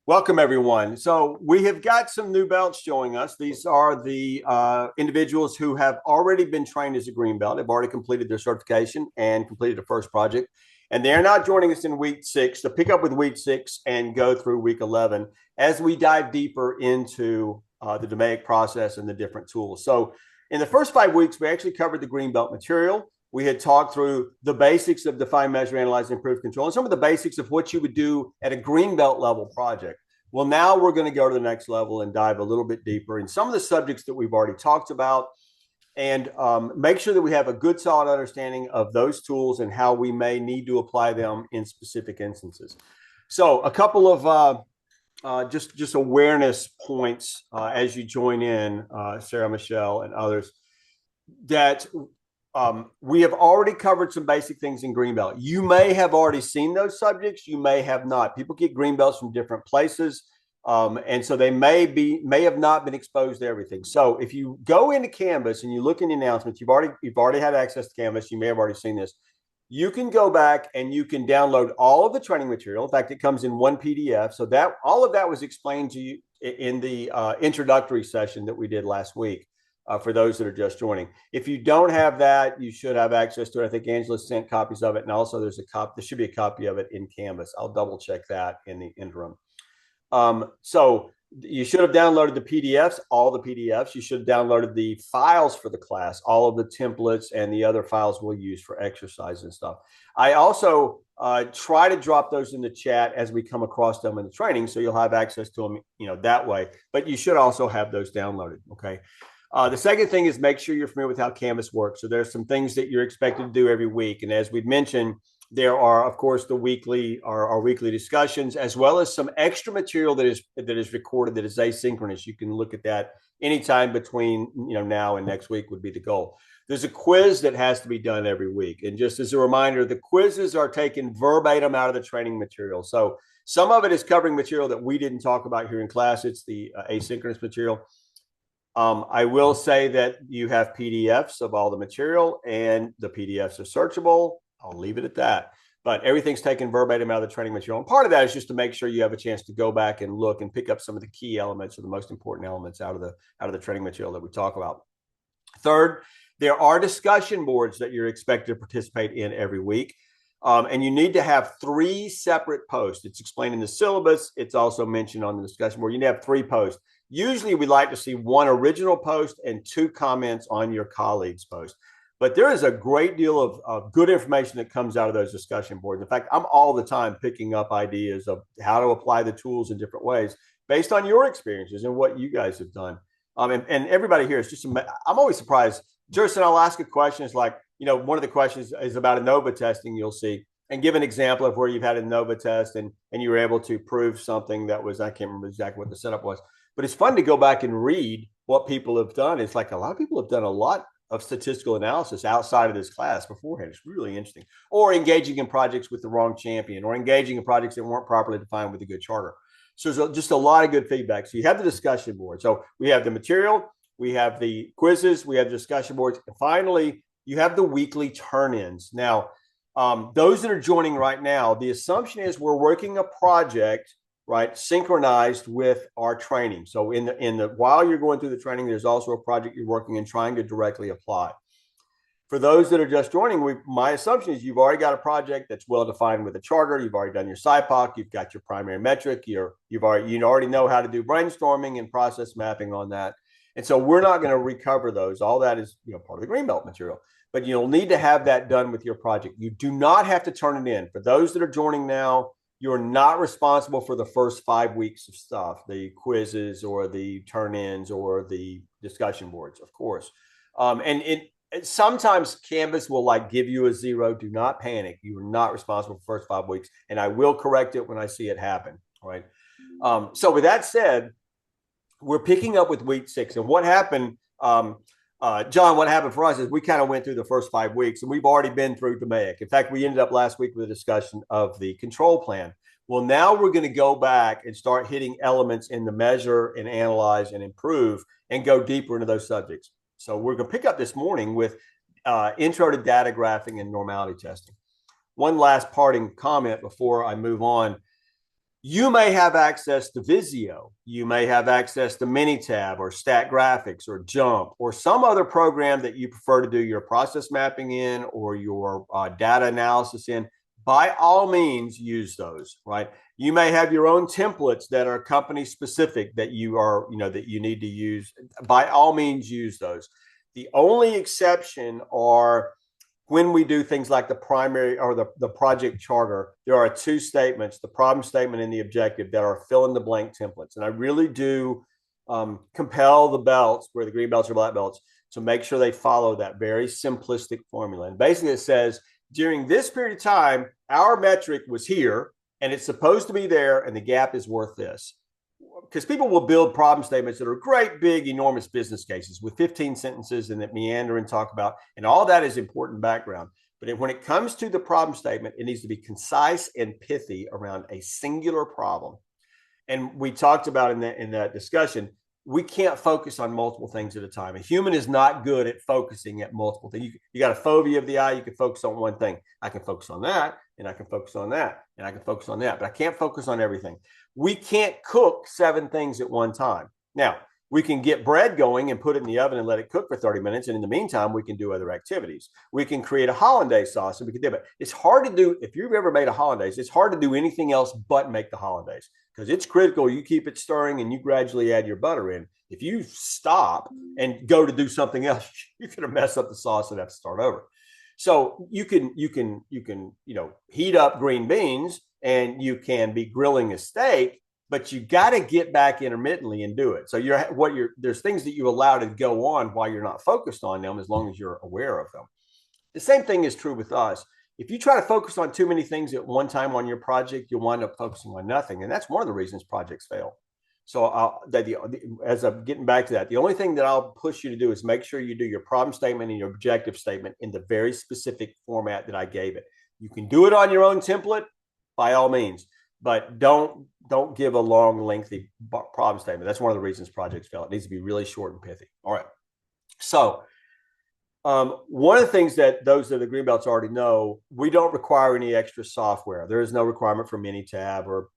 Welcome, everyone. So we have got some new belts joining us. These are the individuals who have already been trained as a green belt. They've already completed their certification and completed the first project. And they're not joining us in week 6 to pick up with week 6 and go through week 11 as we dive deeper into the DMAIC process and the different tools. So in the first 5 weeks, we actually covered the green belt material. We had talked through the basics of define, measure, analyze, improve, control, and some of the basics of what you would do at a green belt level project. Well, now we're going to go to the next level and dive a little bit deeper in some of the subjects that we've already talked about and make sure that we have a good, solid understanding of those tools and how we may need to apply them in specific instances. So a couple of just awareness points as you join in, Sarah, Michelle, and others, that we have already covered some basic things in Greenbelt. You may have already seen those subjects. You may have not. People get Greenbelts from different places. And so they may have not been exposed to everything. So if you go into Canvas and you look in the announcements, you've already had access to Canvas. You may have already seen this. You can go back and you can download all of the training material. In fact, it comes in one PDF. So that all of that was explained to you in the introductory session that we did last week. For those that are just joining. If you don't have that, you should have access to it. I think Angela sent copies of it. And also there should be a copy of it in Canvas. I'll double check that in the interim. So you should have downloaded the PDFs, all the PDFs. You should have downloaded the files for the class, all of the templates and the other files we'll use for exercise and stuff. I also try to drop those in the chat as we come across them in the training. So you'll have access to them, that way, but you should also have those downloaded. Okay. The second thing is make sure you're familiar with how Canvas works. So there's some things that you're expected to do every week. And as we've mentioned, there are, of course, the weekly our weekly discussions, as well as some extra material that is recorded that is asynchronous. You can look at that anytime between now and next week would be the goal. There's a quiz that has to be done every week. And just as a reminder, the quizzes are taken verbatim out of the training material. So some of it is covering material that we didn't talk about here in class. It's the asynchronous material. I will say that you have PDFs of all the material and the PDFs are searchable. I'll leave it at that. But everything's taken verbatim out of the training material. And part of that is just to make sure you have a chance to go back and look and pick up some of the key elements or the most important elements out of the training material that we talk about. Third, there are discussion boards that you're expected to participate in every week. And you need to have 3 separate posts. It's explained in the syllabus. It's also mentioned on the discussion board. You need to have 3 posts. Usually we like to see 1 original post and 2 comments on your colleague's post. But there is a great deal of good information that comes out of those discussion boards. In fact, I'm all the time picking up ideas of how to apply the tools in different ways based on your experiences and what you guys have done. And everybody here is just, I'm always surprised. Jerson, I'll ask a question. It's like, one of the questions is about ANOVA testing, you'll see, and give an example of where you've had a ANOVA test and you were able to prove something that was, I can't remember exactly what the setup was. But it's fun to go back and read what people have done. It's like a lot of people have done a lot of statistical analysis outside of this class beforehand. It's really interesting. Or engaging in projects with the wrong champion, or engaging in projects that weren't properly defined with a good charter. So there's just a lot of good feedback. So you have the discussion board. So we have the material, we have the quizzes, we have discussion boards. And finally, you have the weekly turn-ins. Now, those that are joining right now, the assumption is we're working a project, right, synchronized with our training. So while you're going through the training, there's also a project you're working and trying to directly apply. For those that are just joining, my assumption is you've already got a project that's well defined with a charter. You've already done your SIPOC. You've got your primary metric. You already know how to do brainstorming and process mapping on that. And so we're not going to recover those. All that is part of the Greenbelt material. But you'll need to have that done with your project. You do not have to turn it in. For those that are joining now, you're not responsible for the first 5 weeks of stuff, the quizzes or the turn-ins or the discussion boards, of course. And sometimes Canvas will give you a 0. Do not panic. You are not responsible for the first 5 weeks. And I will correct it when I see it happen. All right. So with that said, we're picking up with week 6. And what happened, John, what happened for us is we kind of went through the first 5 weeks and we've already been through DMAIC. In fact, we ended up last week with a discussion of the control plan. Well, now we're going to go back and start hitting elements in the measure and analyze and improve and go deeper into those subjects. So we're going to pick up this morning with intro to data graphing and normality testing. One last parting comment before I move on. You may have access to Visio. You may have access to Minitab or Stat Graphics or Jump or some other program that you prefer to do your process mapping in or your data analysis in. By all means, use those, right? You may have your own templates that are company specific that that you need to use. By all means, use those. The only exception are when we do things like the primary or the project charter, there are two statements, the problem statement and the objective, that are fill in the blank templates. And I really do compel the belts, where the green belts or black belts, to make sure they follow that very simplistic formula. And basically it says, during this period of time, our metric was here and it's supposed to be there and the gap is worth this. Because people will build problem statements that are great, big, enormous business cases with 15 sentences and that meander and talk about, and all that is important background. But when it comes to the problem statement, it needs to be concise and pithy around a singular problem. And we talked about in that discussion, we can't focus on multiple things at a time. A human is not good at focusing at multiple things. You got a phobia of the eye, you can focus on one thing. I can focus on that, and I can focus on that, and I can focus on that, but I can't focus on everything. We can't cook 7 things at one time. Now, we can get bread going and put it in the oven and let it cook for 30 minutes. And in the meantime, we can do other activities. We can create a hollandaise sauce and we can do it. It's hard to do, if you've ever made a hollandaise, it's hard to do anything else but make the hollandaise because it's critical. You keep it stirring and you gradually add your butter in. If you stop and go to do something else, you're going to mess up the sauce and have to start over. So you can heat up green beans and you can be grilling a steak, but you got to get back intermittently and do it. So there's things that you allow to go on while you're not focused on them, as long as you're aware of them. The same thing is true with us. If you try to focus on too many things at one time on your project, you'll wind up focusing on nothing. And that's one of the reasons projects fail. So as I'm getting back to that, the only thing that I'll push you to do is make sure you do your problem statement and your objective statement in the very specific format that I gave it. You can do it on your own template, by all means, but don't give a long, lengthy problem statement. That's one of the reasons projects fail. It needs to be really short and pithy. All right. So one of the things that those of the green belts already know, we don't require any extra software. There is no requirement for Minitab or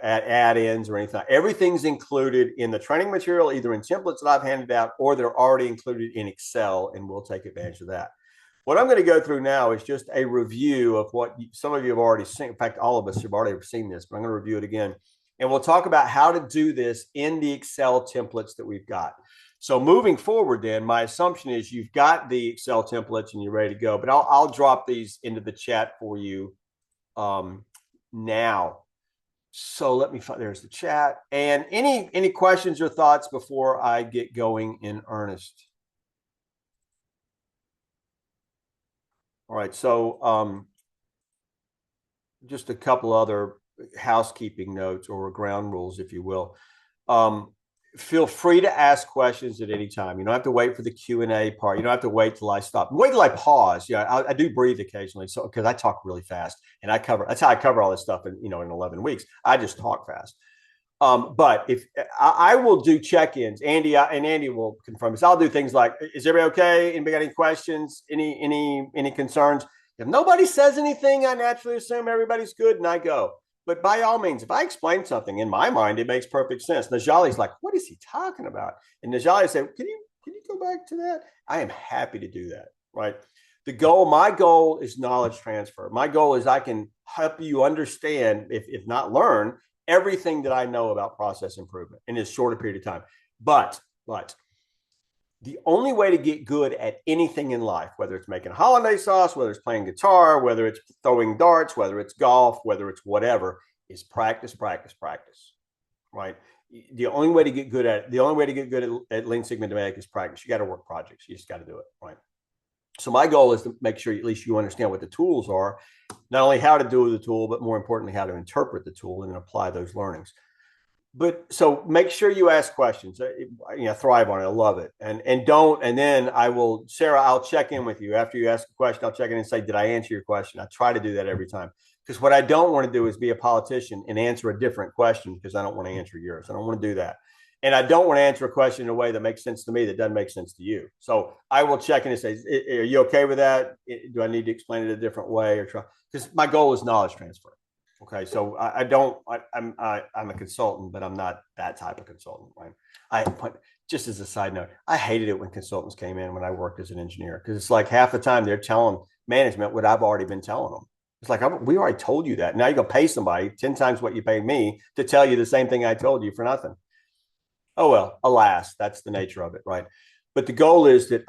add-ins or anything. Everything's included in the training material, either in templates that I've handed out or they're already included in Excel, and we'll take advantage of that. What I'm going to go through now is just a review of what some of you have already seen. In fact, all of us have already seen this, but I'm going to review it again. And we'll talk about how to do this in the Excel templates that we've got. So moving forward, then, my assumption is you've got the Excel templates and you're ready to go. But I'll drop these into the chat for you now. So let me find, there's the chat. And any questions or thoughts before I get going in earnest? All right, so just a couple other housekeeping notes or ground rules, if you will. Feel free to ask questions at any time. You don't have to wait for the Q&A part. You don't have to wait till I stop. Wait till I pause. I do breathe occasionally, so because I talk really fast, and that's how I cover all this stuff in 11 weeks. I just talk fast. But if I will do check-ins, Andy will confirm this. I'll do things like, is everybody okay? Anybody got any questions? Any concerns? If nobody says anything, I naturally assume everybody's good and I go. But by all means, if I explain something in my mind, it makes perfect sense. Najali's like, what is he talking about? And Najali said, can you go back to that? I am happy to do that, right? My goal is knowledge transfer. My goal is I can help you understand, if not learn, everything that I know about process improvement in as short a period of time. But the only way to get good at anything in life, whether it's making a hollandaise sauce, whether it's playing guitar, whether it's throwing darts, whether it's golf, whether it's whatever, is practice, practice, practice, right? The only way to get good at Lean Sigma Dematic is practice. You got to work projects. You just got to do it, right? So my goal is to make sure at least you understand what the tools are, not only how to do the tool, but more importantly, how to interpret the tool and then apply those learnings. But so make sure you ask questions. Thrive on it. I love it. And then Sarah, I'll check in with you after you ask a question. I'll check in and say, did I answer your question? I try to do that every time, because what I don't want to do is be a politician and answer a different question because I don't want to answer yours. I don't want to do that. And I don't want to answer a question in a way that makes sense to me that doesn't make sense to you. So I will check in and say, are you okay with that? Do I need to explain it a different way or try? Because my goal is knowledge transfer. Okay, so I don't. I'm a consultant, but I'm not that type of consultant. Right? But just as a side note, I hated it when consultants came in when I worked as an engineer because it's like half the time they're telling management what I've already been telling them. It's like we already told you that. Now you're gonna pay somebody 10 times what you paid me to tell you the same thing I told you for nothing. Oh well, alas, that's the nature of it, right? But the goal is that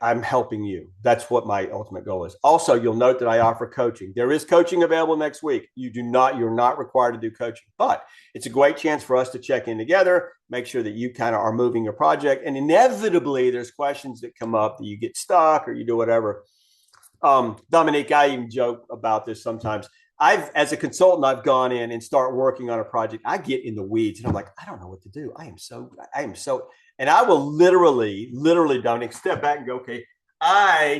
I'm helping you. That's what my ultimate goal is. Also, you'll note that I offer coaching. There is coaching available next week. You're not required to do coaching, but it's a great chance for us to check in together, make sure that you kind of are moving your project. And inevitably, there's questions that come up that you get stuck or you do whatever. Dominique, I even joke about this sometimes. As a consultant, I've gone in and start working on a project. I get in the weeds and I'm like, I don't know what to do. I am so, and I will literally, Dominic, step back and go, okay,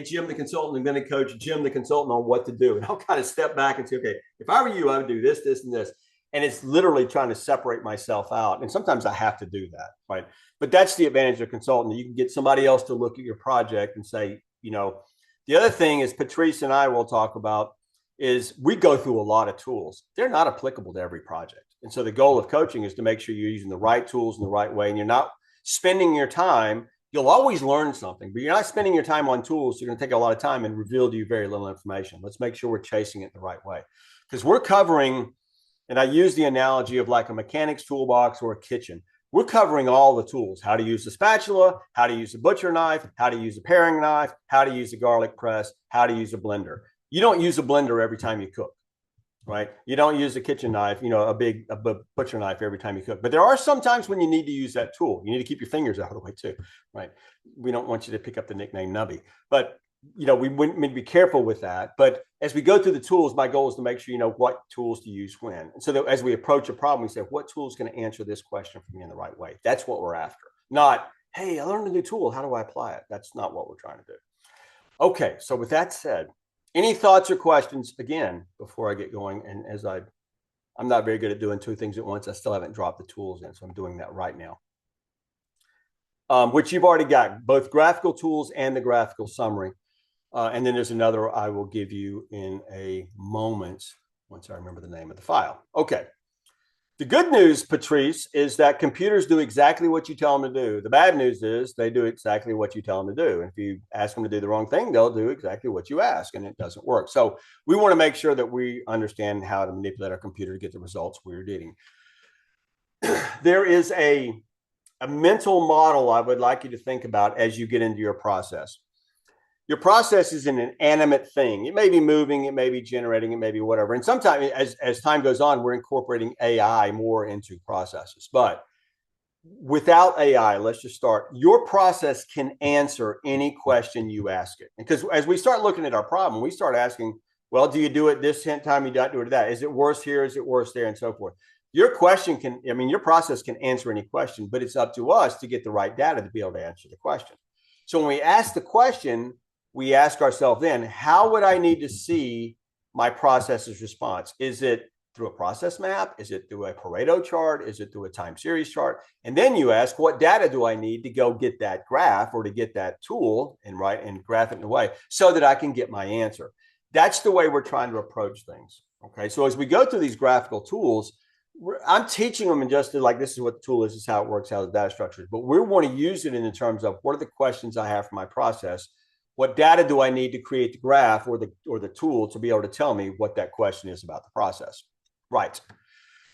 Jim the consultant, am going to coach Jim the consultant on what to do. And I'll kind of step back and say, okay, if I were you, I would do this, this, and this. And it's literally trying to separate myself out. And sometimes I have to do that, right? But that's the advantage of consultant. You can get somebody else to look at your project and say, the other thing is Patrice and I will talk about is we go through a lot of tools. They're not applicable to every project. And so the goal of coaching is to make sure you're using the right tools in the right way and you're not spending your time. You'll always learn something, but you're not spending your time on tools. You're going to take a lot of time and reveal to you very little information. Let's make sure we're chasing it the right way because we're covering, and I use the analogy of like a mechanic's toolbox or a kitchen. We're covering all the tools, how to use the spatula, how to use a butcher knife, how to use a paring knife, how to use a garlic press, how to use a blender. You don't use a blender every time you cook, right? You don't use a kitchen knife, a butcher knife every time you cook. But there are some times when you need to use that tool. You need to keep your fingers out of the way too, right? We don't want you to pick up the nickname Nubby. But we need to be careful with that. But as we go through the tools, my goal is to make sure you know what tools to use when. And so that as we approach a problem, we say, what tool is going to answer this question for me in the right way? That's what we're after. Not, hey, I learned a new tool. How do I apply it? That's not what we're trying to do. Okay, so with that said, any thoughts or questions again before I get going? And I'm not very good at doing two things at once. I still haven't dropped the tools in, so I'm doing that right now. Which you've already got, both graphical tools and the graphical summary. And then there's another I will give you in a moment once I remember the name of the file. Okay. The good news, Patrice, is that computers do exactly what you tell them to do. The bad news is they do exactly what you tell them to do. And if you ask them to do the wrong thing, they'll do exactly what you ask, and it doesn't work. So we want to make sure that we understand how to manipulate our computer to get the results we're getting. There is a mental model I would like you to think about as you get into your process. Your process is an animate thing. It may be moving, it may be generating, it may be whatever. And sometimes as time goes on, we're incorporating AI more into processes. But without AI, let's just start. Your process can answer any question you ask it. Because as we start looking at our problem, we start asking, well, do you do it this time? You don't do it that. Is it worse here? Is it worse there? And so forth. Your process can answer any question, but it's up to us to get the right data to be able to answer the question. So when we ask the question, we ask ourselves then, how would I need to see my process's response? Is it through a process map? Is it through a Pareto chart? Is it through a time series chart? And then you ask, what data do I need to go get that graph or to get that tool and graph it in a way so that I can get my answer? That's the way we're trying to approach things. Okay, so as we go through these graphical tools, I'm teaching them in just like this is what the tool is, this is how it works, how the data structure is. But we want to use it in terms of what are the questions I have for my process? What data do I need to create the graph or the tool to be able to tell me what that question is about the process? Right.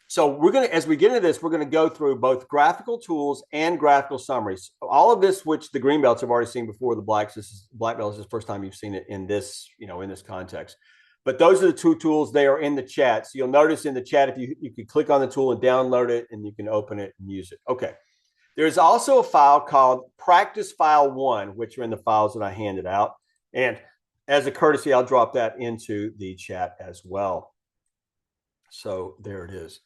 So as we get into this, we're going to go through both graphical tools and graphical summaries. All of this, which the green belts have already seen before, the black belts is the first time you've seen it in this, in this context. But those are the two tools. They are in the chat. So you'll notice in the chat, if you can click on the tool and download it, and you can open it and use it. Okay. There's also a file called Practice File 1, which are in the files that I handed out. And as a courtesy, I'll drop that into the chat as well. So there it is.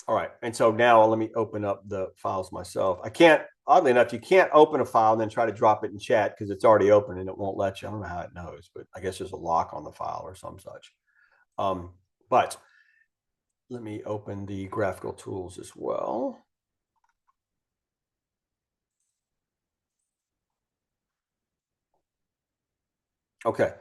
All right. And so now let me open up the files myself. Oddly enough, you can't open a file and then try to drop it in chat because it's already open and it won't let you. I don't know how it knows, but I guess there's a lock on the file or some such. But let me open the graphical tools as well. Okay.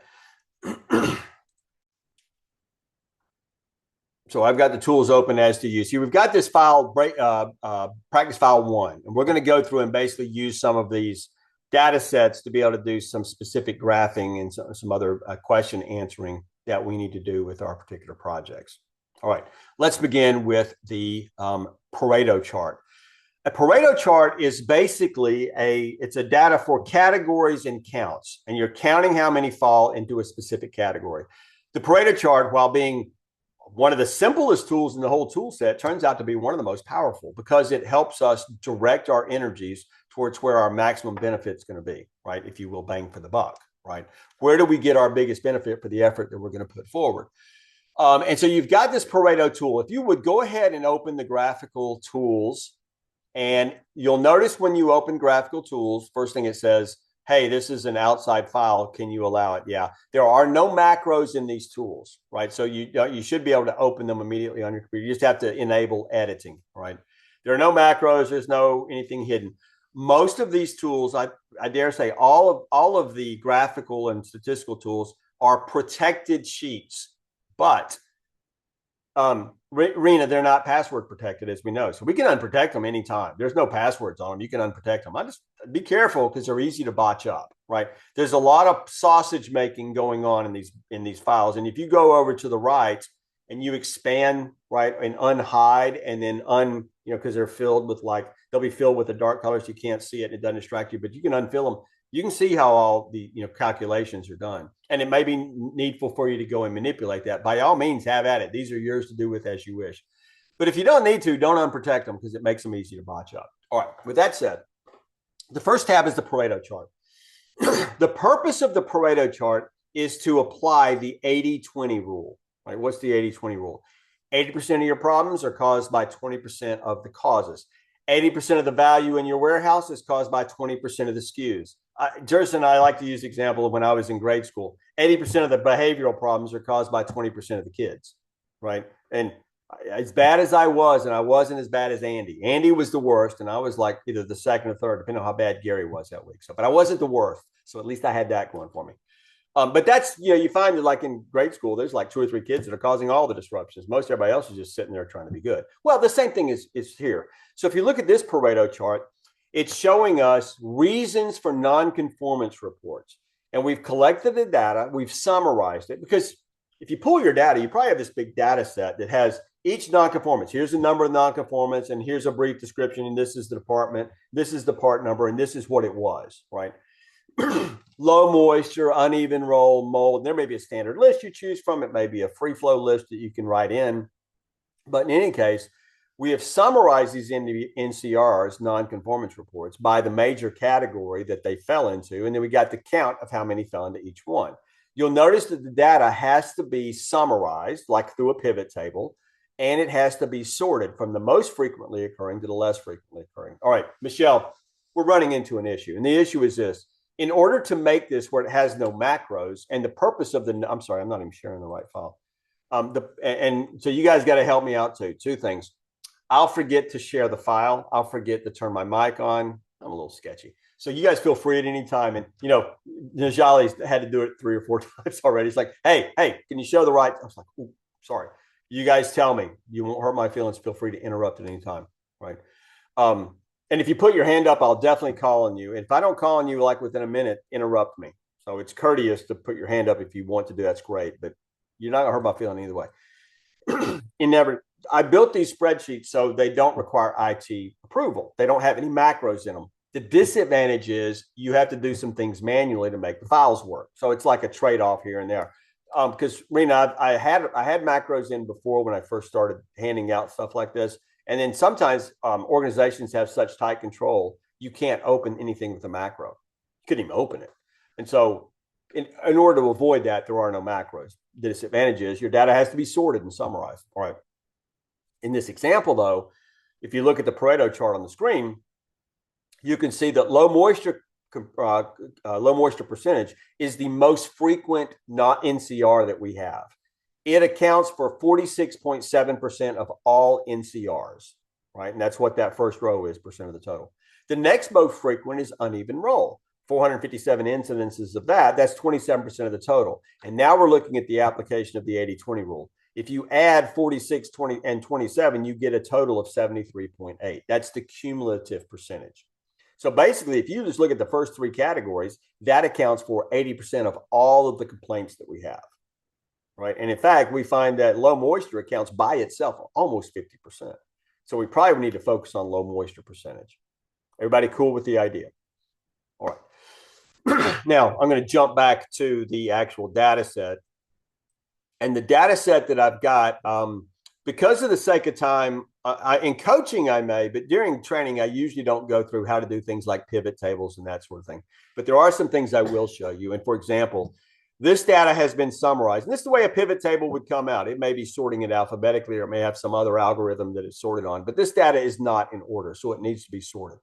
So I've got the tools open as to use. See, we've got this file, practice file 1, and we're going to go through and basically use some of these data sets to be able to do some specific graphing and some other question answering that we need to do with our particular projects. All right, let's begin with the Pareto chart. A Pareto chart is basically it's a data for categories and counts, and you're counting how many fall into a specific category. The Pareto chart, while being one of the simplest tools in the whole tool set, turns out to be one of the most powerful because it helps us direct our energies towards where our maximum benefit is going to be, right? If you will, bang for the buck, right? Where do we get our biggest benefit for the effort that we're going to put forward? And so you've got this Pareto tool. If you would go ahead and open the graphical tools, and you'll notice when you open graphical tools, first thing it says, hey, this is an outside file. Can you allow it? Yeah. There are no macros in these tools, right? So you should be able to open them immediately on your computer. You just have to enable editing, right? There are no macros. There's no anything hidden. Most of these tools, I dare say all of the graphical and statistical tools are protected sheets, but Rena, they're not password protected, as we know. So we can unprotect them anytime. There's no passwords on them. You can unprotect them. I just be careful because they're easy to botch up, right? There's a lot of sausage making going on in these files. And if you go over to the right and you expand, right, and unhide and then because they're filled with they'll be filled with the dark colors. You can't see it. It doesn't distract you, but you can unfill them. You can see how all the calculations are done. And it may be needful for you to go and manipulate that. By all means, have at it. These are yours to do with as you wish. But if you don't need to, don't unprotect them because it makes them easy to botch up. All right, with that said, the first tab is the Pareto chart. The purpose of the Pareto chart is to apply the 80-20 rule. Right? What's the 80-20 rule? 80% of your problems are caused by 20% of the causes. 80% of the value in your warehouse is caused by 20% of the SKUs. Jerson and I like to use the example of when I was in grade school. 80% of the behavioral problems are caused by 20% of the kids, right? And as bad as I was, and I wasn't as bad as Andy. Andy was the worst, and I was like either the second or third, depending on how bad Gary was that week. So, but I wasn't the worst. So at least I had that going for me. But that's, you find that like in grade school, there's like 2 or 3 kids that are causing all the disruptions. Most everybody else is just sitting there trying to be good. Well, the same thing is here. So if you look at this Pareto chart, it's showing us reasons for nonconformance reports. And we've collected the data, we've summarized it, because if you pull your data, you probably have this big data set that has each nonconformance. Here's the number of nonconformance, and here's a brief description, and this is the department, this is the part number, and this is what it was, right? Low moisture, uneven roll, mold. There may be a standard list you choose from. It may be a free flow list that you can write in. But in any case, we have summarized these NCRs, nonconformance reports, by the major category that they fell into. And then we got the count of how many fell into each one. You'll notice that the data has to be summarized, like through a pivot table, and it has to be sorted from the most frequently occurring to the less frequently occurring. All right, Michelle, we're running into an issue. And the issue is this. In order to make this where it has no macros, and the purpose of I'm sorry, I'm not even sharing the right file. And so you guys got to help me out too. 2 things. I'll forget to share the file. I'll forget to turn my mic on. I'm a little sketchy. So you guys feel free at any time. And, Najali's had to do it 3 or 4 times already. It's like, hey, can you show the right? I was like, oh, sorry. You guys tell me. You won't hurt my feelings. Feel free to interrupt at any time, right? And if you put your hand up, I'll definitely call on you. If I don't call on you like within a minute, interrupt me. So it's courteous to put your hand up if you want to do. That's great. But you're not going to hurt my feeling either way. I built these spreadsheets so they don't require IT approval. They don't have any macros in them. The disadvantage is you have to do some things manually to make the files work. So it's like a trade-off here and there. Because Rena, I had macros in before when I first started handing out stuff like this. And then sometimes organizations have such tight control, you can't open anything with a macro. You couldn't even open it. And so in order to avoid that, there are no macros. The disadvantage is your data has to be sorted and summarized. All right. In this example, though, if you look at the Pareto chart on the screen, you can see that low moisture percentage is the most frequent not NCR that we have. It accounts for 46.7% of all NCRs, right? And that's what that first row is, percent of the total. The next most frequent is uneven roll. 457 incidences of that, that's 27% of the total. And now we're looking at the application of the 80-20 rule. If you add 46, 20, and 27, you get a total of 73.8. That's the cumulative percentage. So basically, if you just look at the first three categories, that accounts for 80% of all of the complaints that we have, right? And in fact, we find that low moisture accounts by itself for almost 50%. So we probably need to focus on low moisture percentage. Everybody cool with the idea? All right. Now, I'm going to jump back to the actual data set. And the data set that I've got, because of the sake of time, in coaching I may, but during training, I usually don't go through how to do things like pivot tables and that sort of thing. But there are some things I will show you. And for example, this data has been summarized. And this is the way a pivot table would come out. It may be sorting it alphabetically, or it may have some other algorithm that it's sorted on. But this data is not in order, so it needs to be sorted.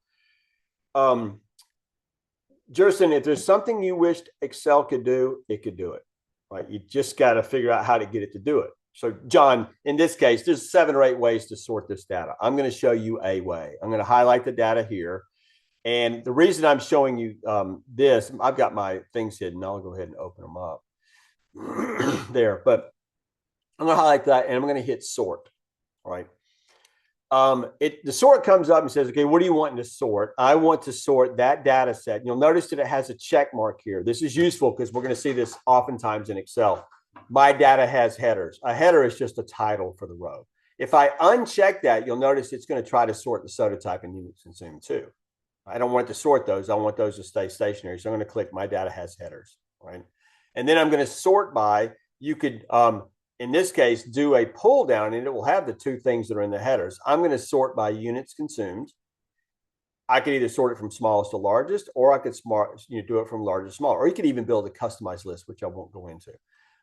Jerson, if there's something you wished Excel could do, it could do it. Right? You just got to figure out how to get it to do it. So, John, in this case, there's 7 or 8 ways to sort this data. I'm going to show you a way. I'm going to highlight the data here. And the reason I'm showing you this, I've got my things hidden. I'll go ahead and open them up there. But I'm going to highlight that, and I'm going to hit sort. All right. The sort comes up and says, okay, what do you want to sort? I want to sort that data set. You'll notice that it has a check mark here. This is useful because we're going to see this oftentimes in Excel. My data has headers. A header is just a title for the row. If I uncheck that, you'll notice it's going to try to sort the soda type and units consumed too. I don't want to sort those. I want those to stay stationary. So I'm going to click my data has headers, right? And then I'm going to sort by, you could, in this case, do a pull down and it will have the 2 things that are in the headers. I'm going to sort by units consumed. I could either sort it from smallest to largest, or I could do it from largest to small, or you could even build a customized list, which I won't go into.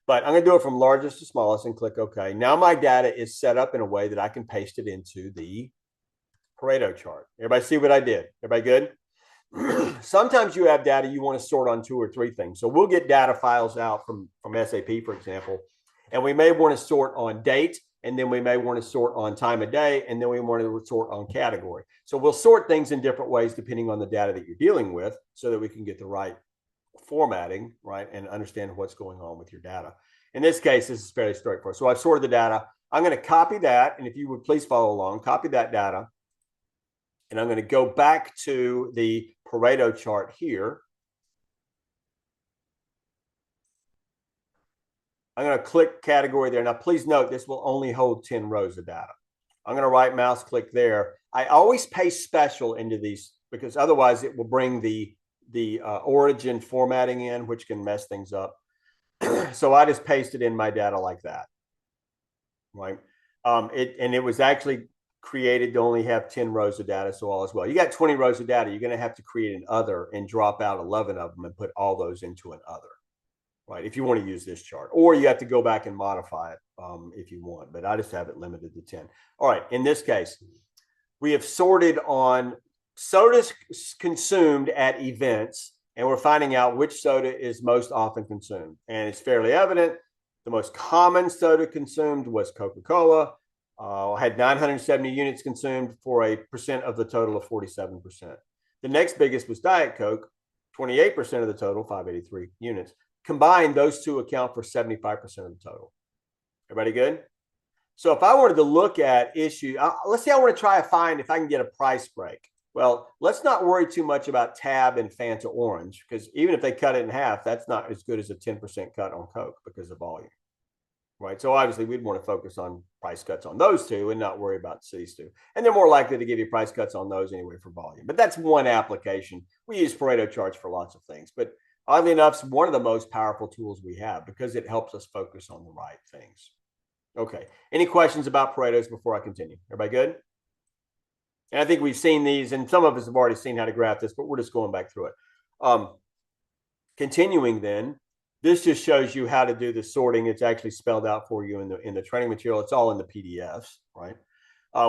But I'm going to do it from largest to smallest and click OK. Now my data is set up in a way that I can paste it into the Pareto chart. Everybody see what I did? Everybody good? Sometimes you have data you want to sort on 2 or 3 things. So we'll get data files out from SAP, for example, and we may want to sort on date, and then we may want to sort on time of day, and then we want to sort on category. So we'll sort things in different ways depending on the data that you're dealing with so that we can get the right formatting, right, and understand what's going on with your data. In this case, this is fairly straightforward. So I've sorted the data. I'm going to copy that, and if you would please follow along, copy that data, and I'm going to go back to the Pareto chart here. I'm going to click category there. Now, please note, this will only hold 10 rows of data. I'm going to right mouse click there. I always paste special into these because otherwise it will bring the origin formatting in, which can mess things up. So I just pasted in my data like that, right? It was actually created to only have 10 rows of data, so all is well. You got 20 rows of data, you're going to have to create an other and drop out 11 of them and put all those into an other, right? If you want to use this chart, or you have to go back and modify it if you want, but I just have it limited to 10. All right, in this case, we have sorted on sodas consumed at events, and we're finding out which soda is most often consumed. And it's fairly evident the most common soda consumed was Coca-Cola. Had 970 units consumed for a percent of the total of 47%. The next biggest was Diet Coke, 28% of the total, 583 units. Combined, those two account for 75% of the total. Everybody good? So if I wanted to look at issue, let's say I want to try to find if I can get a price break. Well, let's not worry too much about Tab and Fanta Orange, because even if they cut it in half, that's not as good as a 10% cut on Coke because of volume. Right. So obviously we'd want to focus on price cuts on those two and not worry about these two. And they're more likely to give you price cuts on those anyway for volume. But that's one application. We use Pareto charts for lots of things. But oddly enough, it's one of the most powerful tools we have because it helps us focus on the right things. Okay. Any questions about Paretos before I continue? Everybody good? And I think we've seen these, and some of us have already seen how to graph this, but we're just going back through it. Continuing then. This just shows you how to do the sorting. It's actually spelled out for you in the training material. It's all in the PDFs, right?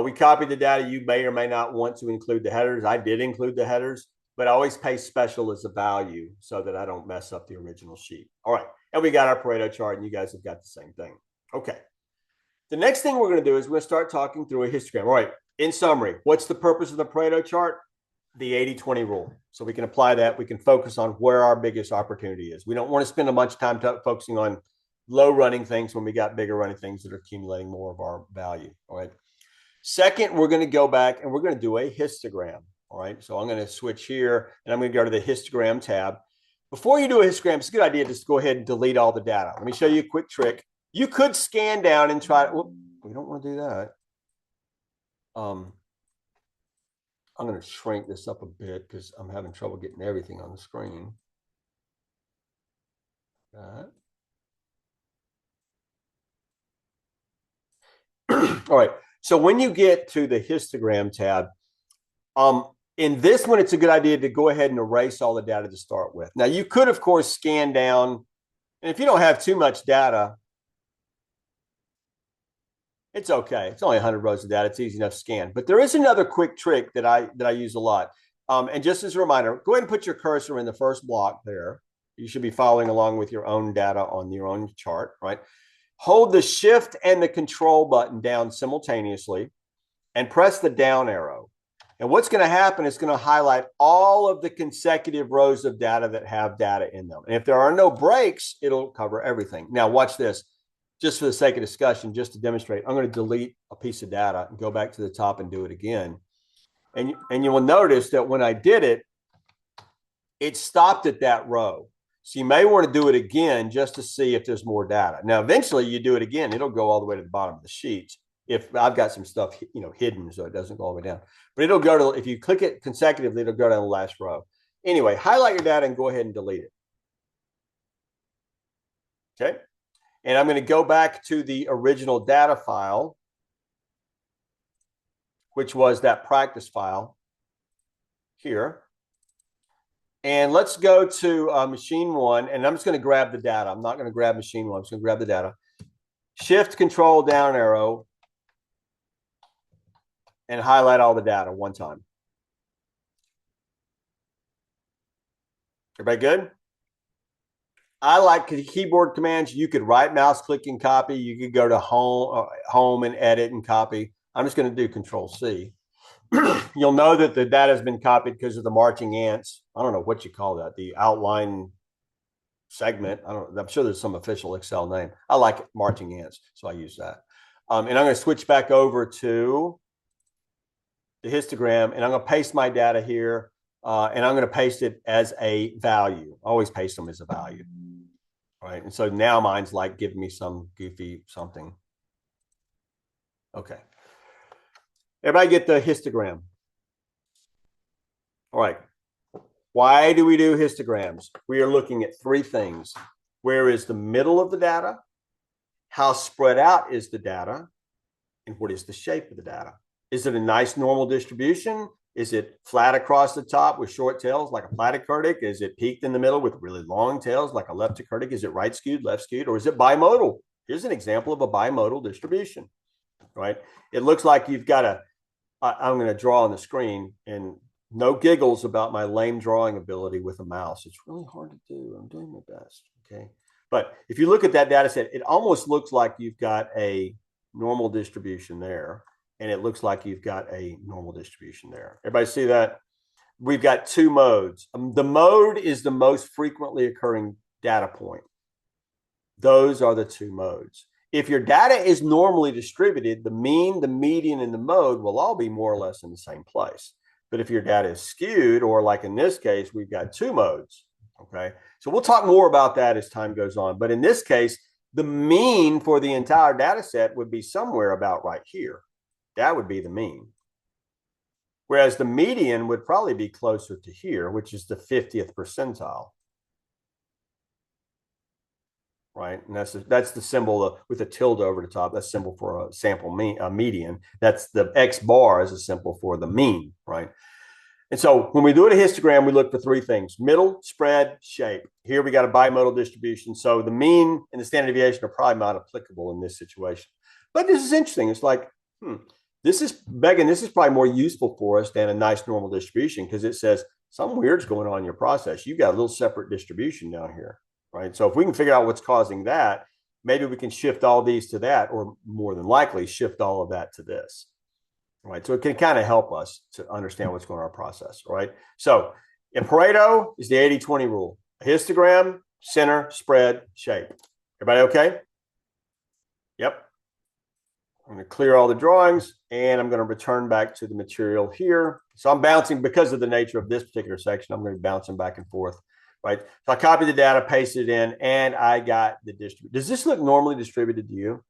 We copied the data. You may or may not want to include the headers. I did include the headers, but I always paste special as a value so that I don't mess up the original sheet. All right, and we got our Pareto chart, and you guys have got the same thing. Okay. The next thing we're going to do is we're going to start talking through a histogram. All right, in summary, what's the purpose of the Pareto chart? The 80-20 rule. So we can apply that. We can focus on where our biggest opportunity is. We don't want to spend a bunch of time focusing on low running things when we got bigger running things that are accumulating more of our value. All right. Second, we're going to go back and we're going to do a histogram. All right. So I'm going to switch here and I'm going to go to the histogram tab. Before you do a histogram, it's a good idea just to go ahead and delete all the data. Let me show you a quick trick. You could scan down and try. Whoop, we don't want to do that. I'm going to shrink this up a bit because I'm having trouble getting everything on the screen. All right. So when you get to the histogram tab, in this one, it's a good idea to go ahead and erase all the data to start with. Now, you could, of course, scan down. And if you don't have too much data, it's okay. It's only 100 rows of data. It's easy enough to scan. But there is another quick trick that I use a lot. And just as a reminder, go ahead and put your cursor in the first block there. You should be following along with your own data on your own chart, right? Hold the Shift and the Control button down simultaneously and press the down arrow. And what's going to happen is going to highlight all of the consecutive rows of data that have data in them. And if there are no breaks, it'll cover everything. Now, watch this. Just for the sake of discussion, just to demonstrate, I'm going to delete a piece of data and go back to the top and do it again. And you will notice that when I did it, it stopped at that row. So you may want to do it again just to see if there's more data. Now, eventually you do it again, it'll go all the way to the bottom of the sheet. If I've got some stuff, hidden, so it doesn't go all the way down. But it'll go to, if you click it consecutively, it'll go down the last row. Anyway, highlight your data and go ahead and delete it. Okay. And I'm going to go back to the original data file, which was that practice file here. And let's go to machine one. And I'm just going to grab the data. I'm not going to grab machine one. I'm just going to grab the data. Shift, Control, down arrow. And highlight all the data one time. Everybody good? I like keyboard commands. You could right mouse click and copy. You could go to home and edit and copy. I'm just going to do Control C. You'll know that the data has been copied because of the marching ants. I don't know what you call that. The outline segment. I'm sure there's some official Excel name. I like it, marching ants, so I use that. And I'm going to switch back over to the histogram, and I'm going to paste my data here, and I'm going to paste it as a value. I always paste them as a value. All right, and so now mine's like giving me some goofy something. Okay. Everybody get the histogram? All right. Why do we do histograms? We are looking at three things. Where is the middle of the data? How spread out is the data? And what is the shape of the data? Is it a nice normal distribution? Is it flat across the top with short tails like a platycurdic? Is it peaked in the middle with really long tails like a leptocurdic? Is it right skewed, left skewed, or is it bimodal? Here's an example of a bimodal distribution, right? It looks like you've got I'm going to draw on the screen, and no giggles about my lame drawing ability with a mouse. It's really hard to do. I'm doing my best, okay? But if you look at that data set, it almost looks like you've got a normal distribution there. And it looks like you've got a normal distribution there. Everybody see that? We've got two modes. The mode is the most frequently occurring data point. Those are the two modes. If your data is normally distributed, the mean, the median, and the mode will all be more or less in the same place. But if your data is skewed, or like in this case, we've got two modes, okay? So we'll talk more about that as time goes on. But in this case, the mean for the entire data set would be somewhere about right here. That would be the mean. Whereas the median would probably be closer to here, which is the 50th percentile. Right? And that's the symbol with a tilde over the top. That's symbol for a sample median. That's the X bar is a symbol for the mean, right? And so when we do a histogram, we look for three things: middle, spread, shape. Here we got a bimodal distribution. So the mean and the standard deviation are probably not applicable in this situation. But this is interesting. It's like, this is probably more useful for us than a nice normal distribution, because it says something weird's going on in your process. You've got a little separate distribution down here, right? So if we can figure out what's causing that, maybe we can shift all these to that, or more than likely shift all of that to this, right? So it can kind of help us to understand what's going on in our process, right? So in Pareto is the 80-20 rule. A histogram, center, spread, shape. Everybody okay? Yep. I'm going to clear all the drawings and I'm going to return back to the material here. So I'm bouncing because of the nature of this particular section. I'm going to be bouncing back and forth, right? So I copied the data, pasted it in, and I got the distribution. Does this look normally distributed to you?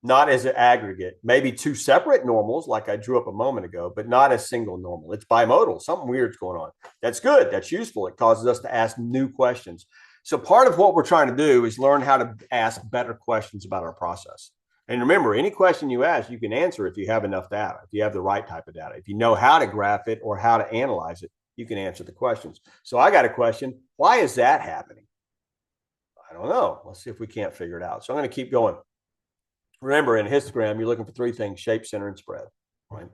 Not as an aggregate, maybe two separate normals like I drew up a moment ago, but not a single normal. It's bimodal. Something weird's going on. That's good. That's useful. It causes us to ask new questions. So part of what we're trying to do is learn how to ask better questions about our process. And remember, any question you ask, you can answer if you have enough data, if you have the right type of data. If you know how to graph it or how to analyze it, you can answer the questions. So I got a question. Why is that happening? I don't know. Let's see if we can't figure it out. So I'm going to keep going. Remember, in a histogram, you're looking for three things: shape, center, and spread. Right?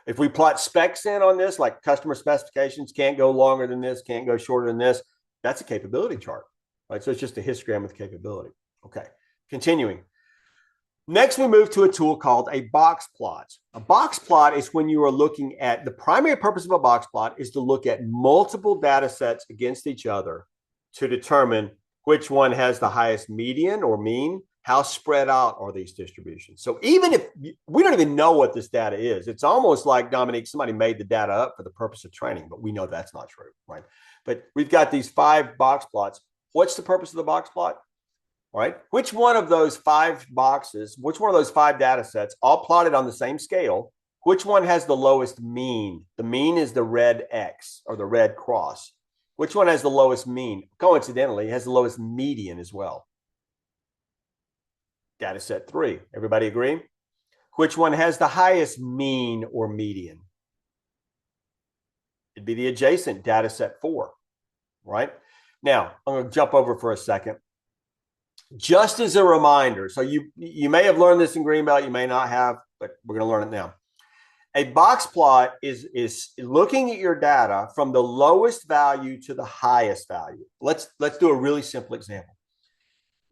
If we plot specs in on this, like customer specifications, can't go longer than this, can't go shorter than this, that's a capability chart. Right? So it's just a histogram with capability. Okay, continuing. Next, we move to a tool called a box plot. A box plot is when you are looking at, the primary purpose of a box plot is to look at multiple data sets against each other to determine which one has the highest median or mean, how spread out are these distributions. So even if we don't even know what this data is, it's almost like, Dominique, somebody made the data up for the purpose of training, but we know that's not true, right? But we've got these 5 box plots. What's the purpose of the box plot? Right? Which one of those 5 boxes, which one of those 5 data sets, all plotted on the same scale, which one has the lowest mean? The mean is the red X or the red cross. Which one has the lowest mean? Coincidentally, it has the lowest median as well. Data set 3. Everybody agree? Which one has the highest mean or median? It'd be the adjacent data set 4, right? Now, I'm going to jump over for a second. Just as a reminder, so you may have learned this in Greenbelt, you may not have, but we're going to learn it now. A box plot is looking at your data from the lowest value to the highest value. Let's do a really simple example.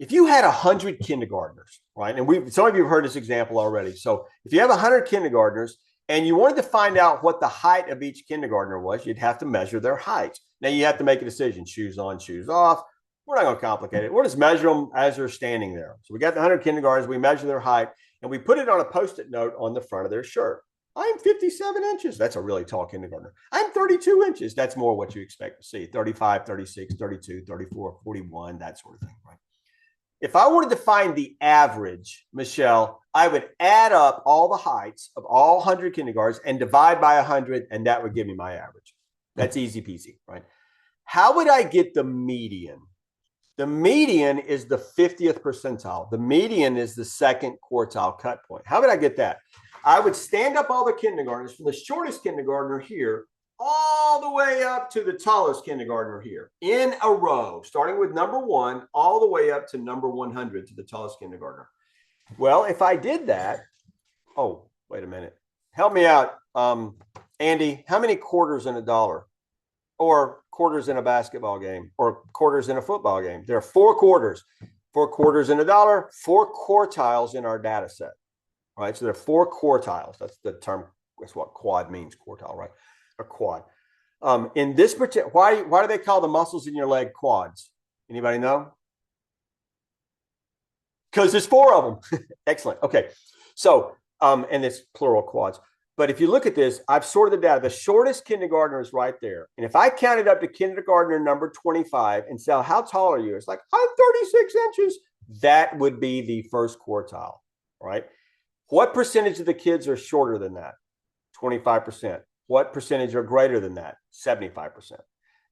If you had 100 kindergartners, right, and some of you have heard this example already. So if you have 100 kindergartners and you wanted to find out what the height of each kindergartner was, you'd have to measure their height. Now you have to make a decision: shoes on, shoes off. We're not going to complicate it. We'll just measure them as they're standing there. So we got the 100 kindergartners, we measure their height, and we put it on a Post-it note on the front of their shirt. I'm 57 inches. That's a really tall kindergartner. I'm 32 inches. That's more what you expect to see. 35, 36, 32, 34, 41, that sort of thing, right? If I wanted to find the average, Michelle, I would add up all the heights of all 100 kindergartners and divide by 100, and that would give me my average. That's easy peasy, right? How would I get the median? The median is the 50th percentile. The median is the second quartile cut point. How would I get that? I would stand up all the kindergartners from the shortest kindergartner here all the way up to the tallest kindergartner here in a row, starting with number 1 all the way up to number 100 to the tallest kindergartner. Well, if I did that, oh, wait a minute. Help me out, Andy. How many quarters in a dollar? Or quarters in a basketball game, or quarters in a football game? There are 4 quarters. 4 quarters in a dollar, 4 quartiles in our data set. Right? So there are 4 quartiles. That's the term. That's what quad means, quartile, right? A quad. In this particular, why do they call the muscles in your leg quads? Anybody know? Because there's 4 of them. Excellent. Okay. So, and it's plural quads. But if you look at this, I've sorted the data. The shortest kindergartner is right there. And if I counted up to kindergartner number 25 and say, how tall are you? It's like, I'm 36 inches. That would be the first quartile, right? What percentage of the kids are shorter than that? 25%. What percentage are greater than that? 75%.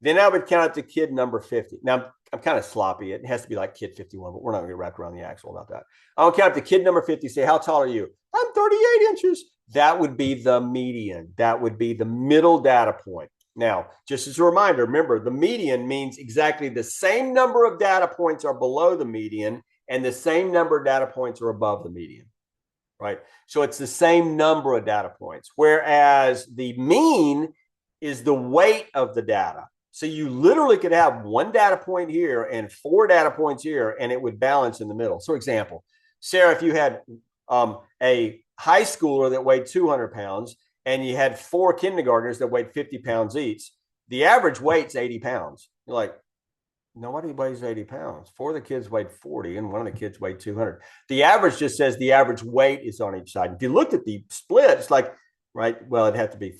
Then I would count up to kid number 50. Now, I'm kind of sloppy. It has to be like kid 51, but we're not going to get wrapped around the axle about that. I'll count up to kid number 50, say, how tall are you? I'm 38 inches. That would be the median. That would be the middle data point. Now, just as a reminder, remember, the median means exactly the same number of data points are below the median and the same number of data points are above the median, right? So it's the same number of data points, whereas the mean is the weight of the data. So you literally could have 1 data point here and 4 data points here, and it would balance in the middle. So example, Sarah, if you had a high schooler that weighed 200 pounds and you had 4 kindergartners that weighed 50 pounds each, the average weight's 80 pounds. You're like, Nobody weighs 80 pounds. Four of the kids weighed 40 and one of the kids weighed 200. The average just says the average weight is on each side. If you looked at the split, it's like, right, well, it'd have to be,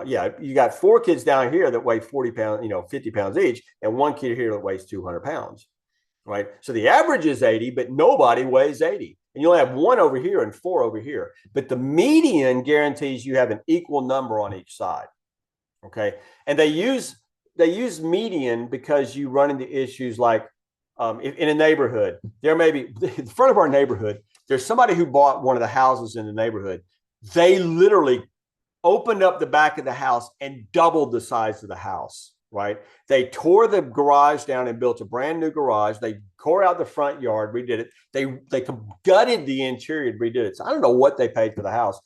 yeah, you got four kids down here that weigh 40 pounds, 50 pounds each, and one kid here that weighs 200 pounds, right? So the average is 80, but nobody weighs 80. And you only have one over here and four over here. But the median guarantees you have an equal number on each side, okay? And they use median because you run into issues like in a neighborhood, there may be in front of our neighborhood, there's somebody who bought one of the houses in the neighborhood. They literally opened up the back of the house and doubled the size of the house, right? They tore the garage down and built a brand new garage. They tore out the front yard, redid it. They gutted the interior and redid it. So I don't know what they paid for the house.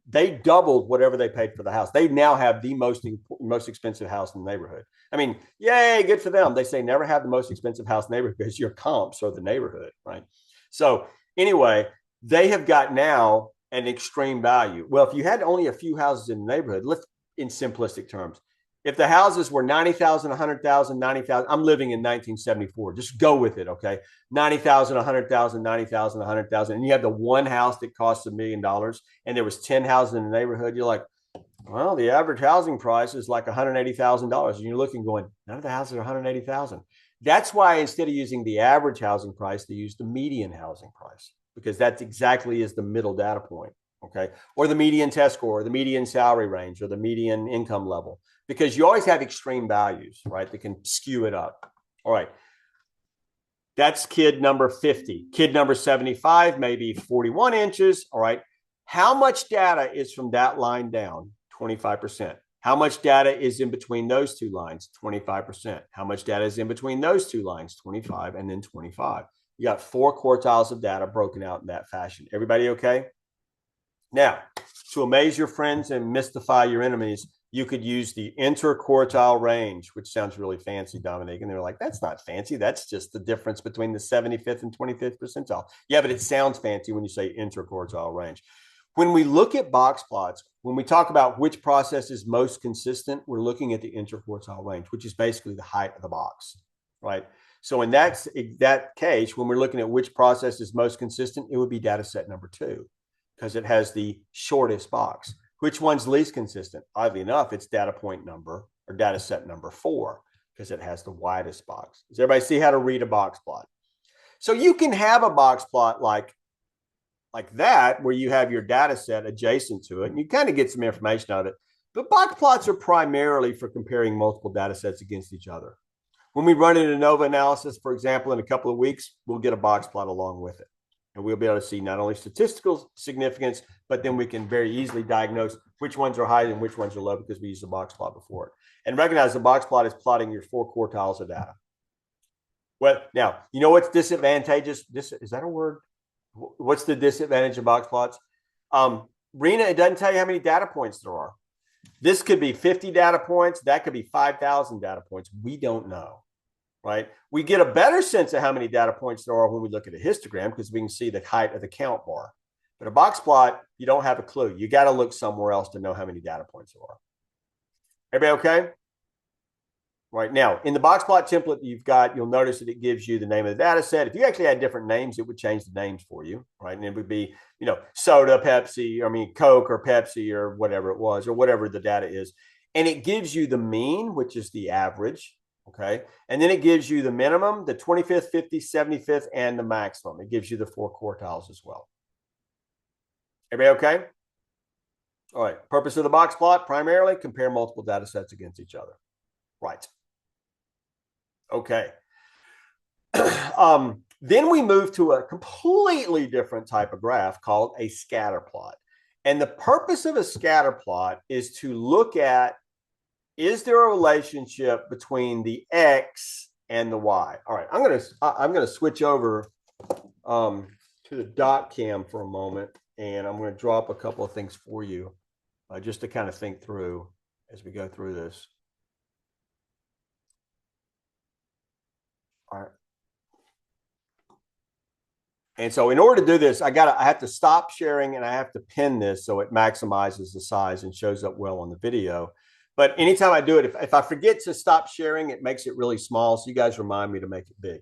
They doubled whatever they paid for the house. They now have the most expensive house in the neighborhood. I mean, yay, good for them. They say never have the most expensive house in the neighborhood because your comps are the neighborhood, right? So anyway, they have got now an extreme value. Well, if you had only a few houses in the neighborhood, let's in simplistic terms, if the houses were 90,000, 100,000, 90,000, I'm living in 1974. Just go with it, okay? 90,000, 100,000, 90,000, 100,000, and you have the one house that costs $1 million, and there was 10 houses in the neighborhood. You're like, well, the average housing price is like $180,000, and you're looking, going, none of the houses are 180,000. That's why instead of using the average housing price, they use the median housing price, because that exactly is the middle data point, okay? Or the median test score, or the median salary range, or the median income level, because you always have extreme values, right, that can skew it up. All right. That's kid number 50. Kid number 75, maybe 41 inches. All right. How much data is from that line down? 25%. How much data is in between those two lines? 25%. How much data is in between those two lines? 25 and then 25. You got 4 quartiles of data broken out in that fashion. Everybody okay? Now, to amaze your friends and mystify your enemies, you could use the interquartile range, which sounds really fancy, Dominique. And they're like, that's not fancy. That's just the difference between the 75th and 25th percentile. Yeah, but it sounds fancy when you say interquartile range. When we look at box plots, when we talk about which process is most consistent, we're looking at the interquartile range, which is basically the height of the box, right? So in that case, when we're looking at which process is most consistent, it would be data set number 2, because it has the shortest box. Which one's least consistent? Oddly enough, it's data point number or data set number 4, because it has the widest box. Does everybody see how to read a box plot? So you can have a box plot like that, where you have your data set adjacent to it, and you kind of get some information out of it. But box plots are primarily for comparing multiple data sets against each other. When we run an ANOVA analysis, for example, in a couple of weeks, we'll get a box plot along with it. And we'll be able to see not only statistical significance, but then we can very easily diagnose which ones are high and which ones are low, because we used the box plot before it. And recognize the box plot is plotting your 4 quartiles of data. Well, now, you know what's disadvantageous? Is that a word? What's the disadvantage of box plots? Rena, it doesn't tell you how many data points there are. This could be 50 data points. That could be 5,000 data points. We don't know. Right? We get a better sense of how many data points there are when we look at a histogram, because we can see the height of the count bar. But a box plot, you don't have a clue. You got to look somewhere else to know how many data points there are. Everybody okay? Right now, in the box plot template you'll notice that it gives you the name of the data set. If you actually had different names, it would change the names for you, right? And it would be, soda, Pepsi, Coke or Pepsi or whatever it was, or whatever the data is. And it gives you the mean, which is the average. Okay. And then it gives you the minimum, the 25th, 50th, 75th, and the maximum. It gives you the 4 quartiles as well. Everybody okay? All right. Purpose of the box plot, primarily compare multiple data sets against each other. Right. Okay. Then we move to a completely different type of graph called a scatter plot. And the purpose of a scatter plot is to look at, is there a relationship between the X and the Y? All right, I'm gonna switch over to the dot cam for a moment, and I'm going to draw up a couple of things for you, just to kind of think through as we go through this. All right. And so in order to do this, I have to stop sharing and I have to pin this so it maximizes the size and shows up well on the video. But anytime I do it, if I forget to stop sharing, it makes it really small. So you guys remind me to make it big.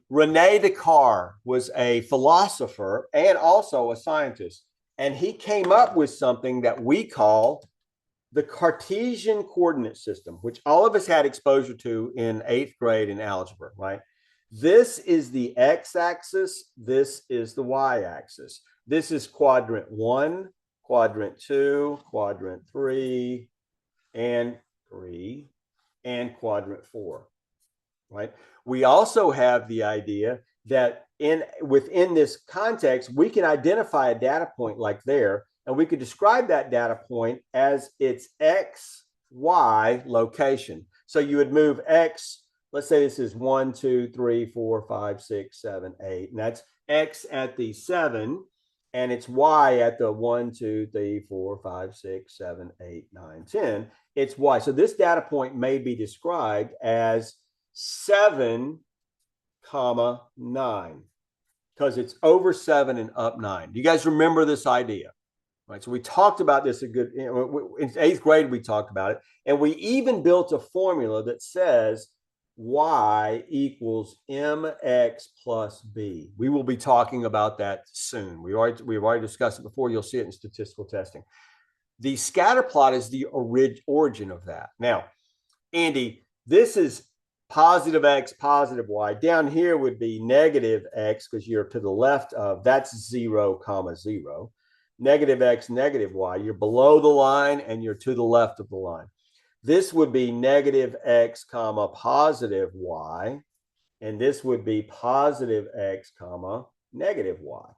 Rene Descartes was a philosopher and also a scientist. And he came up with something that we call the Cartesian coordinate system, which all of us had exposure to in 8th grade in algebra, right? This is the x-axis. This is the y-axis. This is quadrant 1, quadrant 2, quadrant 3, and quadrant 4, right? We also have the idea that within this context, we can identify a data point like there, and we could describe that data point as its x, y location. So you would move x, let's say this is 1, 2, 3, 4, 5, 6, 7, 8, and that's x at the 7, and it's y at the 1, 2, 3, 4, 5, 6, 7, 8, 9, 10. It's y. So this data point may be described as 7, 9, because it's over 7 and up 9. Do you guys remember this idea? Right. So we talked about this in 8th grade. We talked about it, and we even built a formula that says y equals mx plus b. We will be talking about that soon. We've already discussed it before. You'll see it in statistical testing. The scatter plot is the origin of that. Now, Andy, this is positive x, positive y. Down here would be negative x because you're to the left of, that's 0, 0. Negative x, negative y. You're below the line and you're to the left of the line. This would be negative x, positive y. And this would be positive x, negative y.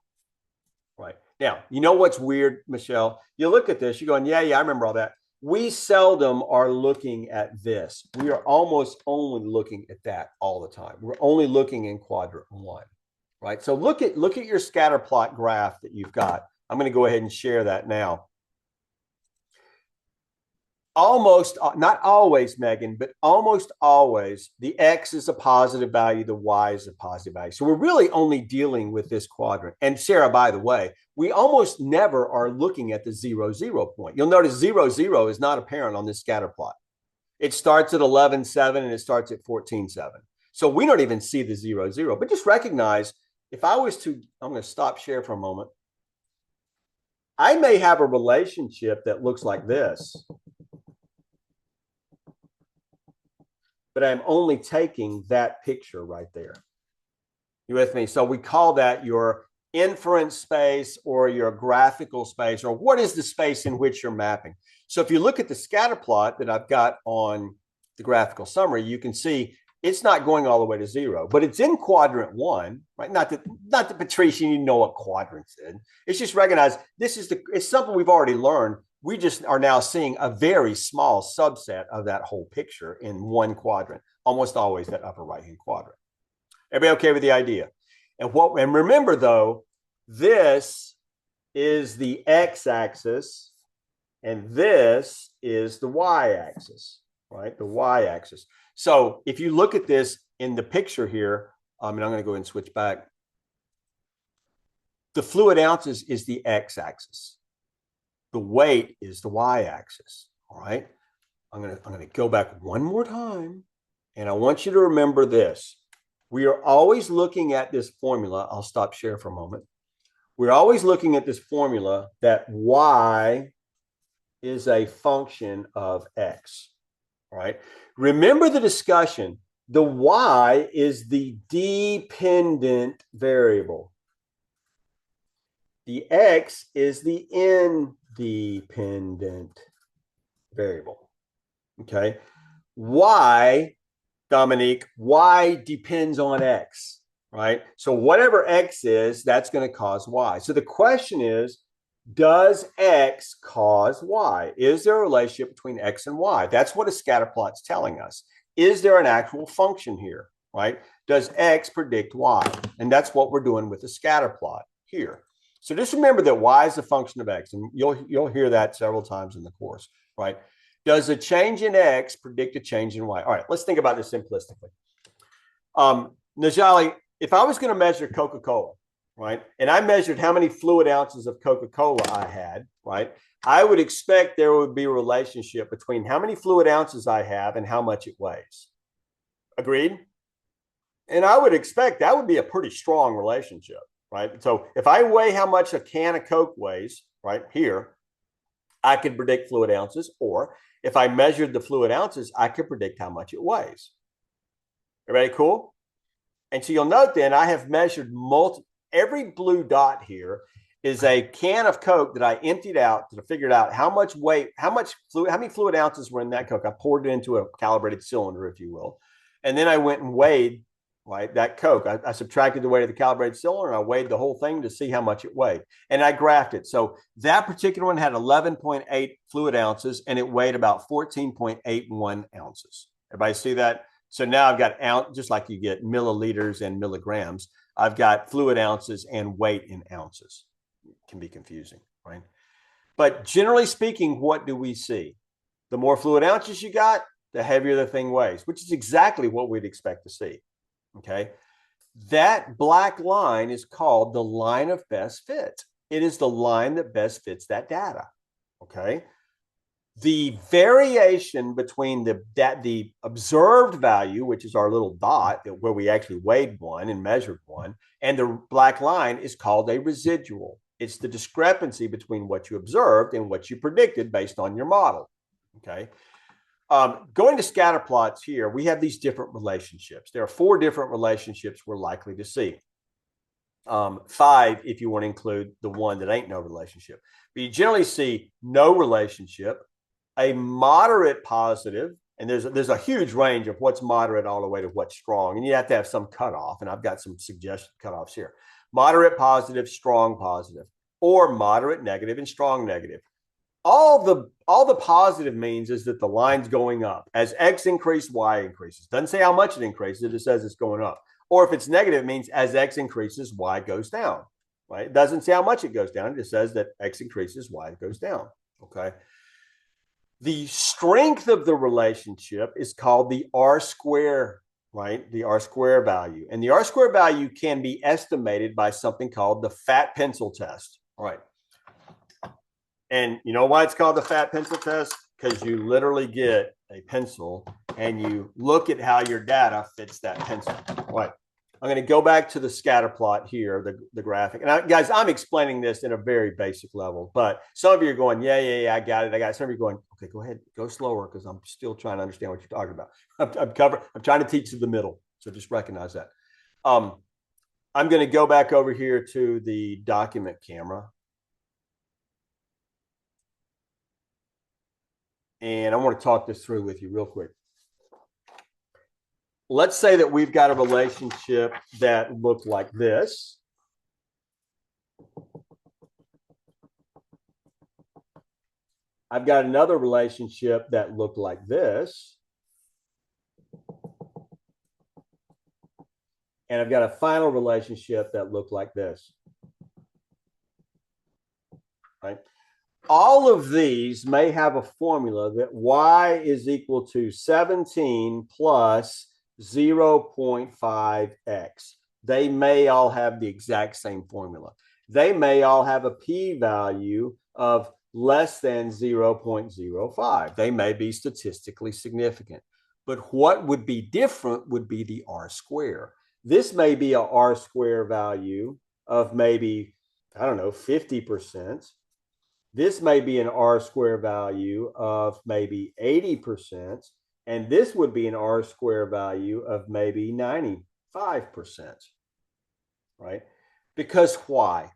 Right. Now, you know what's weird, Michelle? You look at this, you're going, yeah, I remember all that. We seldom are looking at this. We are almost only looking at that all the time. We're only looking in quadrant 1, right? So look at your scatter plot graph that you've got. I'm going to go ahead and share that now. Almost, not always, Megan, but almost always, the x is a positive value, the y is a positive value. So we're really only dealing with this quadrant. And Sarah, by the way, we almost never are looking at the 0, 0 point. You'll notice 0, 0 is not apparent on this scatter plot. It starts at 11, 7, and it starts at 14, 7. So we don't even see the 0, 0. But just recognize, if I was to, I'm going to stop share for a moment. I may have a relationship that looks like this, but I'm only taking that picture right there. You with me? So we call that your inference space or your graphical space, or what is the space in which you're mapping. So if you look at the scatter plot that I've got on the graphical summary, you can see it's not going all the way to 0, but it's in quadrant 1, right? Not that Patricia, you know what quadrants in. It's just recognize it's something we've already learned. We just are now seeing a very small subset of that whole picture in one quadrant, almost always that upper right-hand quadrant. Everybody okay with the idea? And remember though, this is the x-axis and this is the y-axis, right? The y-axis. So if you look at this in the picture here, and I'm going to go ahead and switch back. The fluid ounces is the x-axis. The weight is the y-axis. All right. I'm going to go back one more time, and I want you to remember this. We are always looking at this formula. I'll stop share for a moment. We're always looking at this formula that y is a function of x. All right. Remember the discussion. The y is the dependent variable. The x is the independent variable. Okay. Y, Dominique, y depends on x, right? So whatever x is, that's going to cause y. So the question is, does x cause y? Is there a relationship between x and y? That's what a scatter plot's telling us. Is there an actual function here, right? Does x predict y? And that's what we're doing with the scatter plot here. So just remember that y is a function of x, and you'll hear that several times in the course, right? Does a change in x predict a change in y? All right, let's think about this simplistically. Najali, if I was going to measure Coca-Cola, right, and I measured how many fluid ounces of Coca-Cola I had, right, I would expect there would be a relationship between how many fluid ounces I have and how much it weighs. Agreed? And I would expect that would be a pretty strong relationship, right? So if I weigh how much a can of Coke weighs, right here, I could predict fluid ounces. Or if I measured the fluid ounces, I could predict how much it weighs. Everybody cool? And so you'll note then I have measured every blue dot here is a can of Coke that I emptied out to figure out how much weight, how many fluid ounces were in that Coke. I poured it into a calibrated cylinder, if you will. And then I went and weighed, right, that Coke. I subtracted the weight of the calibrated cylinder and I weighed the whole thing to see how much it weighed. And I graphed it. So that particular one had 11.8 fluid ounces and it weighed about 14.81 ounces. Everybody see that? So now I've got ounce, just like you get milliliters and milligrams, I've got fluid ounces and weight in ounces. It can be confusing, right? But generally speaking, what do we see? The more fluid ounces you got, the heavier the thing weighs, which is exactly what we'd expect to see. Okay. That black line is called the line of best fit. It is the line that best fits that data. Okay. The variation between the observed value, which is our little dot where we actually weighed one and measured one, and the black line is called a residual. It's the discrepancy between what you observed and what you predicted based on your model. Okay. Going to scatter plots here, we have these different relationships. There are 4 different relationships we're likely to see. 5 if you want to include the one that ain't no relationship. But you generally see no relationship, a moderate positive, and there's a huge range of what's moderate all the way to what's strong, and you have to have some cutoff, and I've got some suggested cutoffs here. Moderate positive, strong positive, or moderate negative and strong negative. All the positive means is that the line's going up. As X increases, Y increases. Doesn't say how much it increases, it just says it's going up. Or if it's negative, it means as X increases, Y goes down. Right? It doesn't say how much it goes down, it just says that X increases, Y goes down. Okay. The strength of the relationship is called the R square, right? The R square value. And the R square value can be estimated by something called the fat pencil test. All right. And you know why it's called the fat pencil test? Because you literally get a pencil and you look at how your data fits that pencil. All right. I'm going to go back to the scatter plot here, the graphic. And guys, I'm explaining this in a very basic level, but some of you are going, yeah, I got it. Some of you are going, okay, go ahead, go slower because I'm still trying to understand what you're talking about. I'm trying to teach you the middle, so just recognize that. I'm going to go back over here to the document camera. And I want to talk this through with you real quick. Let's say that we've got a relationship that looked like this. I've got another relationship that looked like this. And I've got a final relationship that looked like this. Right? All of these may have a formula that y is equal to 17 plus 0.5x. They may all have the exact same formula. They may all have a p-value of less than 0.05. They may be statistically significant. But what would be different would be the R square. This may be a R square value of maybe, I don't know, 50%. This may be an R square value of maybe 80%. And this would be an R square value of maybe 95%, right? Because why?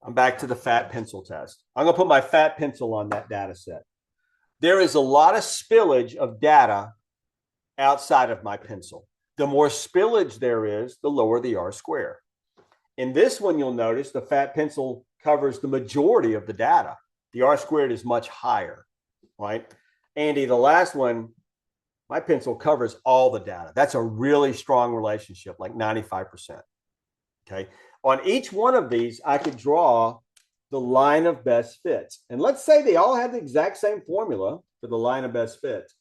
I'm back to the fat pencil test. I'm going to put my fat pencil on that data set. There is a lot of spillage of data outside of my pencil. The more spillage there is, the lower the R square. In this one, you'll notice the fat pencil covers the majority of the data. The R squared is much higher, right? Andy, the last one, my pencil covers all the data. That's a really strong relationship, like 95%. Okay. On each one of these, I could draw the line of best fits. And let's say they all have the exact same formula for the line of best fits.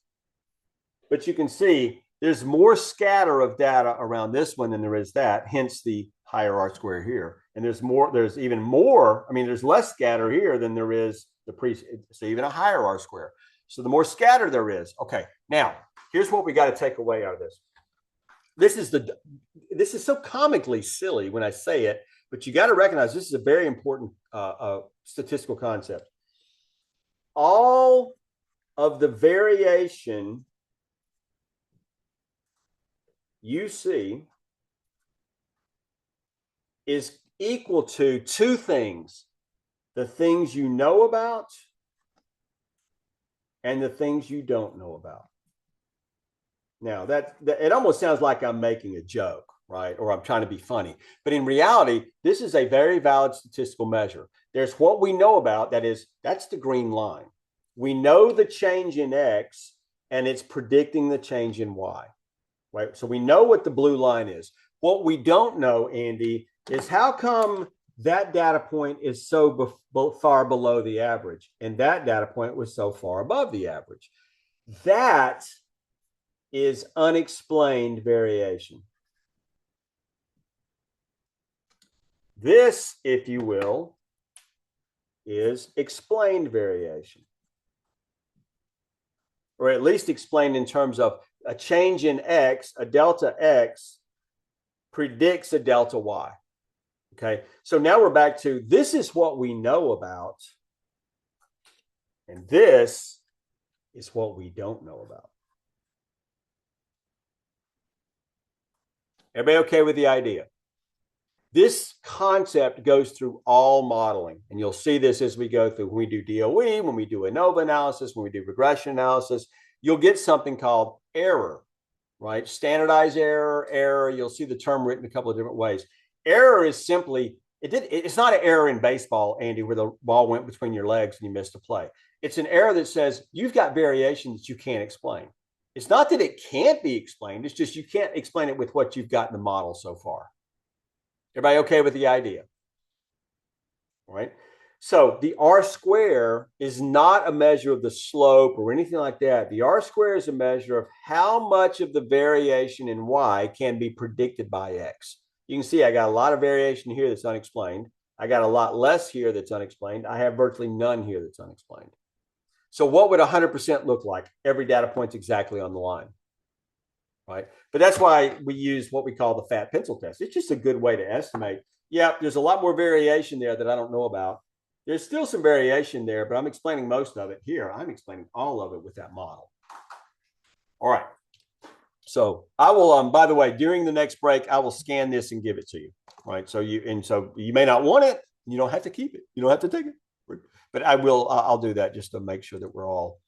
But you can see there's more scatter of data around this one than there is that, hence the higher R square here. And there's even more. I mean, there's less scatter here than there is so even a higher R square. So the more scatter there is. Okay, now here's what we got to take away out of this. This is so comically silly when I say it, but you got to recognize this is a very important statistical concept. All of the variation you see is equal to two things: the things you know about and the things you don't know about. Now, that it almost sounds like I'm making a joke, right? Or I'm trying to be funny. But in reality, this is a very valid statistical measure. There's what we know about, that's the green line. We know the change in X, and it's predicting the change in Y, right? So we know what the blue line is. What we don't know, Andy, is how come that data point is so far below the average, and that data point was so far above the average. That is unexplained variation. This, if you will, is explained variation, or at least explained in terms of a change in X, a delta X predicts a delta Y. Okay, so now we're back to this is what we know about, and this is what we don't know about. Everybody okay with the idea? This concept goes through all modeling, and you'll see this as we go through. When we do DOE, when we do ANOVA analysis, when we do regression analysis, you'll get something called error, right? Standardized error. You'll see the term written a couple of different ways. Error is simply, it's not an error in baseball, Andy, where the ball went between your legs and you missed a play. It's an error that says you've got variation that you can't explain. It's not that it can't be explained. It's just you can't explain it with what you've got in the model so far. Everybody okay with the idea? All right. So the R square is not a measure of the slope or anything like that. The R square is a measure of how much of the variation in Y can be predicted by X. You can see I got a lot of variation here that's unexplained. I got a lot less here that's unexplained. I have virtually none here that's unexplained. So what would 100% look like? Every data point's exactly on the line, right? But that's why we use what we call the fat pencil test. It's just a good way to estimate. Yeah, there's a lot more variation there that I don't know about. There's still some variation there, but I'm explaining most of it here. I'm explaining all of it with that model. All right. So I will, by the way, during the next break, I will scan this and give it to you, right? So you may not want it. You don't have to keep it. You don't have to take it. But I will, I'll do that just to make sure that we're all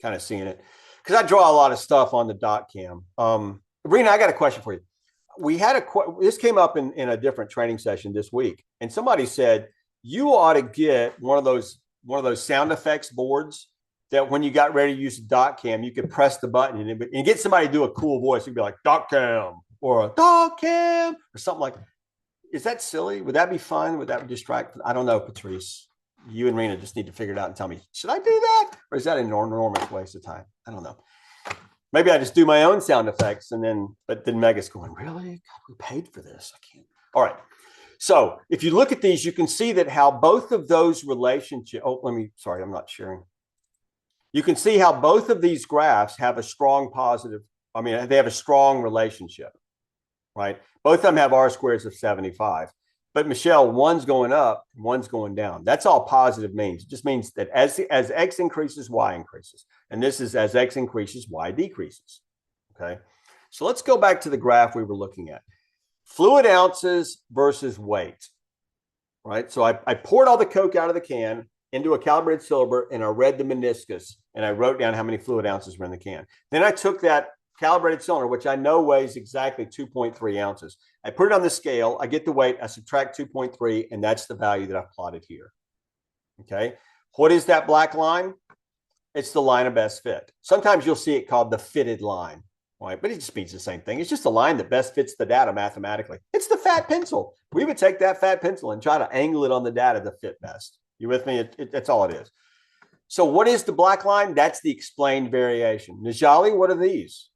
kind of seeing it. Because I draw a lot of stuff on the dot cam. Rena, I got a question for you. This came up in a different training session this week, and somebody said you ought to get one of those sound effects boards that when you got ready to use the dot cam, you could press the button and get somebody to do a cool voice. It'd be like dot cam or a dot cam or something like that. Is that silly? Would that be fun? Would that distract? I don't know, Patrice. You and Rena just need to figure it out and tell me, should I do that? Or is that an enormous waste of time? I don't know. Maybe I just do my own sound effects but then Mega's going, really? God, we paid for this. I can't. All right. So if you look at these, you can see that how both of those relationships, sorry, I'm not sharing. You can see how both of these graphs have a strong they have a strong relationship, right? Both of them have R squares of 75. But Michelle, one's going up, one's going down. That's all positive means. It just means that as X increases, Y increases. And this is as X increases, Y decreases. Okay. So let's go back to the graph we were looking at. Fluid ounces versus weight. Right. So I poured all the Coke out of the can into a calibrated cylinder and I read the meniscus and I wrote down how many fluid ounces were in the can. Then I took that calibrated cylinder, which I know weighs exactly 2.3 ounces. I put it on the scale, I get the weight, I subtract 2.3, and that's the value that I've plotted here. Okay. What is that black line? It's the line of best fit. Sometimes you'll see it called the fitted line, right? But it just means the same thing. It's just a line that best fits the data mathematically. It's the fat pencil. We would take that fat pencil and try to angle it on the data to fit best. You with me? That's all it is. So what is the black line? That's the explained variation. Najali, what are these?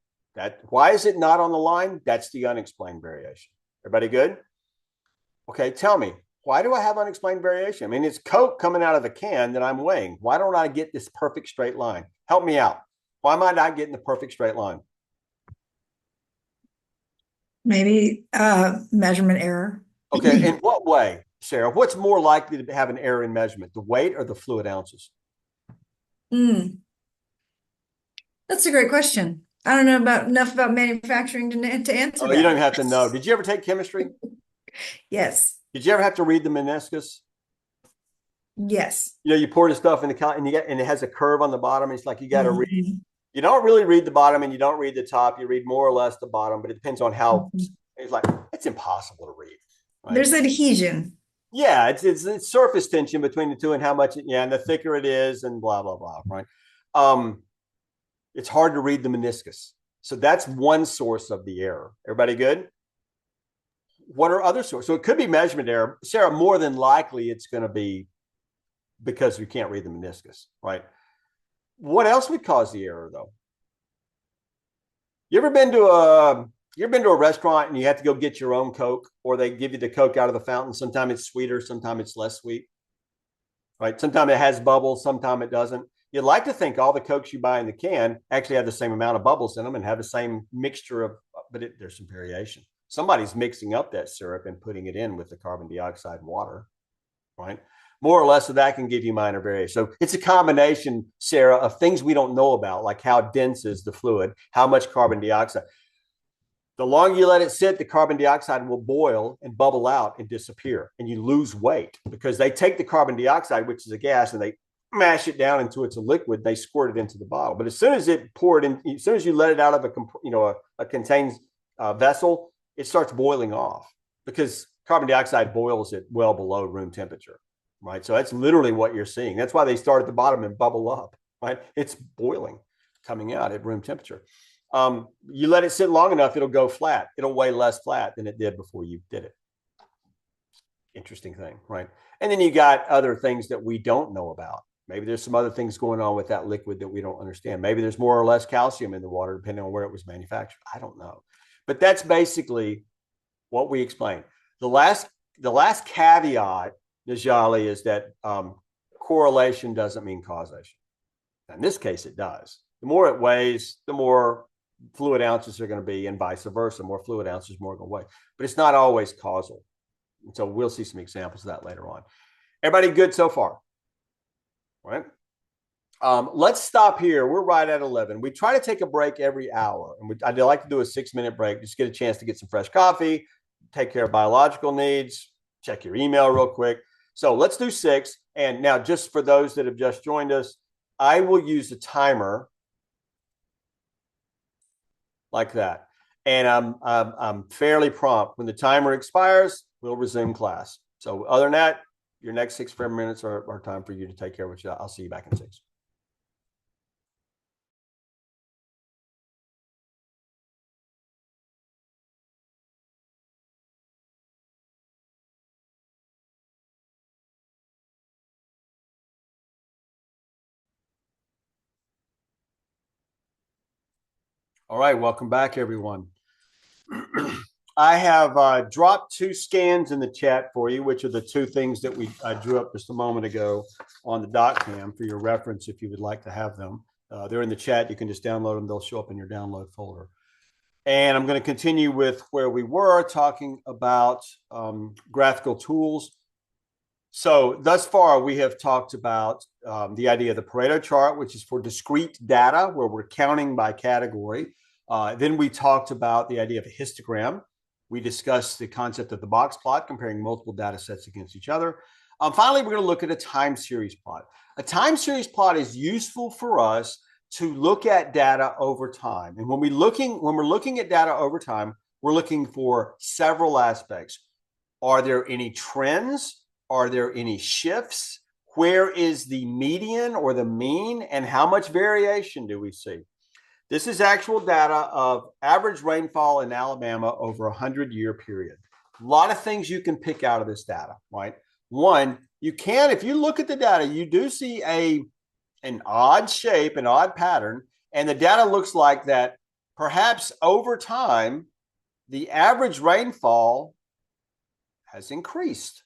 Why is it not on the line? That's the unexplained variation. Everybody good? Okay, tell me, why do I have unexplained variation? I mean, it's Coke coming out of the can that I'm weighing. Why don't I get this perfect straight line? Help me out. Why am I not getting the perfect straight line? Maybe measurement error. Okay, in what way, Sarah? What's more likely to have an error in measurement, the weight or the fluid ounces? Mm, that's a great question. I don't know about enough about manufacturing to answer Oh, you don't that. even have to know. Did you ever take chemistry? Yes. Did you ever have to read the meniscus? Yes. You know, you pour the stuff in the and you get and it has a curve on the bottom. It's like you got to read. Mhm. You don't really read the bottom and you don't read the top. You read more or less the bottom, but it depends on how. Mhm. It's like it's impossible to read, right? There's adhesion. Yeah, it's surface tension between the two and how much. Yeah, and the thicker it is, and blah blah blah, right? Um, it's hard to read the meniscus, so that's one source of the error. Everybody good? What are other sources? So it could be measurement error, Sarah. More than likely, it's going to be because you can't read the meniscus, right? What else would cause the error, though? You ever been to a restaurant and you have to go get your own Coke, or they give you the Coke out of the fountain? Sometimes it's sweeter, sometimes it's less sweet, right? Sometimes it has bubbles, sometimes it doesn't. You'd like to think all the Cokes you buy in the can actually have the same amount of bubbles in them and have the same mixture of, but there's some variation. Somebody's mixing up that syrup and putting it in with the carbon dioxide and water, right? More or less of that can give you minor variation. So it's a combination, Sarah, of things we don't know about, like how dense is the fluid, how much carbon dioxide. The longer you let it sit, the carbon dioxide will boil and bubble out and disappear, and you lose weight because they take the carbon dioxide, which is a gas, and they mash it down into it's a liquid. They squirt it into the bottle, but as soon as it poured in, as soon as you let it out of a contained vessel, it starts boiling off because carbon dioxide boils at well below room temperature, right? So that's literally what you're seeing. That's why they start at the bottom and bubble up, right? It's boiling, coming out at room temperature. You let it sit long enough, it'll go flat. It'll weigh less flat than it did before you did it. Interesting thing, right? And then you got other things that we don't know about. Maybe there's some other things going on with that liquid that we don't understand. Maybe there's more or less calcium in the water, depending on where it was manufactured. I don't know. But that's basically what we explained. The last the last caveat, Najali, is that correlation doesn't mean causation. In this case, it does. The more it weighs, the more fluid ounces are going to be, and vice versa. More fluid ounces, more going to weigh. But it's not always causal. And so we'll see some examples of that later on. Everybody good so far? All right. Let's stop here. We're right at 11. We try to take a break every hour. And I'd like to do a 6-minute break, just get a chance to get some fresh coffee, take care of biological needs, check your email real quick. So let's do 6. And now, just for those that have just joined us, I will use a timer like that. And I'm fairly prompt. When the timer expires, we'll resume class. So other than that, your next 6 minutes are time for you to take care of what you. I'll see you back in 6. All right, welcome back, everyone. I have dropped 2 scans in the chat for you, which are the 2 things that I drew up just a moment ago on the doc cam for your reference if you would like to have them. They're in the chat. You can just download them. They'll show up in your download folder. And I'm going to continue with where we were talking about graphical tools. So thus far, we have talked about the idea of the Pareto chart, which is for discrete data where we're counting by category. Then we talked about the idea of a histogram. We discussed the concept of the box plot, comparing multiple data sets against each other. Finally, we're going to look at a time series plot. A time series plot is useful for us to look at data over time. And when we're looking at data over time, we're looking for several aspects. Are there any trends? Are there any shifts? Where is the median or the mean? And how much variation do we see? This is actual data of average rainfall in Alabama over a 100-year period. A lot of things you can pick out of this data, right? One, you can, if you look at the data, you do see an odd shape, an odd pattern, and the data looks like that perhaps over time, the average rainfall has increased,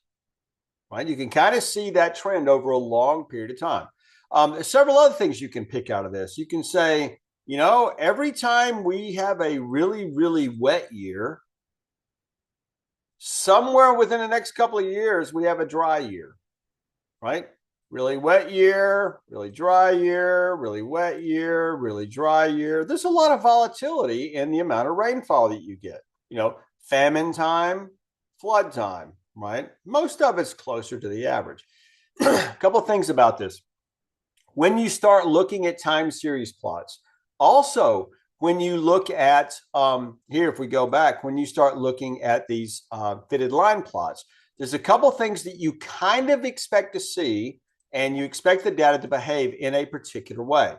right? You can kind of see that trend over a long period of time. There's several other things you can pick out of this. You can say, you know, every time we have a really, really wet year, somewhere within the next couple of years, we have a dry year, right? Really wet year, really dry year, really wet year, really dry year. There's a lot of volatility in the amount of rainfall that you get. You know, famine time, flood time, right? Most of it's closer to the average. A couple of things about this. When you start looking at time series plots, also when you look at here, if we go back, when you start looking at these fitted line plots, there's a couple things that you kind of expect to see, and you expect the data to behave in a particular way.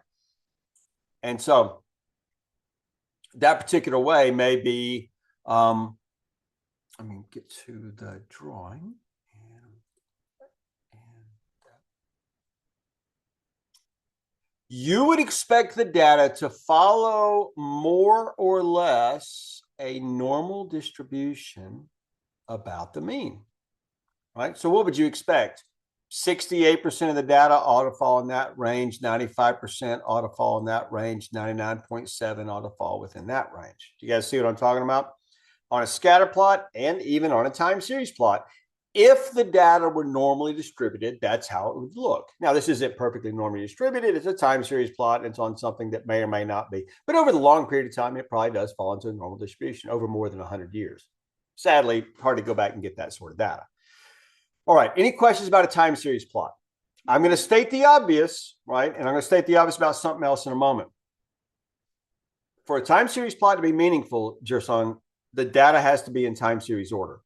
And so that particular way may be, let me get to the drawing. You would expect the data to follow more or less a normal distribution about the mean, right? So what would you expect? 68% of the data ought to fall in that range, 95% ought to fall in that range, 99.7 ought to fall within that range. Do you guys see what I'm talking about? On a scatter plot and even on a time series plot, if the data were normally distributed, that's how it would look. Now, this isn't perfectly normally distributed. It's a time series plot, and it's on something that may or may not be. But over the long period of time, it probably does fall into a normal distribution over more than 100 years. Sadly, hard to go back and get that sort of data. All right, any questions about a time series plot? I'm going to state the obvious, right? And I'm going to state the obvious about something else in a moment. For a time series plot to be meaningful, Jerson, the data has to be in time series order.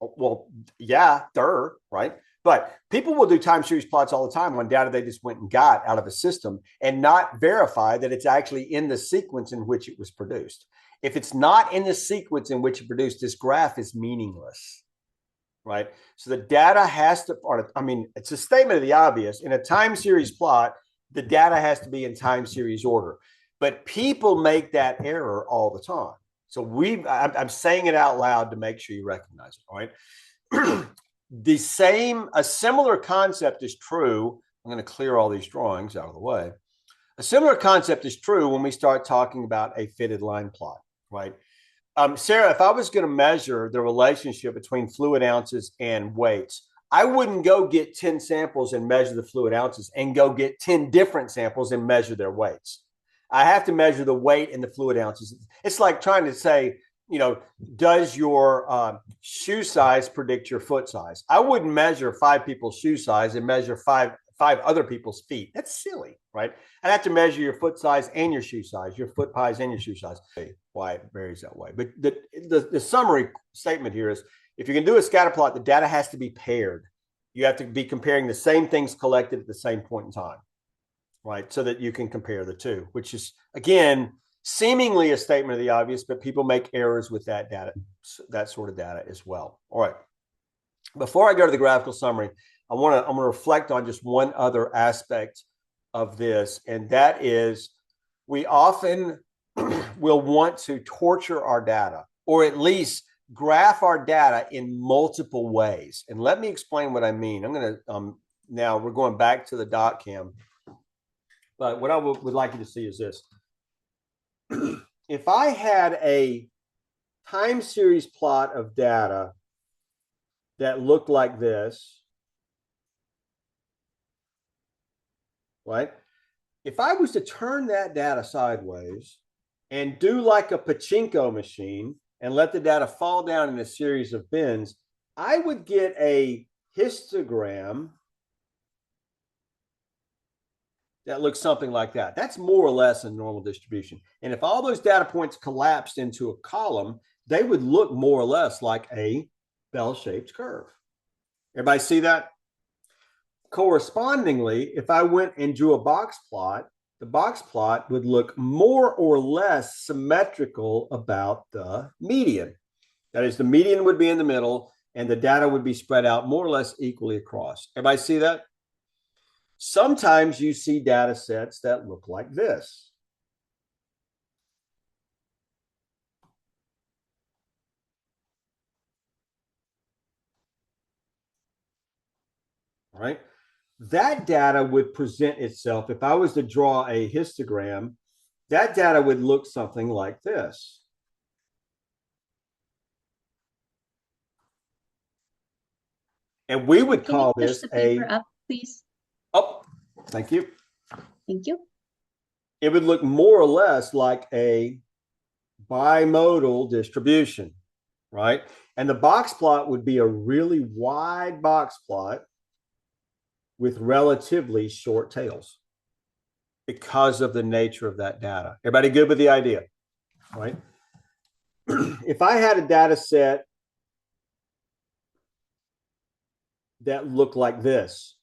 Well, yeah, right? But people will do time series plots all the time on data they just went and got out of a system and not verify that it's actually in the sequence in which it was produced. If it's not in the sequence in which it produced, this graph is meaningless, right? So the data has to, I mean, it's a statement of the obvious. In a time series plot, the data has to be in time series order. But people make that error all the time. So I'm saying it out loud to make sure you recognize it, all right? A similar concept is true. I'm going to clear all these drawings out of the way. A similar concept is true when we start talking about a fitted line plot, right? Sarah, if I was going to measure the relationship between fluid ounces and weights, I wouldn't go get 10 samples and measure the fluid ounces and go get 10 different samples and measure their weights. I have to measure the weight and the fluid ounces. It's like trying to say, you know, does your shoe size predict your foot size? I wouldn't measure 5 people's shoe size and measure five other people's feet. That's silly, right? I'd have to measure your foot size and your shoe size, your foot pies and your shoe size. Why it varies that way. But the summary statement here is, if you can do a scatter plot, the data has to be paired. You have to be comparing the same things collected at the same point in time, right? So that you can compare the two, which is, again, seemingly a statement of the obvious, but people make errors with that data, that sort of data as well. All right. Before I go to the graphical summary, I'm going to reflect on just one other aspect of this, and that is we often will want to torture our data, or at least graph our data in multiple ways. And let me explain what I mean. I'm going to now we're going back to the dot cam. But what I would like you to see is this. If I had a time series plot of data that looked like this, right? If I was to turn that data sideways and do like a pachinko machine and let the data fall down in a series of bins, I would get a histogram that looks something like that. That's more or less a normal distribution. And if all those data points collapsed into a column, they would look more or less like a bell-shaped curve. Everybody see that? Correspondingly, if I went and drew a box plot, the box plot would look more or less symmetrical about the median. That is, the median would be in the middle and the data would be spread out more or less equally across. Everybody see that? Sometimes you see data sets that look like this. right? That data would present itself. If I was to draw a histogram, that data would look something like this. And we would Can you call push this the paper up, please? Oh, thank you. Thank you. It would look more or less like a bimodal distribution, right? And the box plot would be a really wide box plot with relatively short tails because of the nature of that data. Everybody good with the idea, right? If I had a data set that looked like this,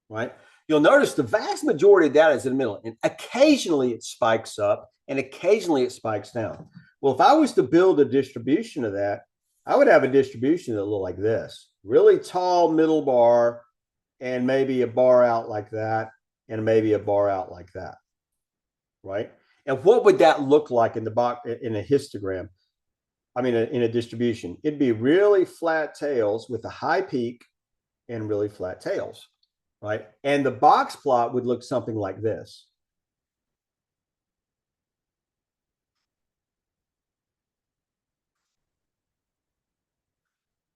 right? You'll notice the vast majority of data is in the middle, and occasionally it spikes up and occasionally it spikes down. Well, if I was to build a distribution of that, I would have a distribution that looked like this, really tall middle bar and maybe a bar out like that and maybe a bar out like that, right? And what would that look like in the box in a histogram? I mean, in a distribution, it'd be really flat tails with a high peak and really flat tails, right? And the box plot would look something like this.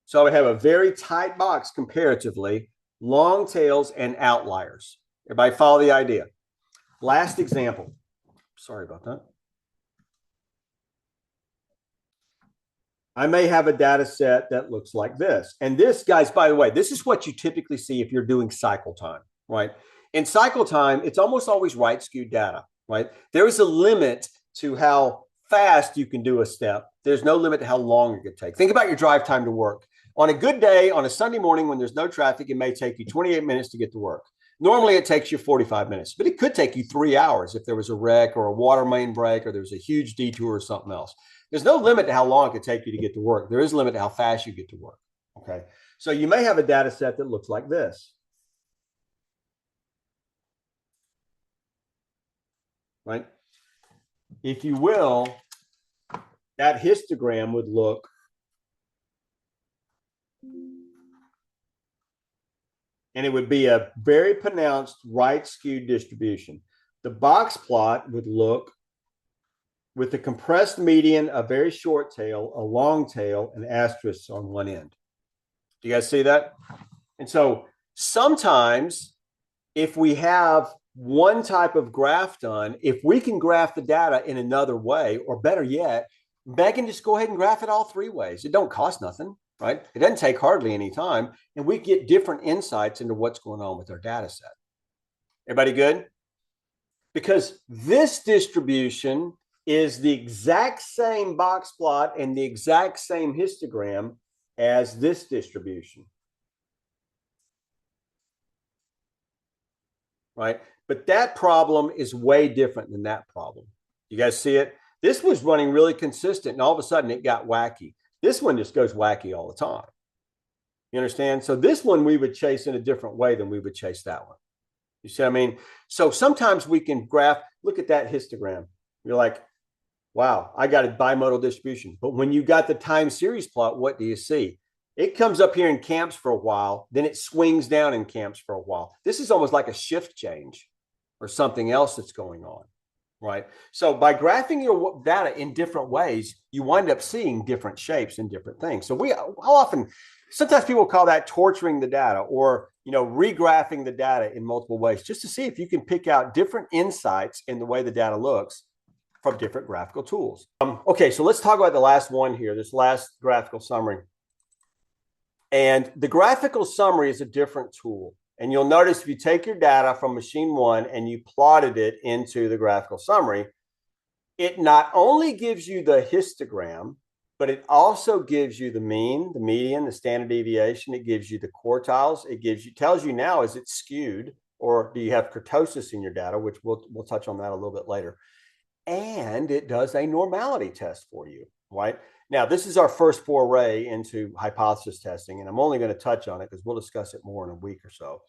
So I would have a very tight box comparatively, long tails and outliers. Everybody follow the idea? Last example. Sorry about that. I may have a data set that looks like this. And this, guys, by the way, this is what you typically see if you're doing cycle time, right? In cycle time, it's almost always right skewed data, right? There is a limit to how fast you can do a step. There's no limit to how long it could take. Think about your drive time to work. On a good day, on a Sunday morning when there's no traffic, it may take you 28 minutes to get to work. Normally, it takes you 45 minutes, but it could take you 3 hours if there was a wreck or a water main break or there's a huge detour or something else. There's no limit to how long it could take you to get to work. There is a limit to how fast you get to work. Okay. So you may have a data set that looks like this. Right? If you will, that histogram would look and it would be a very pronounced right skewed distribution. The box plot would look with a compressed median, a very short tail, a long tail, and asterisks on one end. Do you guys see that? And so sometimes if we have one type of graph done, if we can graph the data in another way, or better yet, Megan, just go ahead and graph it all 3 ways. It don't cost nothing, right? It doesn't take hardly any time. And we get different insights into what's going on with our data set. Everybody good? Because this distribution is the exact same box plot and the exact same histogram as this distribution. Right? But that problem is way different than that problem. You guys see it? This was running really consistent, and all of a sudden it got wacky. This one just goes wacky all the time. You understand? So this one we would chase in a different way than we would chase that one. You see what I mean? So sometimes we can graph, look at that histogram. You're like, wow, I got a bimodal distribution. But when you got the time series plot, what do you see? It comes up here in camps for a while, then it swings down in camps for a while. This is almost like a shift change or something else that's going on, right? So by graphing your data in different ways, you wind up seeing different shapes and different things. So sometimes people call that torturing the data or, regraphing the data in multiple ways just to see if you can pick out different insights in the way the data looks from different graphical tools. Okay, so let's talk about the last one here, this last graphical summary. And the graphical summary is a different tool. And you'll notice if you take your data from machine 1 and you plotted it into the graphical summary, it not only gives you the histogram, but it also gives you the mean, the median, the standard deviation. It gives you the quartiles. It tells you now, is it skewed or do you have kurtosis in your data, which we'll touch on that a little bit later. And it does a normality test for you, right? Now, this is our first foray into hypothesis testing, and I'm only going to touch on it because we'll discuss it more in a week or so.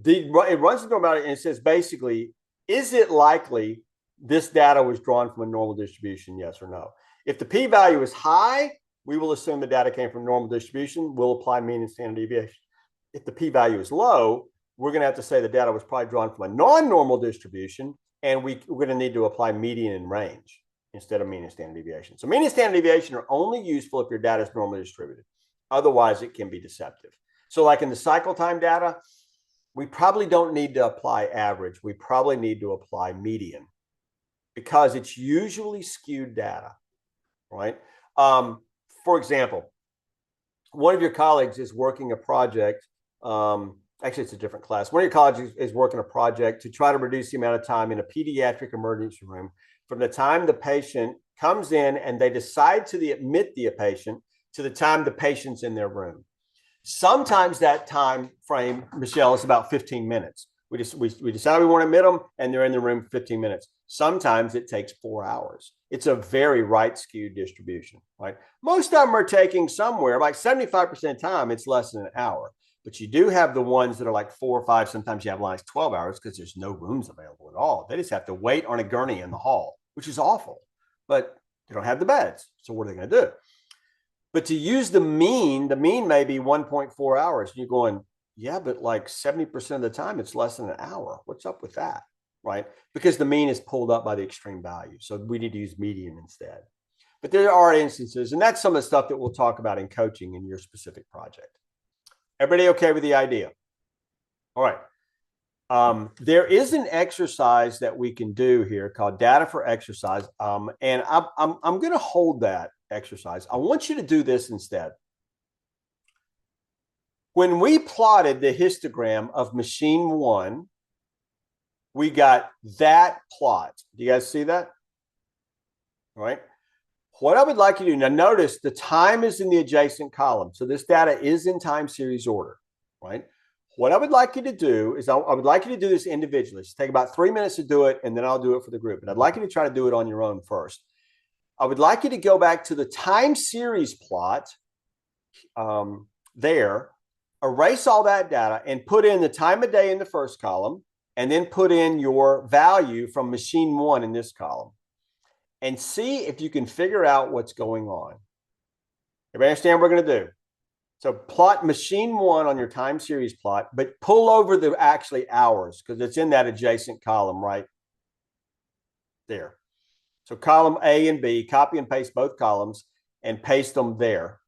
It runs the normality, and it says basically, is it likely this data was drawn from a normal distribution, yes or no. If the p-value is high, we will assume the data came from normal distribution. We'll apply mean and standard deviation. If the p-value is low, we're going to have to say the data was probably drawn from a non-normal distribution, and we're going to need to apply median and range instead of mean and standard deviation. So mean and standard deviation are only useful if your data is normally distributed. Otherwise, it can be deceptive. So like in the cycle time data, we probably don't need to apply average. We probably need to apply median because it's usually skewed data, right? For example, one of your colleagues is working a project. Actually, it's a different class. One of your colleagues is working a project to try to reduce the amount of time in a pediatric emergency room from the time the patient comes in and they decide to admit the patient to the time the patient's in their room. Sometimes that time frame, Michelle, is about 15 minutes. We decide we want to admit them and they're in the room for 15 minutes. Sometimes it takes 4 hours. It's a very right skewed distribution, right? Most of them are taking somewhere like 75% of the time, it's less than an hour. But you do have the ones that are like 4 or 5. Sometimes you have lines 12 hours because there's no rooms available at all. They just have to wait on a gurney in the hall, which is awful. But they don't have the beds. So what are they going to do? But to use the mean may be 1.4 hours. And you're going, yeah, but like 70% of the time, it's less than an hour. What's up with that, right? Because the mean is pulled up by the extreme value. So we need to use median instead. But there are instances, and that's some of the stuff that we'll talk about in coaching in your specific project. Everybody okay with the idea? All right. There is an exercise that we can do here called data for exercise. And I'm going to hold that exercise. I want you to do this instead. When we plotted the histogram of machine 1, we got that plot. Do you guys see that? All right. What I would like you to do, now notice the time is in the adjacent column. So this data is in time series order, right? What I would like you to do is I would like you to do this individually. It's take about 3 minutes to do it, and then I'll do it for the group. But I'd like you to try to do it on your own first. I would like you to go back to the time series plot there, erase all that data, and put in the time of day in the first column, and then put in your value from machine 1 in this column. And see if you can figure out what's going on. Everybody understand what we're going to do? So plot machine 1 on your time series plot, but pull over the actually hours because it's in that adjacent column right there. So column A and B, copy and paste both columns and paste them there.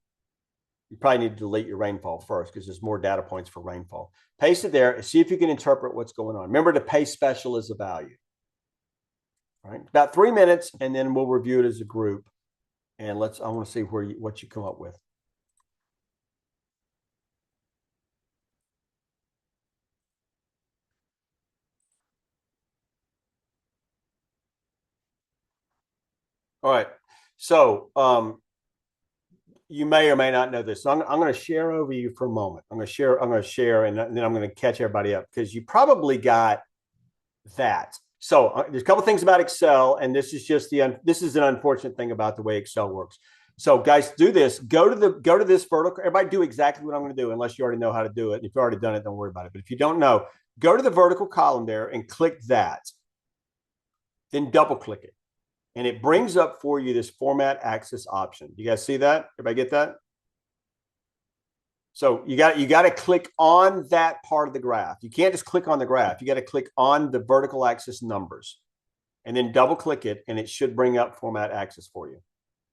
You probably need to delete your rainfall first because there's more data points for rainfall. Paste it there and see if you can interpret what's going on. Remember to paste special as a value. All right, about 3 minutes, and then we'll review it as a group. And I want to see what you come up with. All right, so you may or may not know this. So I'm going to share over you for a moment. I'm going to share, and then I'm going to catch everybody up because you probably got that. So there's a couple things about Excel, and this is just this is an unfortunate thing about the way Excel works. So guys, do this. Go to this vertical. Everybody do exactly what I'm going to do, unless you already know how to do it. If you've already done it, don't worry about it. But if you don't know, go to the vertical column there and click that. Then double click it, and it brings up for you this format axis option. You guys see that? Everybody get that? So you got to click on that part of the graph. You can't just click on the graph. You got to click on the vertical axis numbers and then double click it, and it should bring up format axis for you.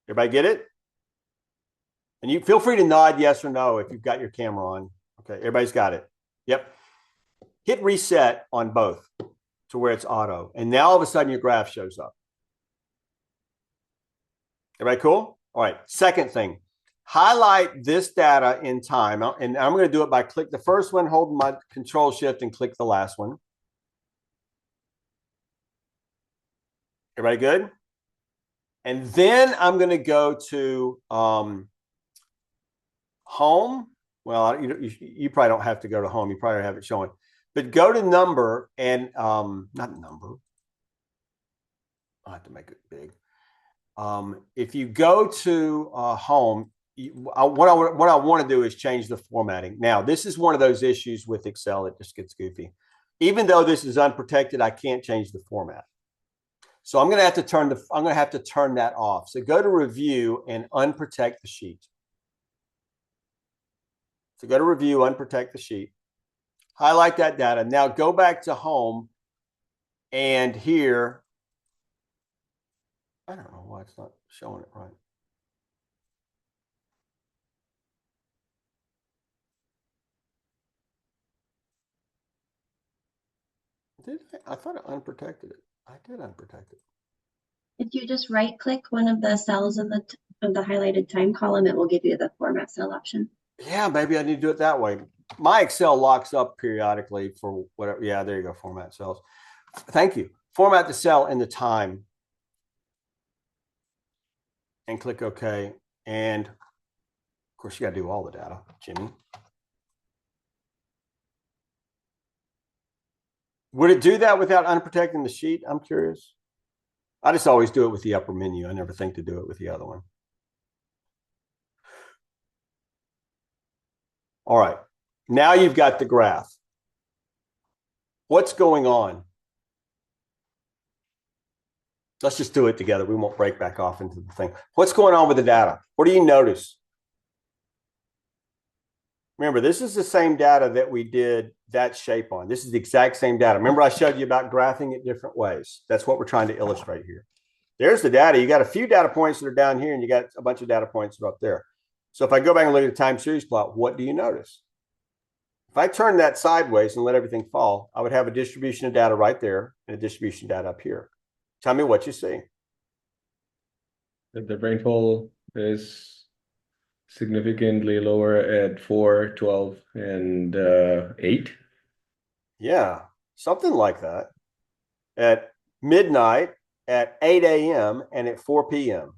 Everybody get it? And you feel free to nod yes or no if you've got your camera on. Okay, everybody's got it. Yep. Hit reset on both to where it's auto. And now all of a sudden your graph shows up. Everybody cool? All right, second thing. Highlight this data in time, and I'm going to do it by click the first one, hold my control shift, and click the last one. Everybody good? And then I'm going to go to home. Well, you probably don't have to go to home. You probably have it showing. But go to number and not number. I have to make it big. If you go to home, what I want to do is change the formatting. Now, this is one of those issues with Excel that just gets goofy. Even though this is unprotected, I can't change the format. So I'm going to have to turn that off. So go to review and unprotect the sheet. So go to review, unprotect the sheet. Highlight that data. Now go back to home, and here, I don't know why it's not showing it right. I thought I unprotected it. I did unprotect it. If you just right click one of the cells of the highlighted time column, it will give you the format cell option. Yeah, maybe I need to do it that way. My Excel locks up periodically for whatever. Yeah, there you go. Format cells. Thank you. Format the cell in the time and click OK. And of course, you got to do all the data, Jimmy. Would it do that without unprotecting the sheet? I'm curious. I just always do it with the upper menu. I never think to do it with the other one. All right. Now you've got the graph. What's going on? Let's just do it together. We won't break back off into the thing. What's going on with the data? What do you notice? Remember, this is the same data that we did that shape on. This is the exact same data. Remember, I showed you about graphing it different ways. That's what we're trying to illustrate here. There's the data. You got a few data points that are down here, and you got a bunch of data points that are up there. So if I go back and look at the time series plot, what do you notice? If I turn that sideways and let everything fall, I would have a distribution of data right there and a distribution of data up here. Tell me what you see. The rainfall is significantly lower at 4, 12, and 8. Yeah, something like that. At midnight, at 8 a.m., and at 4 p.m.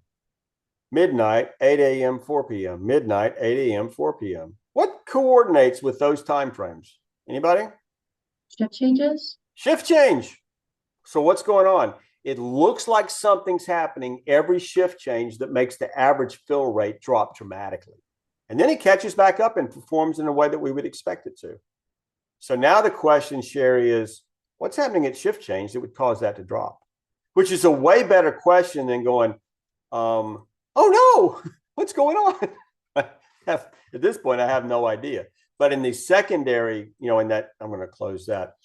Midnight, 8 a.m., 4 p.m. Midnight, 8 a.m., 4 p.m. What coordinates with those time frames? Anybody? Shift changes? Shift change. So what's going on? It looks like something's happening every shift change that makes the average fill rate drop dramatically. And then it catches back up and performs in a way that we would expect it to. So now the question, Sherry, is what's happening at shift change that would cause that to drop? Which is a way better question than going, oh no, what's going on? At this point, I have no idea. But in the secondary, in that, I'm going to close that.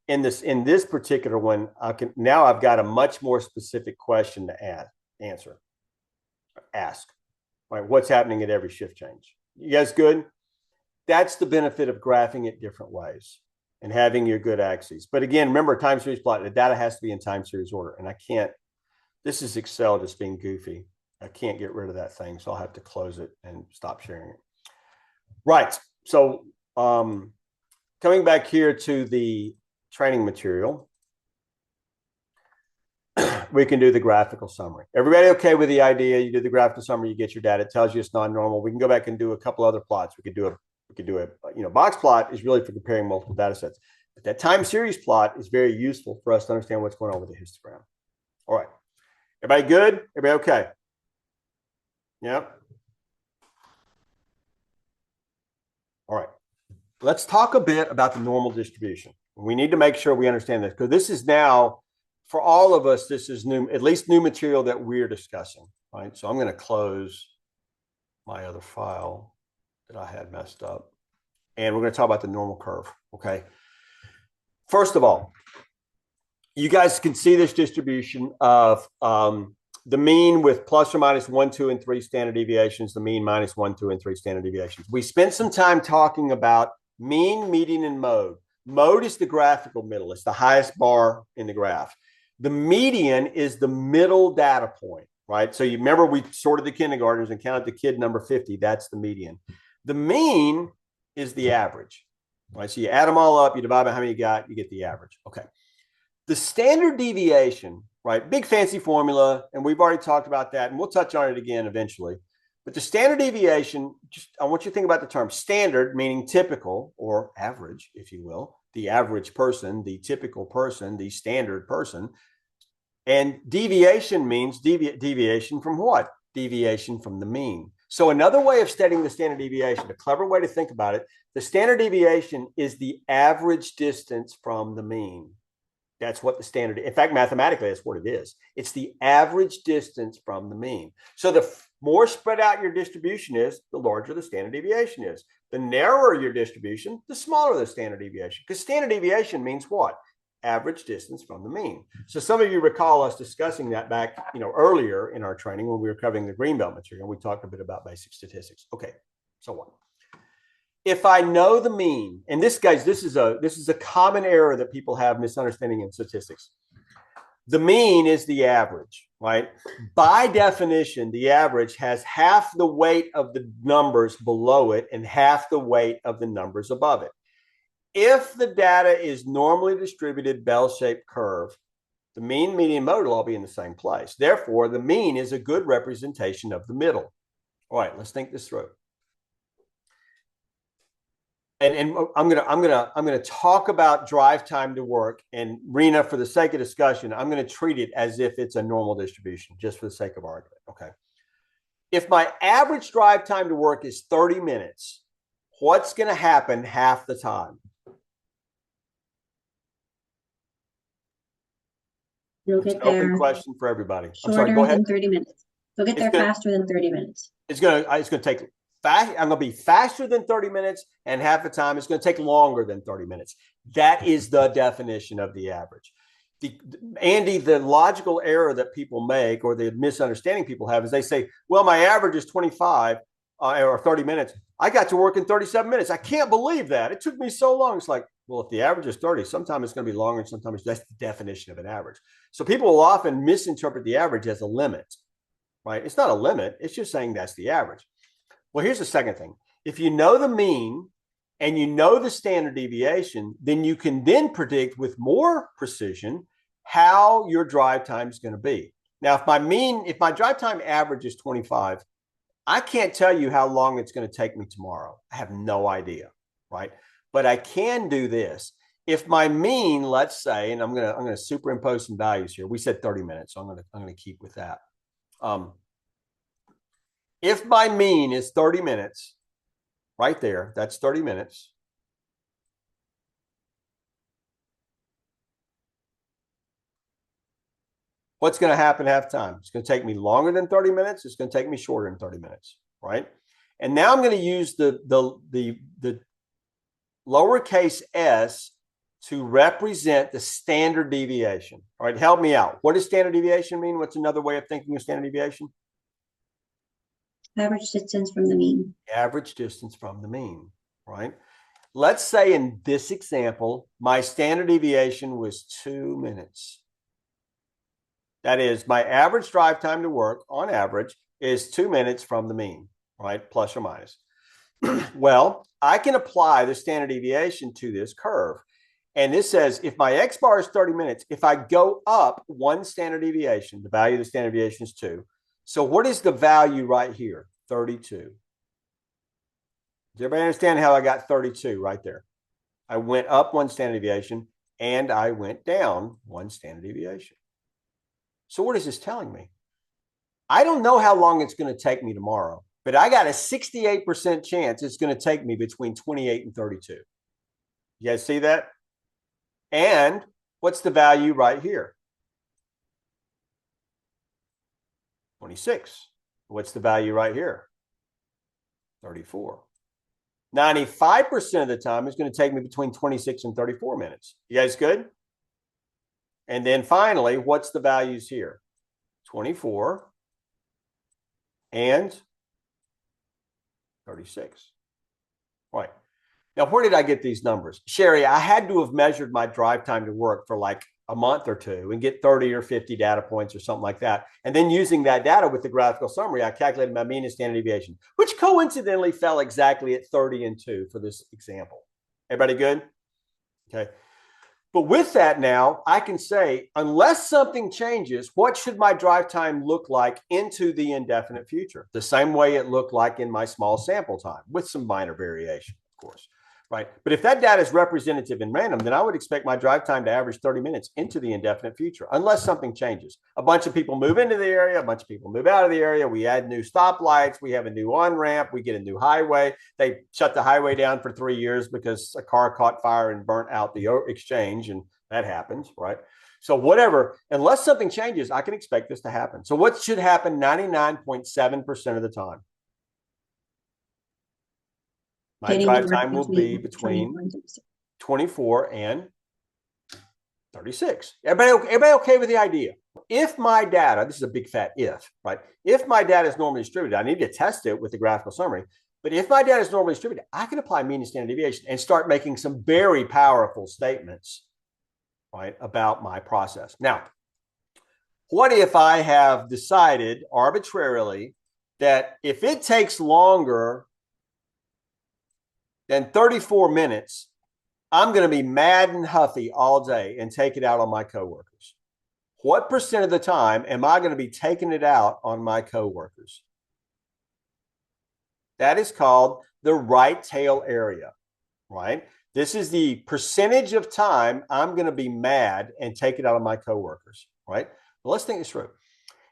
In this particular one, I've got a much more specific question to ask. Right, what's happening at every shift change? You guys good? That's the benefit of graphing it different ways and having your good axes. But again, remember, time series plot, the data has to be in time series order. And I can't, this is Excel just being goofy. I can't get rid of that thing, so I'll have to close it and stop sharing it. Right, so coming back here to the training material, we can do the graphical summary. Everybody okay with the idea? You do the graphical summary, you get your data. It tells you it's non-normal. We can go back and do a couple other plots. We could do a box plot is really for comparing multiple data sets. But that time series plot is very useful for us to understand what's going on with the histogram. All right. Everybody good? Everybody okay? Yep. All right. Let's talk a bit about the normal distribution. We need to make sure we understand this because this is now, for all of us, this is new, at least new material that we're discussing, right? So I'm going to close my other file that I had messed up. And we're going to talk about the normal curve, okay? First of all, you guys can see this distribution of the mean with plus or minus 1, 2, and 3 standard deviations, the mean minus 1, 2, and 3 standard deviations. We spent some time talking about mean, median, and mode. Mode is the graphical middle. It's the highest bar in the graph. The median is the middle data point, right? So you remember we sorted the kindergartners and counted the kid number 50. That's the median. The mean is the average, right? So you add them all up, you divide by how many you got, you get the average. Okay. The standard deviation, right? Big fancy formula, and we've already talked about that, and we'll touch on it again eventually. But the standard deviation, I want you to think about the term standard, meaning typical or average, if you will, the average person, the typical person, the standard person. And deviation means deviation from what? Deviation from the mean. So another way of studying the standard deviation, a clever way to think about it, the standard deviation is the average distance from the mean. That's what the standard, in fact, mathematically, that's what it is. It's the average distance from the mean. So the more spread out your distribution is, the larger the standard deviation is. The narrower your distribution, the smaller the standard deviation. Because standard deviation means what? Average distance from the mean. So some of you recall us discussing that back, earlier in our training when we were covering the Greenbelt material. We talked a bit about basic statistics. Okay, so what? If I know the mean, and this is a common error that people have misunderstanding in statistics. The mean is the average, right? By definition, the average has half the weight of the numbers below it and half the weight of the numbers above it. If the data is normally distributed bell-shaped curve, the mean, median, mode will all be in the same place. Therefore, the mean is a good representation of the middle. All right, let's think this through. And I'm gonna talk about drive time to work, and Rena, for the sake of discussion, I'm going to treat it as if it's a normal distribution, just for the sake of argument. Okay. If my average drive time to work is 30 minutes, what's going to happen half the time? You'll It's get an open there question for everybody. I'm shorter sorry, go ahead. than 30 minutes. You'll get there faster than 30 minutes. It's gonna take fast. I'm gonna be faster than 30 minutes, and half the time it's gonna take longer than 30 minutes. That is the definition of the average. Andy, the logical error that people make, or the misunderstanding people have, is they say, well, my average is 25 or 30 minutes. I got to work in 37 minutes. I can't believe that. It took me so long. It's like, well, if the average is 30, sometimes it's going to be longer, and sometimes that's the definition of an average. So people will often misinterpret the average as a limit, right? It's not a limit. It's just saying that's the average. Well, here's the second thing. If you know the mean and you know the standard deviation, then you can then predict with more precision how your drive time is going to be. Now, if my drive time average is 25, I can't tell you how long it's going to take me tomorrow. I have no idea, right? But I can do this. If my mean, let's say, and I'm going to superimpose some values here. We said 30 minutes, so I'm going to keep with that. If my mean is 30 minutes, right there, that's 30 minutes. What's going to happen half time? It's going to take me longer than 30 minutes. It's going to take me shorter than 30 minutes, right? And now I'm going to use the lowercase s to represent the standard deviation. All right, help me out. What does standard deviation mean? What's another way of thinking of standard deviation? Average distance from the mean. Average distance from the mean, right? Let's say in this example, my standard deviation was 2 minutes. That is, my average drive time to work on average is 2 minutes from the mean, right? Plus or minus. Well, I can apply the standard deviation to this curve. And this says if my X bar is 30 minutes, if I go up 1 standard deviation, the value of the standard deviation is 2. So what is the value right here? 32. Does everybody understand how I got 32 right there? I went up 1 standard deviation and I went down 1 standard deviation. So what is this telling me? I don't know how long it's going to take me tomorrow, but I got a 68% chance it's going to take me between 28 and 32. You guys see that? And what's the value right here? 26. What's the value right here? 34. 95% of the time is going to take me between 26 and 34 minutes. You guys good? And then finally, what's the values here? 24 and 36. Right. Now, where did I get these numbers? Sherry, I had to have measured my drive time to work for like a month or two and get 30 or 50 data points or something like that. And then using that data with the graphical summary, I calculated my mean and standard deviation, which coincidentally fell exactly at 30 and 2 for this example. Everybody good? Okay. But with that now, I can say, unless something changes, what should my drive time look like into the indefinite future? The same way it looked like in my small sample time, with some minor variation, of course. right? But if that data is representative and random, then I would expect my drive time to average 30 minutes into the indefinite future, unless something changes. A bunch of people move into the area, a bunch of people move out of the area. We add new stoplights, we have a new on-ramp, we get a new highway. They shut the highway down for 3 years because a car caught fire and burnt out the exchange, and that happens, right? So whatever, unless something changes, I can expect this to happen. So what should happen 99.7% of the time? My drive time will be between 24 and 36. Everybody okay with the idea? If my data, this is a big fat if, right? If my data is normally distributed, I need to test it with the graphical summary. But if my data is normally distributed, I can apply mean and standard deviation and start making some very powerful statements, right, about my process. Now, what if I have decided arbitrarily that if it takes longer than 34 minutes, I'm going to be mad and huffy all day and take it out on my coworkers? What percent of the time am I going to be taking it out on my coworkers? That is called the right tail area, right? This is the percentage of time I'm going to be mad and take it out on my coworkers, right? Well, let's think this through.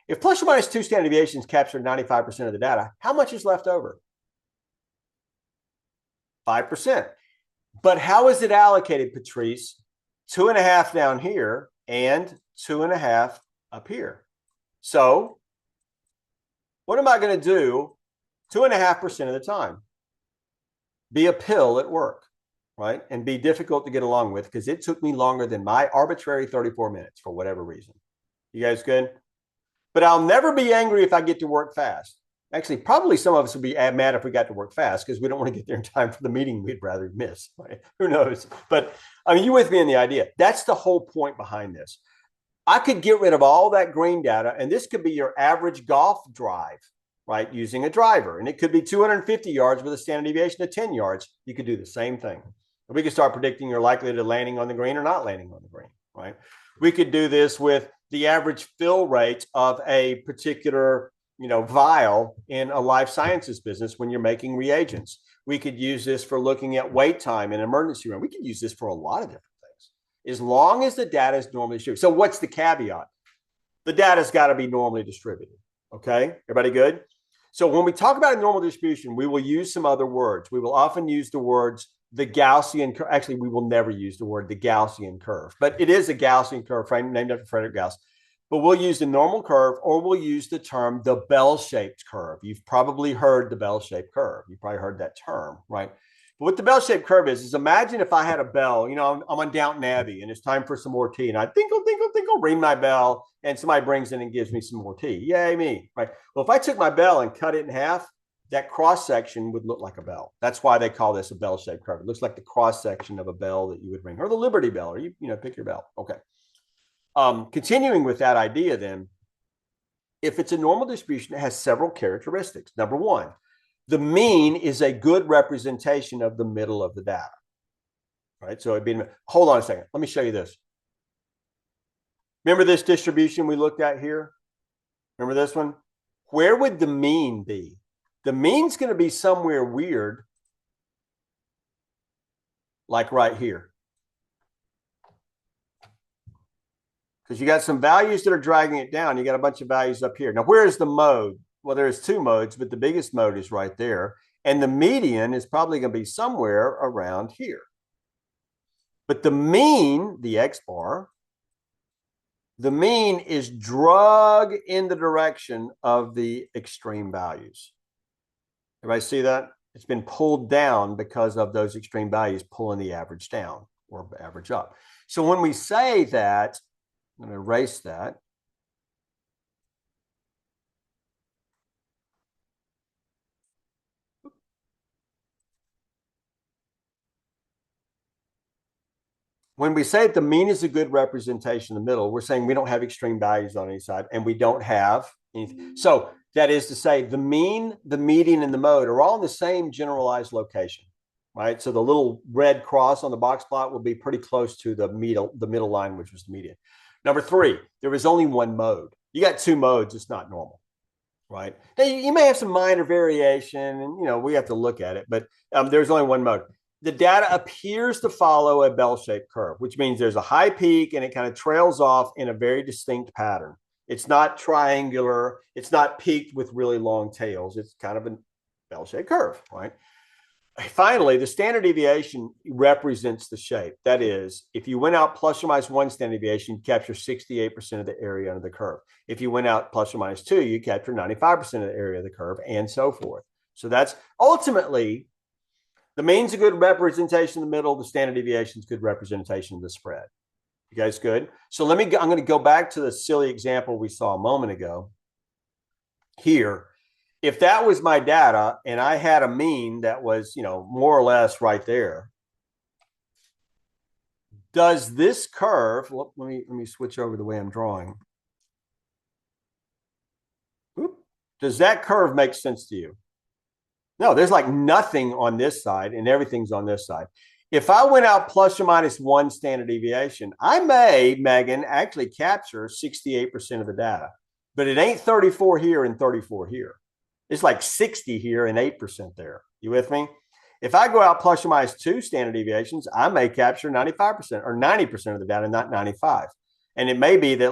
If plus or minus 2 standard deviations capture 95% of the data, how much is left over? 5%. But how is it allocated, Patrice? 2.5 down here and 2.5 up here. So what am I going to do 2.5% of the time? Be a pill at work, right? And be difficult to get along with because it took me longer than my arbitrary 34 minutes for whatever reason. You guys good? But I'll never be angry if I get to work fast. Actually, probably some of us would be mad if we got to work fast because we don't want to get there in time for the meeting we'd rather miss, right? Who knows? But I mean, you with me in the idea. That's the whole point behind this. I could get rid of all that green data, and this could be your average golf drive, right, using a driver. And it could be 250 yards with a standard deviation of 10 yards. You could do the same thing. We could start predicting your likelihood of landing on the green or not landing on the green, right? We could do this with the average fill rate of a particular vial in a life sciences business when you're making reagents. We could use this for looking at wait time in an emergency room. We could use this for a lot of different things, as long as the data is normally distributed. So what's the caveat? The data's got to be normally distributed. Okay, everybody good? So when we talk about a normal distribution, we will use some other words. We will often use the words the Gaussian curve. Actually, we will never use the word the Gaussian curve, but it is a Gaussian curve named after Frederick Gauss. But we'll use the normal curve, or we'll use the term the bell-shaped curve. You've probably heard the bell-shaped curve. You've probably heard that term, right? But what the bell-shaped curve is imagine if I had a bell, I'm on Downton Abbey and it's time for some more tea. And I tinkle, tinkle, tinkle, ring my bell, and somebody brings in and gives me some more tea. Yay, me, right? Well, if I took my bell and cut it in half, that cross-section would look like a bell. That's why they call this a bell-shaped curve. It looks like the cross-section of a bell that you would ring, or the Liberty Bell, or you pick your bell. Okay. Continuing with that idea, then, if it's a normal distribution, it has several characteristics. Number one, the mean is a good representation of the middle of the data, right? So it'd be, hold on a second. Let me show you this. Remember this distribution we looked at here? Remember this one? Where would the mean be? The mean's going to be somewhere weird, like right here. Because you got some values that are dragging it down. You got a bunch of values up here. Now, where's the mode? Well, there's 2 modes, but the biggest mode is right there. And the median is probably going to be somewhere around here. But the mean, the X bar, the mean is drug in the direction of the extreme values. Everybody see that? It's been pulled down because of those extreme values pulling the average down or average up. So when we say that, I'm going to erase that. When we say that the mean is a good representation in the middle, we're saying we don't have extreme values on any side, and we don't have anything. So that is to say the mean, the median, and the mode are all in the same generalized location, right? So the little red cross on the box plot will be pretty close to the middle line, which was the median. Number 3, there is only one mode. You got 2 modes, it's not normal, right? Now, you may have some minor variation, and we have to look at it, but there's only one mode. the data appears to follow a bell-shaped curve, which means there's a high peak and it kind of trails off in a very distinct pattern. It's not triangular. It's not peaked with really long tails. It's kind of a bell-shaped curve, right? Finally, the standard deviation represents the shape. That is, if you went out plus or minus 1 standard deviation, you capture 68% of the area under the curve. If you went out plus or minus 2, you capture 95% of the area of the curve, and so forth. So that's ultimately, the mean's a good representation in the middle. The standard deviation is good representation of the spread. You guys good? So I'm going to go back to the silly example we saw a moment ago here. If that was my data and I had a mean that was, more or less right there, does this curve, let me switch over the way I'm drawing. Does that curve make sense to you? No, there's like nothing on this side and everything's on this side. If I went out plus or minus 1 standard deviation, I may, Megan, actually capture 68% of the data, but it ain't 34 here and 34 here. It's like 60 here and 8% there. You with me? If I go out plus or minus 2 standard deviations, I may capture 95% or 90% of the data, not 95. And it may be that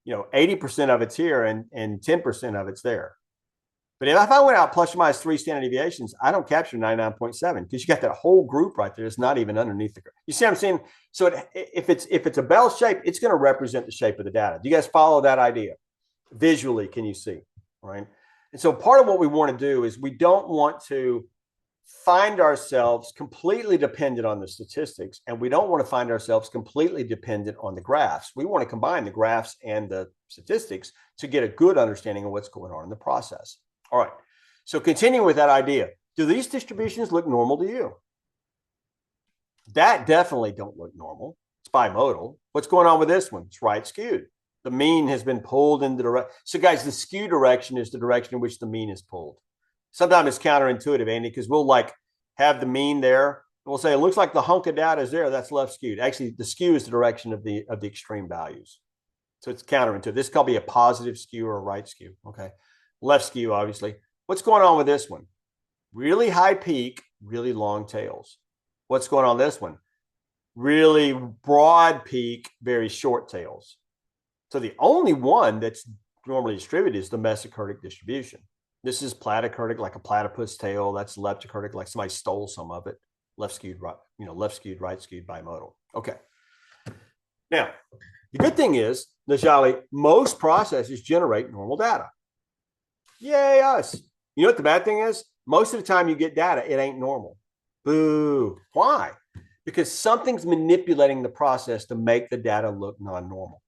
80% of it's here and 10% of it's there. But if I went out plus or minus 3 standard deviations, I don't capture 99.7 because you got that whole group right there. It's not even underneath the curve. You see what I'm saying? So if it's a bell shape, it's going to represent the shape of the data. Do you guys follow that idea? Visually, can you see? Right? And so part of what we want to do is we don't want to find ourselves completely dependent on the statistics, and we don't want to find ourselves completely dependent on the graphs. We want to combine the graphs and the statistics to get a good understanding of what's going on in the process. All right. So continuing with that idea, do these distributions look normal to you? That definitely don't look normal. It's bimodal. What's going on with this one? It's right skewed. The mean has been pulled in the direction. So guys, the skew direction is the direction in which the mean is pulled. Sometimes it's counterintuitive, Andy, because we'll have the mean there. We'll say it looks like the hunk of data is there. That's left skewed. Actually, the skew is the direction of the extreme values. So it's counterintuitive. This could be a positive skew or a right skew. Okay. Left skew, obviously. What's going on with this one? Really high peak, really long tails. What's going on with this one? Really broad peak, very short tails. So the only one that's normally distributed is the mesocurtic distribution. This is platycurtic, like a platypus tail. That's leptocurtic, like somebody stole some of it. Left skewed, right, right skewed bimodal. Okay. Now, the good thing is, Najali, most processes generate normal data. Yay, us. You know what the bad thing is? Most of the time you get data, it ain't normal. Boo. Why? Because something's manipulating the process to make the data look non-normal.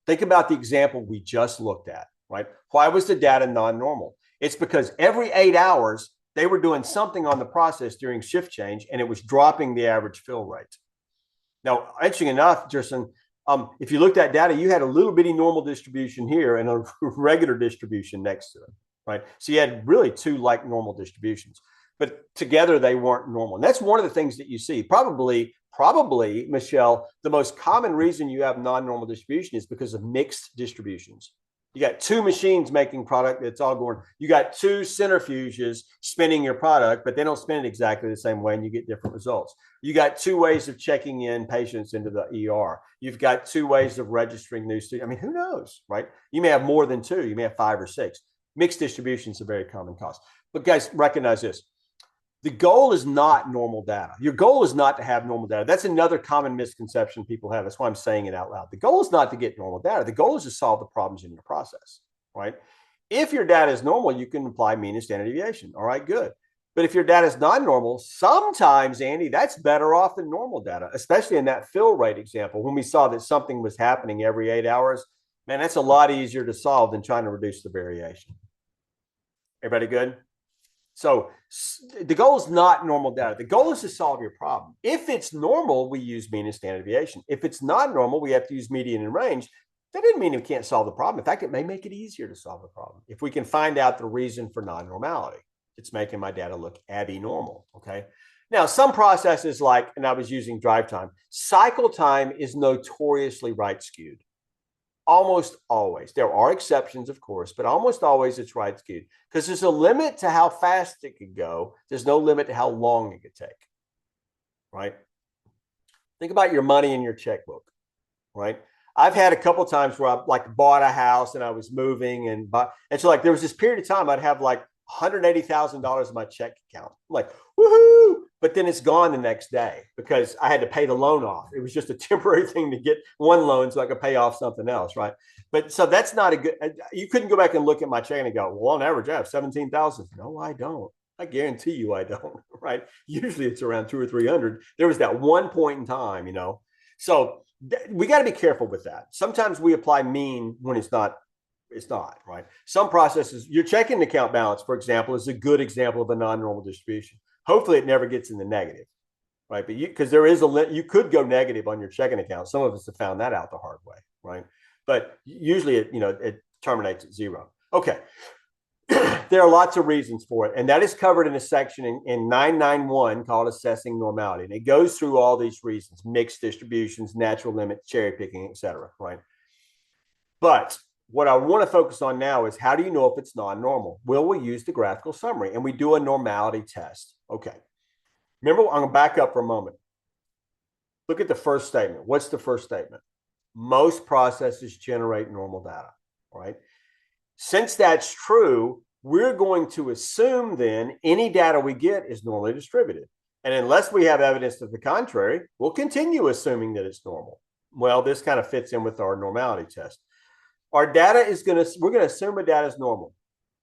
Think about the example we just looked at, right? Why was the data non-normal? It's because every 8 hours, they were doing something on the process during shift change, and it was dropping the average fill rate. Now, interesting enough, Justin, if you looked at data, you had a little bitty normal distribution here and a regular distribution next to it, right? So you had really 2 like normal distributions, but together they weren't normal. And that's one of the things that you see. Probably, Michelle, the most common reason you have non-normal distribution is because of mixed distributions. You got 2 machines making product that's all going. You got 2 centrifuges spinning your product, but they don't spin it exactly the same way, and you get different results. You got 2 ways of checking in patients into the ER. You've got 2 ways of registering new students. I mean, who knows, right? You may have more than 2. You may have 5 or 6. Mixed distribution is a very common cause. But guys, recognize this. The goal is not normal data. Your goal is not to have normal data. That's another common misconception people have. That's why I'm saying it out loud. The goal is not to get normal data. The goal is to solve the problems in your process, right? If your data is normal, you can apply mean and standard deviation. All right, good. But if your data is not normal, sometimes, Andy, that's better off than normal data, especially in that fill rate example. When we saw that something was happening every 8 hours, man, that's a lot easier to solve than trying to reduce the variation. Everybody good? So the goal is not normal data. The goal is to solve your problem. If it's normal, we use mean and standard deviation. If it's not normal, we have to use median and range. That doesn't mean we can't solve the problem. In fact, it may make it easier to solve the problem if we can find out the reason for non-normality. It's making my data look abnormal, okay? Now, some processes and I was using drive time, cycle time is notoriously right skewed. Almost always. There are exceptions, of course, but almost always it's right skewed because there's a limit to how fast it could go. There's no limit to how long it could take. right? Think about your money in your checkbook, right? I've had a couple of times where I like bought a house and I was moving and so like there was this period of time I'd have like $180,000 in my check account. I'm like, woohoo! But then it's gone the next day because I had to pay the loan off. It was just a temporary thing to get one loan so I could pay off something else, right? But so that's not a good. You couldn't go back and look at my check and go, well, on average, I have 17,000. No, I don't. I guarantee you, I don't. Right? Usually, it's around 200 or 300. There was that one point in time, So we got to be careful with that. Sometimes we apply mean when it's not, right? Some processes, your checking account balance, for example, is a good example of a non-normal distribution. Hopefully it never gets in the negative, right? But because there is you could go negative on your checking account. Some of us have found that out the hard way, right? But usually it terminates at zero. Okay. There are lots of reasons for it. And that is covered in a section in 991 called Assessing Normality. And it goes through all these reasons: mixed distributions, natural limits, cherry picking, et cetera, right? But what I want to focus on now is, how do you know if it's non-normal? Well, we use the graphical summary and we do a normality test. Okay. Remember, I'm going to back up for a moment. Look at the first statement. What's the first statement? Most processes generate normal data, right? Since that's true, we're going to assume then any data we get is normally distributed. And unless we have evidence to the contrary, we'll continue assuming that it's normal. Well, this kind of fits in with our normality test. Our data we're going to assume a data is normal.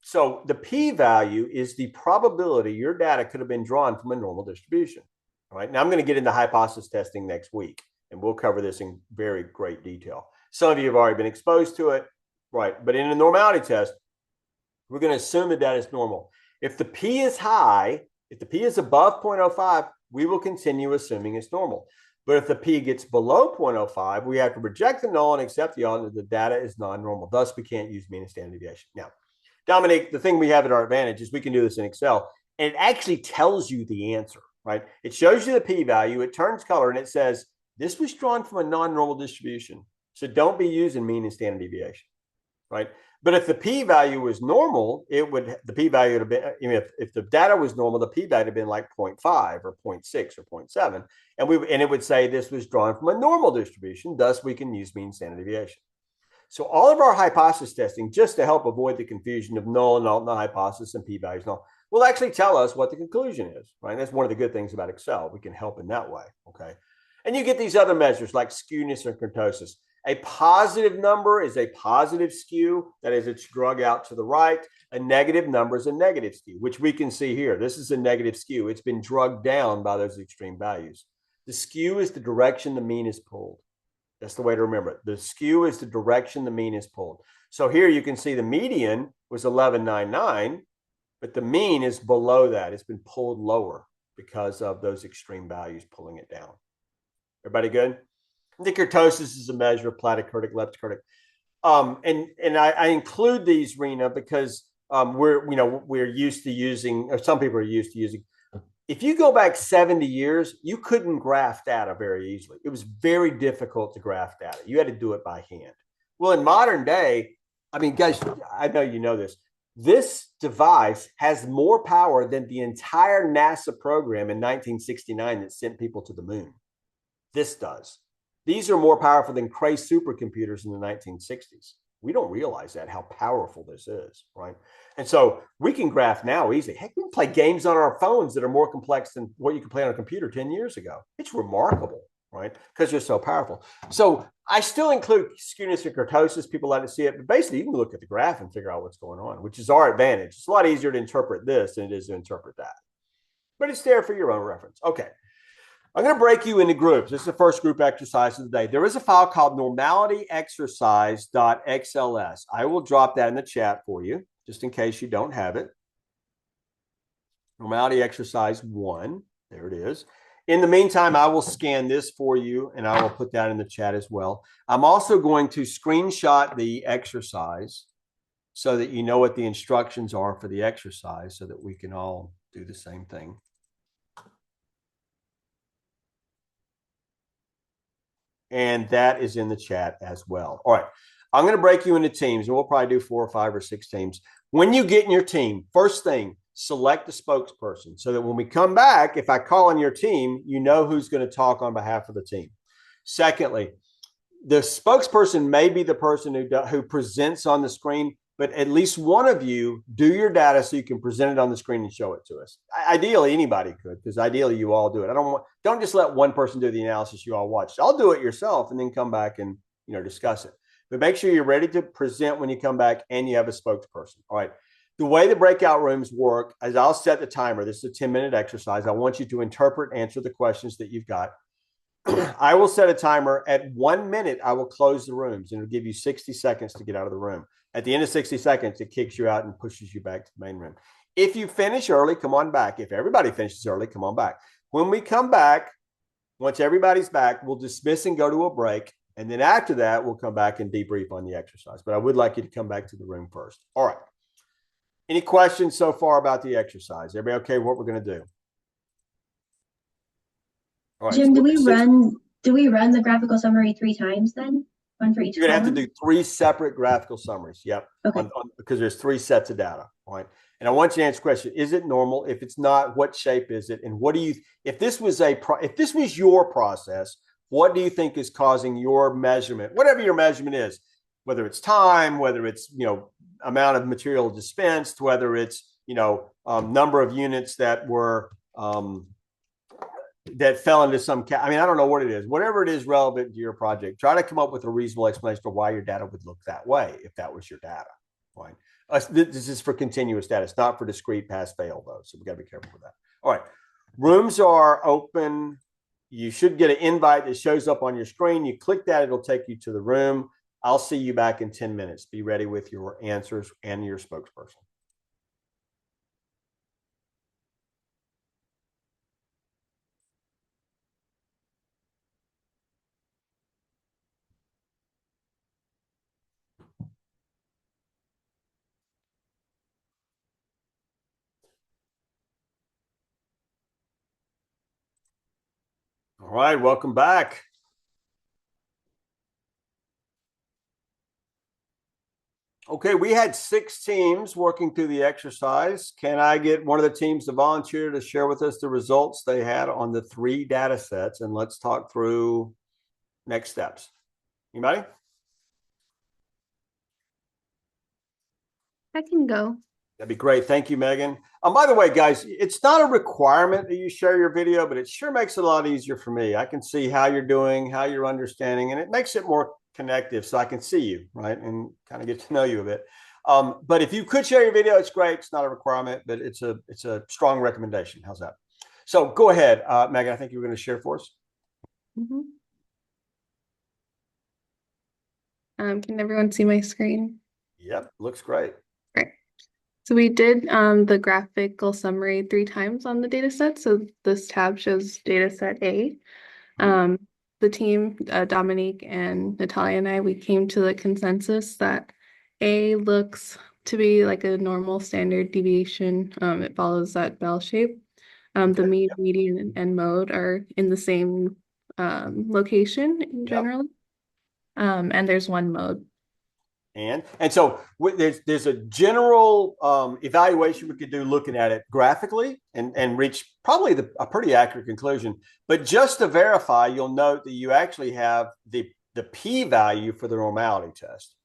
So the p-value is the probability your data could have been drawn from a normal distribution. All right. Now I'm going to get into hypothesis testing next week, and we'll cover this in very great detail. Some of you have already been exposed to it. Right. But in a normality test, we're going to assume the data is normal. If the P is high, if the P is above 0.05, we will continue assuming it's normal. But if the P gets below 0.05, we have to reject the null and accept the odds that the data is non-normal. Thus, we can't use mean and standard deviation. Now, Dominic, the thing we have at our advantage is we can do this in Excel, and it actually tells you the answer, right? It shows you the p-value, it turns color, and it says, this was drawn from a non-normal distribution. So don't be using mean and standard deviation. Right. But if the p-value was normal, the p-value would have been, if the data was normal, the p-value would have been like 0.5 or 0.6 or 0.7. And it would say this was drawn from a normal distribution. Thus, we can use mean standard deviation. So all of our hypothesis testing, just to help avoid the confusion of null and null hypothesis and p-values null, will actually tell us what the conclusion is. Right. And that's one of the good things about Excel. We can help in that way. Okay. And you get these other measures like skewness and kurtosis. A positive number is a positive skew. That is, it's drug out to the right. A negative number is a negative skew, which we can see here. This is a negative skew. It's been drugged down by those extreme values. The skew is the direction the mean is pulled. That's the way to remember it. The skew is the direction the mean is pulled. So here you can see the median was 1199, but the mean is below that. It's been pulled lower because of those extreme values pulling it down. Everybody good? The kurtosis is a measure of platykurtic, leptokurtic. And I include these, Rena, because we're used to using, or some people are used to using. If you go back 70 years, you couldn't graph data very easily. It was very difficult to graph data. You had to do it by hand. Well, in modern day, I mean, guys, I know you know this. This device has more power than the entire NASA program in 1969 that sent people to the moon. This does. These are more powerful than Cray supercomputers in the 1960s. We don't realize that, how powerful this is, right? And so we can graph now easily. Heck, we can play games on our phones that are more complex than what you could play on a computer 10 years ago. It's remarkable, right? Because they're so powerful. So I still include skewness and kurtosis. People like to see it, but basically you can look at the graph and figure out what's going on, which is our advantage. It's a lot easier to interpret this than it is to interpret that. But it's there for your own reference. Okay. I'm going to break you into groups. This is the first group exercise of the day. There is a file called normalityexercise.xls. I will drop that in the chat for you, just in case you don't have it. Normality exercise 1. There it is. In the meantime, I will scan this for you, and I will put that in the chat as well. I'm also going to screenshot the exercise so that you know what the instructions are for the exercise so that we can all do the same thing. And that is in the chat as well. All right. I'm going to break you into teams, and we'll probably do 4 or 5 or 6 teams. When you get in your team, first thing, select the spokesperson so that when we come back, if I call on your team, you know who's going to talk on behalf of the team. Secondly, the spokesperson may be the person who presents on the screen, but at least one of you do your data so you can present it on the screen and show it to us. Ideally, anybody could, because ideally you all do it. Don't just let one person do the analysis you all watched. I'll do it yourself and then come back and discuss it. But make sure you're ready to present when you come back and you have a spokesperson. All right. The way the breakout rooms work is I'll set the timer. This is a 10-minute exercise. I want you to interpret and answer the questions that you've got. I will set a timer. At 1 minute, I will close the rooms, and it'll give you 60 seconds to get out of the room. At the end of 60 seconds, it kicks you out and pushes you back to the main room. If you finish early, come on back. If everybody finishes early, come on back. When we come back, once everybody's back, we'll dismiss and go to a break. And then after that, we'll come back and debrief on the exercise. But I would like you to come back to the room first. All right. Any questions so far about the exercise? Everybody okay with what we're going to do? All right, Jim, so do we run the graphical summary 3 times then? One for each you're going to have column? to do 3 separate graphical summaries. Yep. Okay. Because there's 3 sets of data. All right. And I want you to answer the question: is it normal? If it's not, what shape is it? And what do you? If this was your process, what do you think is causing your measurement, whatever your measurement is, whether it's time, whether it's amount of material dispensed, whether it's number of units that were that fell into some I don't know what it is. Whatever it is relevant to your project, try to come up with a reasonable explanation for why your data would look that way if that was your data. Right? This is for continuous data. It's not for discrete pass-fail, though. So we got to be careful with that. All right. Rooms are open. You should get an invite that shows up on your screen. You click that, it'll take you to the room. I'll see you back in 10 minutes. Be ready with your answers and your spokesperson. All right, welcome back. Okay, we had 6 teams working through the exercise. Can I get one of the teams to volunteer to share with us the results they had on the 3 data sets? And let's talk through next steps. Anybody? I can go. That'd be great. Thank you, Megan. By the way, guys, it's not a requirement that you share your video, but it sure makes it a lot easier for me. I can see how you're doing, how you're understanding, and it makes it more connective so I can see you, right, and kind of get to know you a bit. But if you could share your video, it's great. It's not a requirement, but it's a strong recommendation. How's that? So go ahead, Megan. I think you were going to share for us. Mm-hmm. Can everyone see my screen? Yep, looks great. Great. So we did the graphical summary 3 times on the data set. So this tab shows data set A. The team, Dominique and Natalia and I, we came to the consensus that A looks to be like a normal standard deviation. It follows that bell shape. The mean, median, and mode are in the same location in general. And there's one mode. And so there's a general evaluation we could do looking at it graphically and reach probably a pretty accurate conclusion. But just to verify, you'll note that you actually have the p-value for the normality test.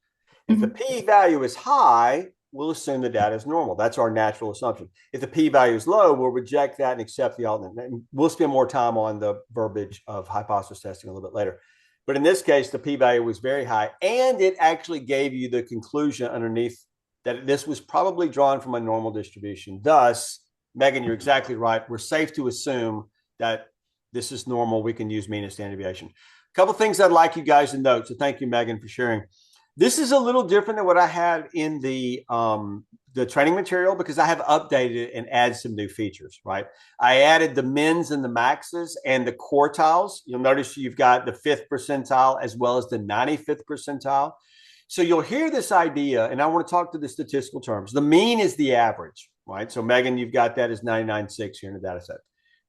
If the p-value is high, we'll assume the data is normal. That's our natural assumption. If the p-value is low, we'll reject that and accept the alternate. And we'll spend more time on the verbiage of hypothesis testing a little bit later. But in this case, the p-value was very high, and it actually gave you the conclusion underneath that this was probably drawn from a normal distribution. Thus, Megan, you're exactly right. We're safe to assume that this is normal. We can use mean and standard deviation. A couple of things I'd like you guys to note. So thank you, Megan, for sharing. This is a little different than what I had in the training material because I have updated it and added some new features, right? I added the mins and the maxes and the quartiles. You'll notice you've got the 5th percentile as well as the 95th percentile. So you'll hear this idea, and I want to talk to the statistical terms. The mean is the average, right? So Megan, you've got that as 99.6 here in the data set.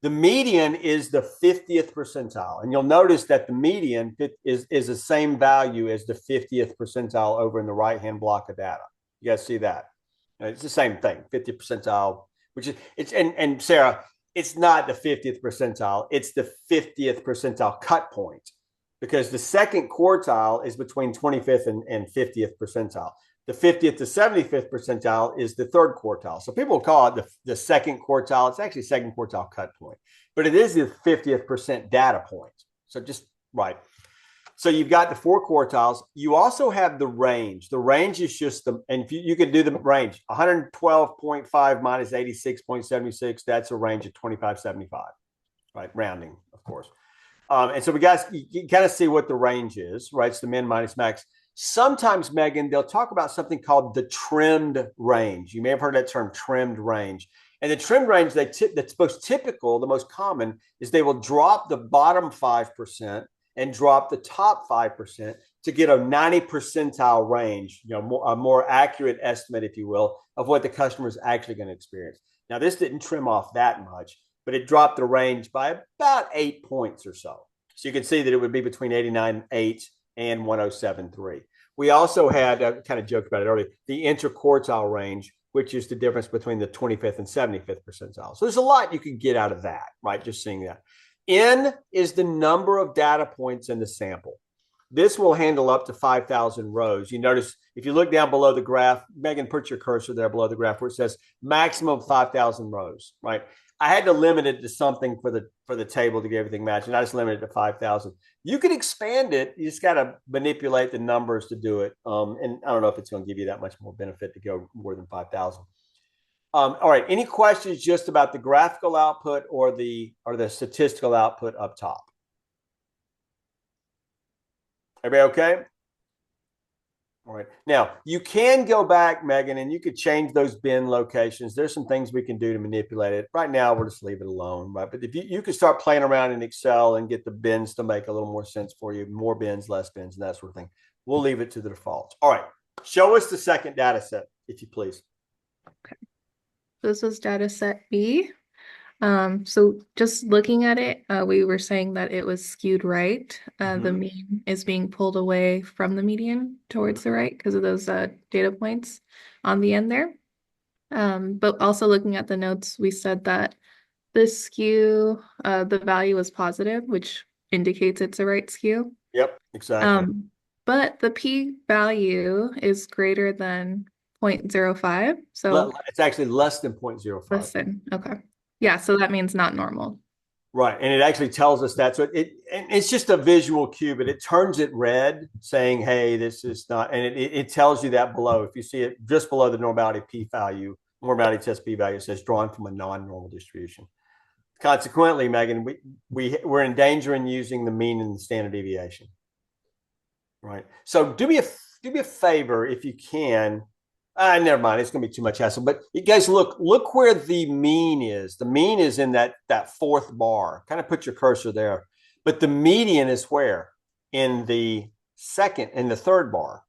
The median is the 50th percentile. And you'll notice that the median is the same value as the 50th percentile over in the right-hand block of data. You guys see that? It's the same thing, 50th percentile which is and Sarah, it's not the 50th percentile, it's the 50th percentile cut point, because the second quartile is between 25th and 50th percentile. The 50th to 75th percentile is the third quartile. So people call it the second quartile. It's actually second quartile cut point, but it is the 50th percent data point. So just right. So you've got the 4 quartiles. You also have the range. The range is just and if you can do the range, 112.5 minus 86.76, that's a range of 25.75, right? Rounding, of course. And so you kind of see what the range is, right? It's the min minus max. Sometimes, Megan, they'll talk about something called the trimmed range. You may have heard that term, trimmed range. And the trimmed range that's most typical, the most common, is they will drop the bottom 5% and drop the top 5% to get a 90 percentile range, a more accurate estimate, if you will, of what the customer is actually going to experience. Now, this didn't trim off that much, but it dropped the range by about 8 points or so. So you can see that it would be between 89.8 and 107.3. We also had, kind of joked about it earlier, the interquartile range, which is the difference between the 25th and 75th percentile. So there's a lot you can get out of that, right? Just seeing that. N is the number of data points in the sample. This will handle up to 5,000 rows. You notice if you look down below the graph, Megan, put your cursor there below the graph where it says maximum 5,000 rows, right? I had to limit it to something for the table to get everything matched, and I just limited it to 5,000. You can expand it. You just got to manipulate the numbers to do it. And I don't know if it's going to give you that much more benefit to go more than 5,000. All right. Any questions just about the graphical output or the statistical output up top? Everybody okay? All right. Now, you can go back, Megan, and you could change those bin locations. There's some things we can do to manipulate it. Right now, we'll just leave it alone, right? But if you could start playing around in Excel and get the bins to make a little more sense for you, more bins, less bins, and that sort of thing. We'll leave it to the default. All right. Show us the second data set, if you please. Okay. This was data set B. So just looking at it, we were saying that it was skewed right. The mean is being pulled away from the median towards the right because of those data points on the end there. But also looking at the notes, we said that this skew, the value was positive, which indicates it's a right skew. Yep, exactly. But the p-value is greater than 0.05. So it's actually less than 0.05. Less than, okay. Yeah, so that means not normal. Right. And it actually tells us that. So it's just a visual cue, but it turns it red saying, hey, this is not, and it tells you that below. If you see it just below the normality p-value, normality test p-value, it says drawn from a non-normal distribution. Consequently, Megan, we're in danger in using the mean and the standard deviation. Right. So do me a favor if you can. Never mind. It's going to be too much hassle. But you guys, look where the mean is. The mean is in that fourth bar. Kind of put your cursor there. But the median is where? In the third bar,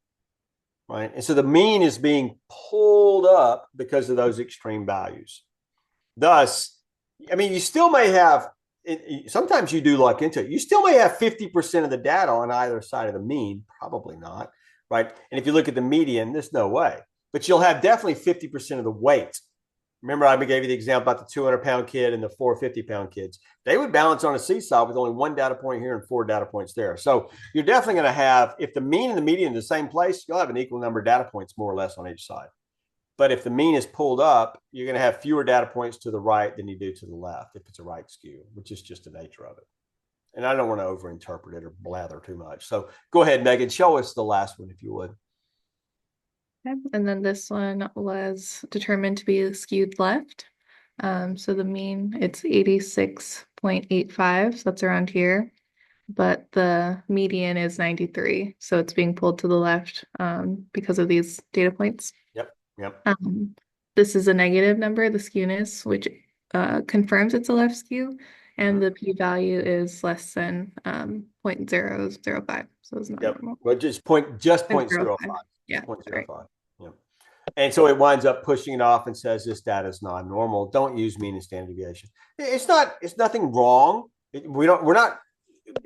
right? And so the mean is being pulled up because of those extreme values. Thus, I mean, you still may have, sometimes you do luck into it. You still may have 50% of the data on either side of the mean. Probably not, right? And if you look at the median, there's no way. But you'll have definitely 50% of the weight. Remember, I gave you the example about the 200-pound kid and the 450-pound kids. They would balance on a seesaw with only 1 data point here and 4 data points there. So you're definitely going to have, if the mean and the median in the same place, you'll have an equal number of data points more or less on each side. But if the mean is pulled up, you're going to have fewer data points to the right than you do to the left if it's a right skew, which is just the nature of it. And I don't want to overinterpret it or blather too much. So go ahead, Megan, show us the last one if you would. Okay. And then this one was determined to be skewed left. So the mean, it's 86.85, so that's around here. But the median is 93, so it's being pulled to the left because of these data points. Yep. This is a negative number, the skewness, which confirms it's a left skew, and the p-value is less than 0.005, so it's not normal. Well, just 0.05. Yeah, 0.05. right. Yeah. And so it winds up pushing it off and says this data is non-normal. Don't use mean and standard deviation. It's nothing wrong. We're not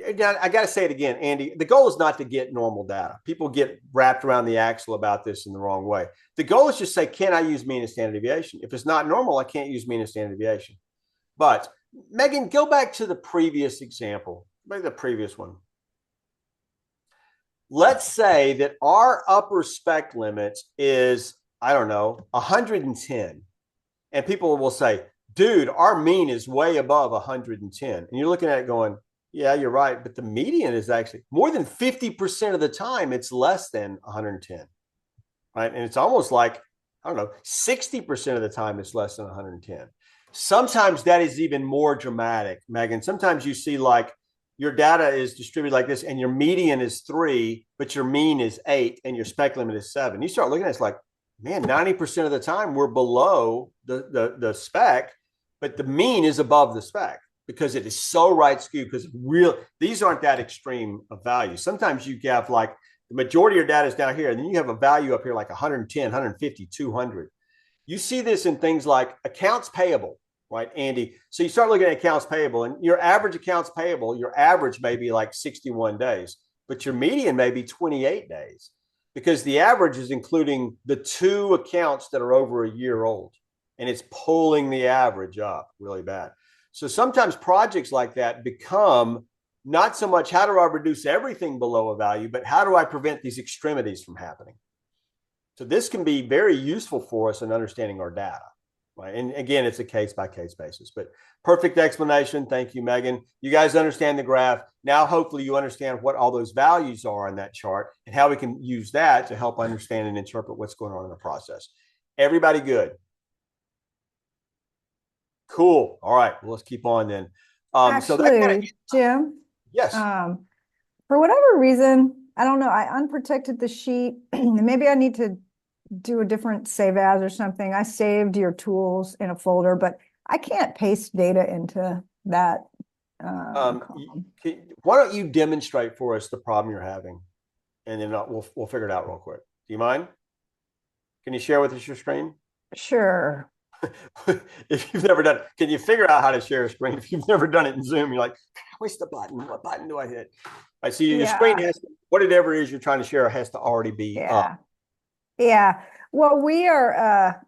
I got to say it again, Andy. The goal is not to get normal data. People get wrapped around the axle about this in the wrong way. The goal is just say, can I use mean and standard deviation? If it's not normal, I can't use mean and standard deviation. But Megan, go back to the previous example, maybe the previous one. Let's say that our upper spec limit is, I don't know, 110. And people will say, dude, our mean is way above 110. And you're looking at it going, yeah, you're right. But the median is actually more than 50% of the time, it's less than 110. Right. And it's almost like, I don't know, 60% of the time, it's less than 110. Sometimes that is even more dramatic, Megan. Sometimes you see like your data is distributed like this and your median is 3, but your mean is 8 and your spec limit is 7. You start looking at it, it's like, man, 90% of the time we're below the spec, but the mean is above the spec because it is so right skewed because these aren't that extreme of values. Sometimes you have like the majority of your data is down here, and then you have a value up here like 110, 150, 200. You see this in things like accounts payable, right, Andy? So you start looking at accounts payable, and your average accounts payable, your average may be like 61 days, but your median may be 28 days because the average is including the 2 accounts that are over a year old, and it's pulling the average up really bad. So sometimes projects like that become not so much how do I reduce everything below a value, but how do I prevent these extremities from happening? So this can be very useful for us in understanding our data, right? And again, it's a case-by-case basis, but perfect explanation. Thank you, Megan. You guys understand the graph. Now, hopefully you understand what all those values are on that chart and how we can use that to help understand and interpret what's going on in the process. Everybody good? Cool. All right. Well, let's keep on then. Actually, Jim, yes. For whatever reason, I don't know, I unprotected the sheet. Maybe I need to do a different save as or something. I saved your tools in a folder, but I can't paste data into that. Why don't you demonstrate for us the problem you're having, and then we'll figure it out real quick. Do you mind? Can you share with us your screen? Sure. If you've never done it, can you figure out how to share a screen? If you've never done it in Zoom, you're like, where's the button? What button do I hit? I see your screen has to, whatever it is you're trying to share has to already be up. Yeah. Well, we are,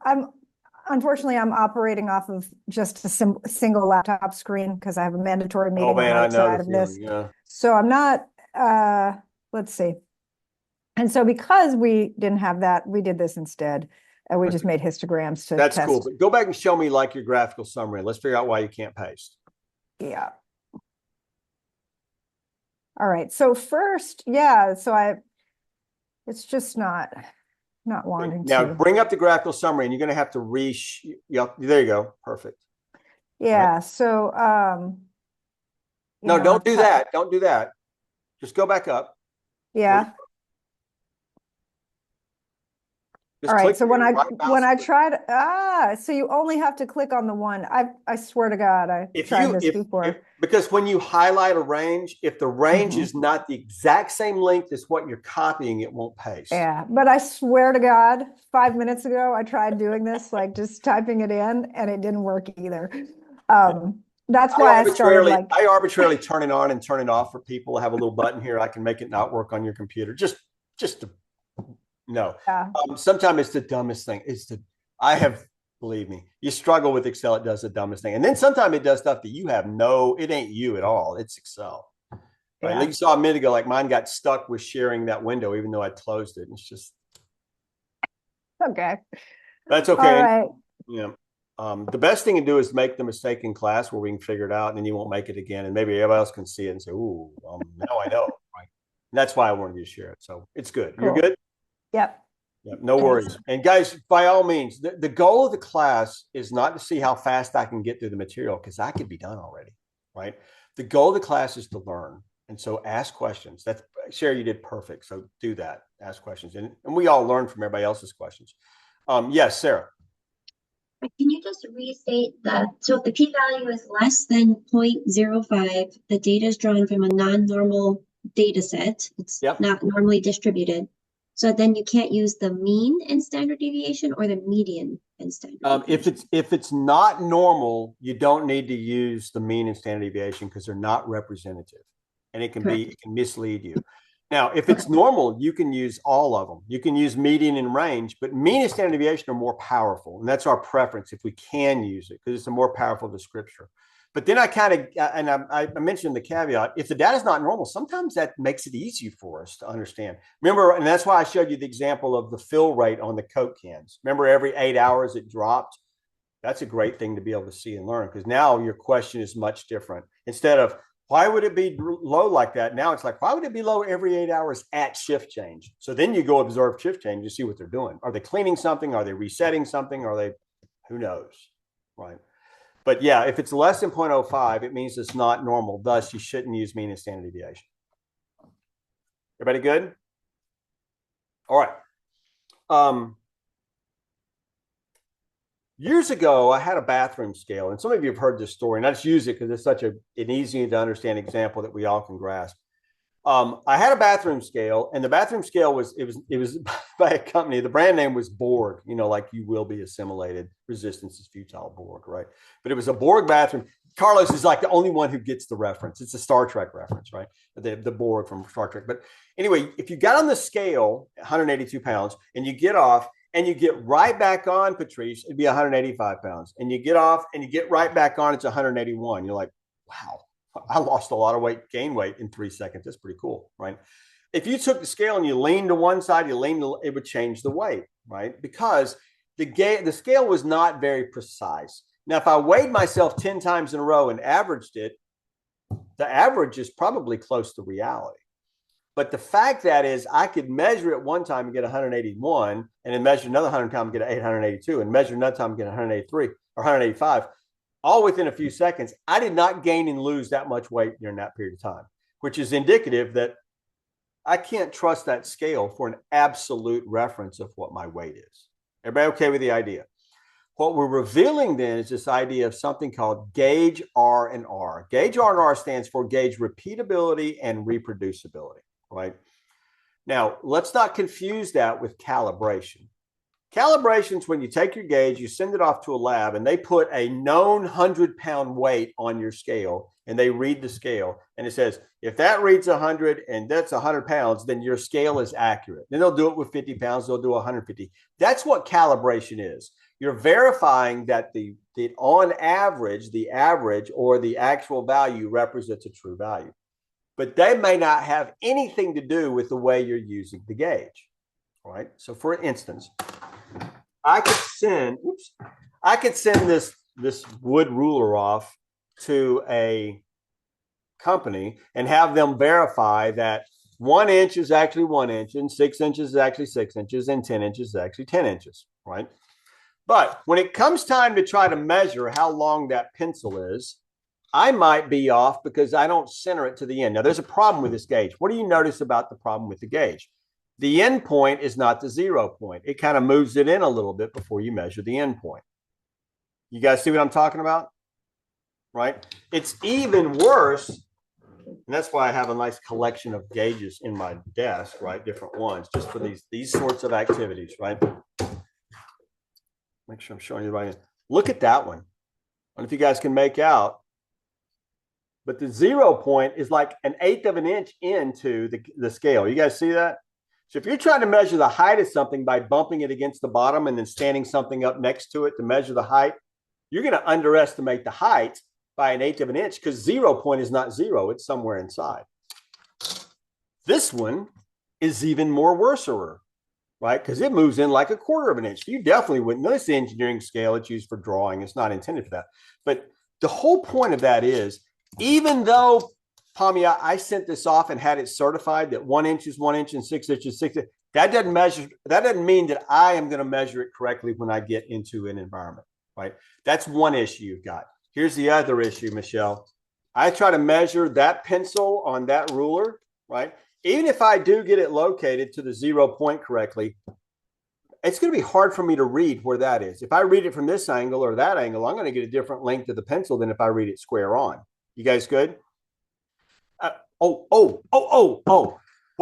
unfortunately, I'm operating off of just a single laptop screen because I have a mandatory meeting on the outside of this. Yeah. So I'm not, let's see. And so because we didn't have that, we did this instead. We just made histograms to That's test. cool. But go back and show me like your graphical summary. Let's figure out why you can't paste. Yeah. All right. So first, it's just not wanting now to. Bring up the graphical summary, and you're going to have to there you go. Perfect. Yeah. Right. So, no, don't do that. Don't do that. Just go back up. Yeah. All right. So when I tried, so you only have to click on the one. I swear to God, I tried this before. Because when you highlight a range, if the range is not the exact same length as what you're copying, it won't paste. Yeah, but I swear to God, 5 minutes ago, I tried doing this, like just typing it in, and it didn't work either. That's why I started I arbitrarily turn it on and turn it off for people. I have a little button here. I can make it not work on your computer. Just to. No. Yeah. Sometimes it's the dumbest thing. Believe me, you struggle with Excel. It does the dumbest thing. And then sometimes it does stuff that it ain't you at all. It's Excel. Right? Like you saw a minute ago, like mine got stuck with sharing that window, even though I closed it. It's just. Okay. That's okay. All right. Yeah. The best thing to do is make the mistake in class where we can figure it out, and then you won't make it again. And maybe everybody else can see it and say, ooh, now I know. Right. And that's why I wanted you to share it. So it's good. Cool. You're good? Yep. No worries. And guys, by all means, the goal of the class is not to see how fast I can get through the material, because I could be done already, right? The goal of the class is to learn. And so ask questions. Sherry, you did perfect. So do that. Ask questions. And we all learn from everybody else's questions. Yes, Sarah. Can you just restate that? So if the p-value is less than 0.05, the data is drawn from a non-normal data set. It's not normally distributed. So then you can't use the mean and standard deviation or the median and standard deviation. If it's not normal, you don't need to use the mean and standard deviation because they're not representative. and it can mislead you. Now, if it's normal, you can use all of them. You can use median and range, but mean and standard deviation are more powerful. And that's our preference if we can use it, because it's a more powerful descriptor. But then I mentioned the caveat, if the data is not normal, sometimes that makes it easy for us to understand. Remember, and that's why I showed you the example of the fill rate on the Coke cans. Remember, every 8 hours it dropped? That's a great thing to be able to see and learn, because now your question is much different. Instead of, why would it be low like that? Now it's like, why would it be low every 8 hours at shift change? So then you go observe shift change to see what they're doing. Are they cleaning something? Are they resetting something? Are they, who knows, right? But yeah, if it's less than 0.05, it means it's not normal. Thus, you shouldn't use mean and standard deviation. Everybody good? All right. Years ago, I had a bathroom scale, and some of you have heard this story, and I just use it because it's such an easy to understand example that we all can grasp. I had a bathroom scale, and the bathroom scale was by a company. The brand name was Borg, like you will be assimilated. Resistance is futile, Borg, right? But it was a Borg bathroom. Carlos is like the only one who gets the reference. It's a Star Trek reference, right? The Borg from Star Trek. But anyway, if you got on the scale, 182 pounds, and you get off, and you get right back on, Patrice, it'd be 185 pounds. And you get off and you get right back on, it's 181. You're like, wow, I lost a lot of weight, gained weight in 3 seconds. That's pretty cool, right? If you took the scale and you leaned to one side, it would change the weight, right? Because the scale was not very precise. Now, if I weighed myself 10 times in a row and averaged it, the average is probably close to reality. But the fact that is, I could measure it one time and get 181, and then measure another 100 times and get 882, and measure another time and get 183 or 185, all within a few seconds. I did not gain and lose that much weight during that period of time, which is indicative that I can't trust that scale for an absolute reference of what my weight is. Everybody okay with the idea? What we're revealing then is this idea of something called gauge R&R. Gauge R&R stands for gauge repeatability and reproducibility. Right? Now, let's not confuse that with calibration. Calibration is when you take your gauge, you send it off to a lab, and they put a known 100-pound weight on your scale, and they read the scale, and it says, if that reads 100 and that's 100 pounds, then your scale is accurate. Then they'll do it with 50 pounds, they'll do 150. That's what calibration is. You're verifying that on average, the average or the actual value represents a true value. But they may not have anything to do with the way you're using the gauge, right? So for instance, I could send this wood ruler off to a company and have them verify that 1 inch is actually 1 inch, and 6 inches is actually 6 inches, and 10 inches is actually 10 inches, right? But when it comes time to try to measure how long that pencil is, I might be off because I don't center it to the end. Now, there's a problem with this gauge. What do you notice about the problem with the gauge? The end point is not the 0 point. It kind of moves it in a little bit before you measure the end point. You guys see what I'm talking about? Right? It's even worse, and that's why I have a nice collection of gauges in my desk, right? Different ones, just for these sorts of activities, right? Make sure I'm showing you right. Look at that one. I don't know if you guys can make out. But the 0 point is like 1/8 of an inch into the scale. You guys see that? So if you're trying to measure the height of something by bumping it against the bottom and then standing something up next to it to measure the height, you're going to underestimate the height by 1/8 of an inch, because 0 point is not 0. It's somewhere inside. This one is even more worser, right? Because it moves in like 1/4 of an inch. You definitely wouldn't. Notice the engineering scale it's used for drawing. It's not intended for that. But the whole point of that is, even though, Pamia, I sent this off and had it certified that 1 inch is 1 inch and 6 inches, 6 inches, that doesn't mean that I am going to measure it correctly when I get into an environment, right? That's one issue you've got. Here's the other issue, Michelle. I try to measure that pencil on that ruler, right? Even if I do get it located to the 0 point correctly, it's going to be hard for me to read where that is. If I read it from this angle or that angle, I'm going to get a different length of the pencil than if I read it square on. You guys good? What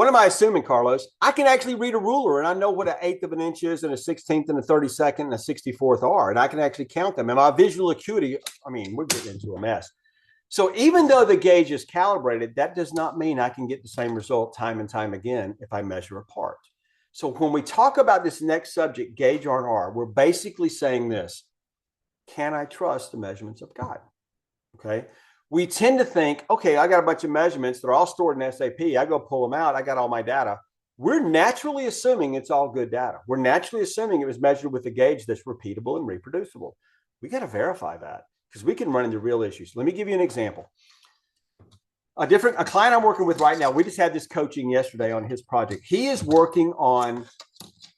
am I assuming, Carlos? I can actually read a ruler and I know what 1/8 of an inch is and a 16th and a 32nd and a 64th are. And I can actually count them. And my visual acuity, I mean, we're getting into a mess. So even though the gauge is calibrated, that does not mean I can get the same result time and time again if I measure apart. So when we talk about this next subject, gauge R&R, we're basically saying this: can I trust the measurements of God? Okay. We tend to think, okay, I got a bunch of measurements. They're all stored in SAP. I go pull them out. I got all my data. We're naturally assuming it's all good data. We're naturally assuming it was measured with a gauge that's repeatable and reproducible. We got to verify that because we can run into real issues. Let me give you an example. A client I'm working with right now, we just had this coaching yesterday on his project. He is working on,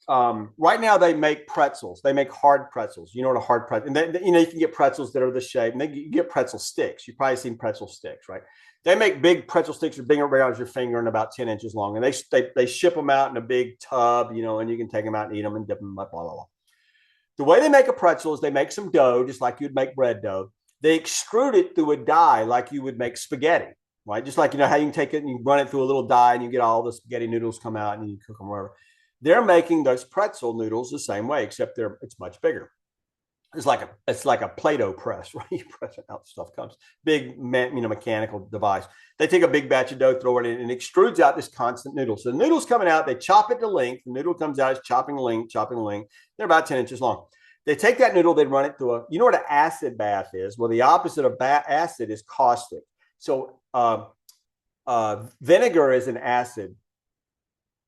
right now they make pretzels. They make hard pretzels. You know what a hard pretzel, and then, you can get pretzels that are the shape, and you get pretzel sticks. You've probably seen pretzel sticks, right? They make big pretzel sticks that are big around your finger and about 10 inches long. And they ship them out in a big tub, and you can take them out and eat them and dip them up, blah, blah, blah. The way they make a pretzel is they make some dough, just like you'd make bread dough. They extrude it through a die like you would make spaghetti, right? Just like, how you can take it and you run it through a little die and you get all the spaghetti noodles come out and you cook them wherever. They're making those pretzel noodles the same way, except it's much bigger. It's like a Play-Doh press, right? You press it out, stuff comes. Big, mechanical device. They take a big batch of dough, throw it in, and extrudes out this constant noodle. So the noodle's coming out, they chop it to length. The noodle comes out, it's chopping length. They're about 10 inches long. They take that noodle, they run it through you know what an acid bath is? Well, the opposite of acid is caustic. So vinegar is an acid.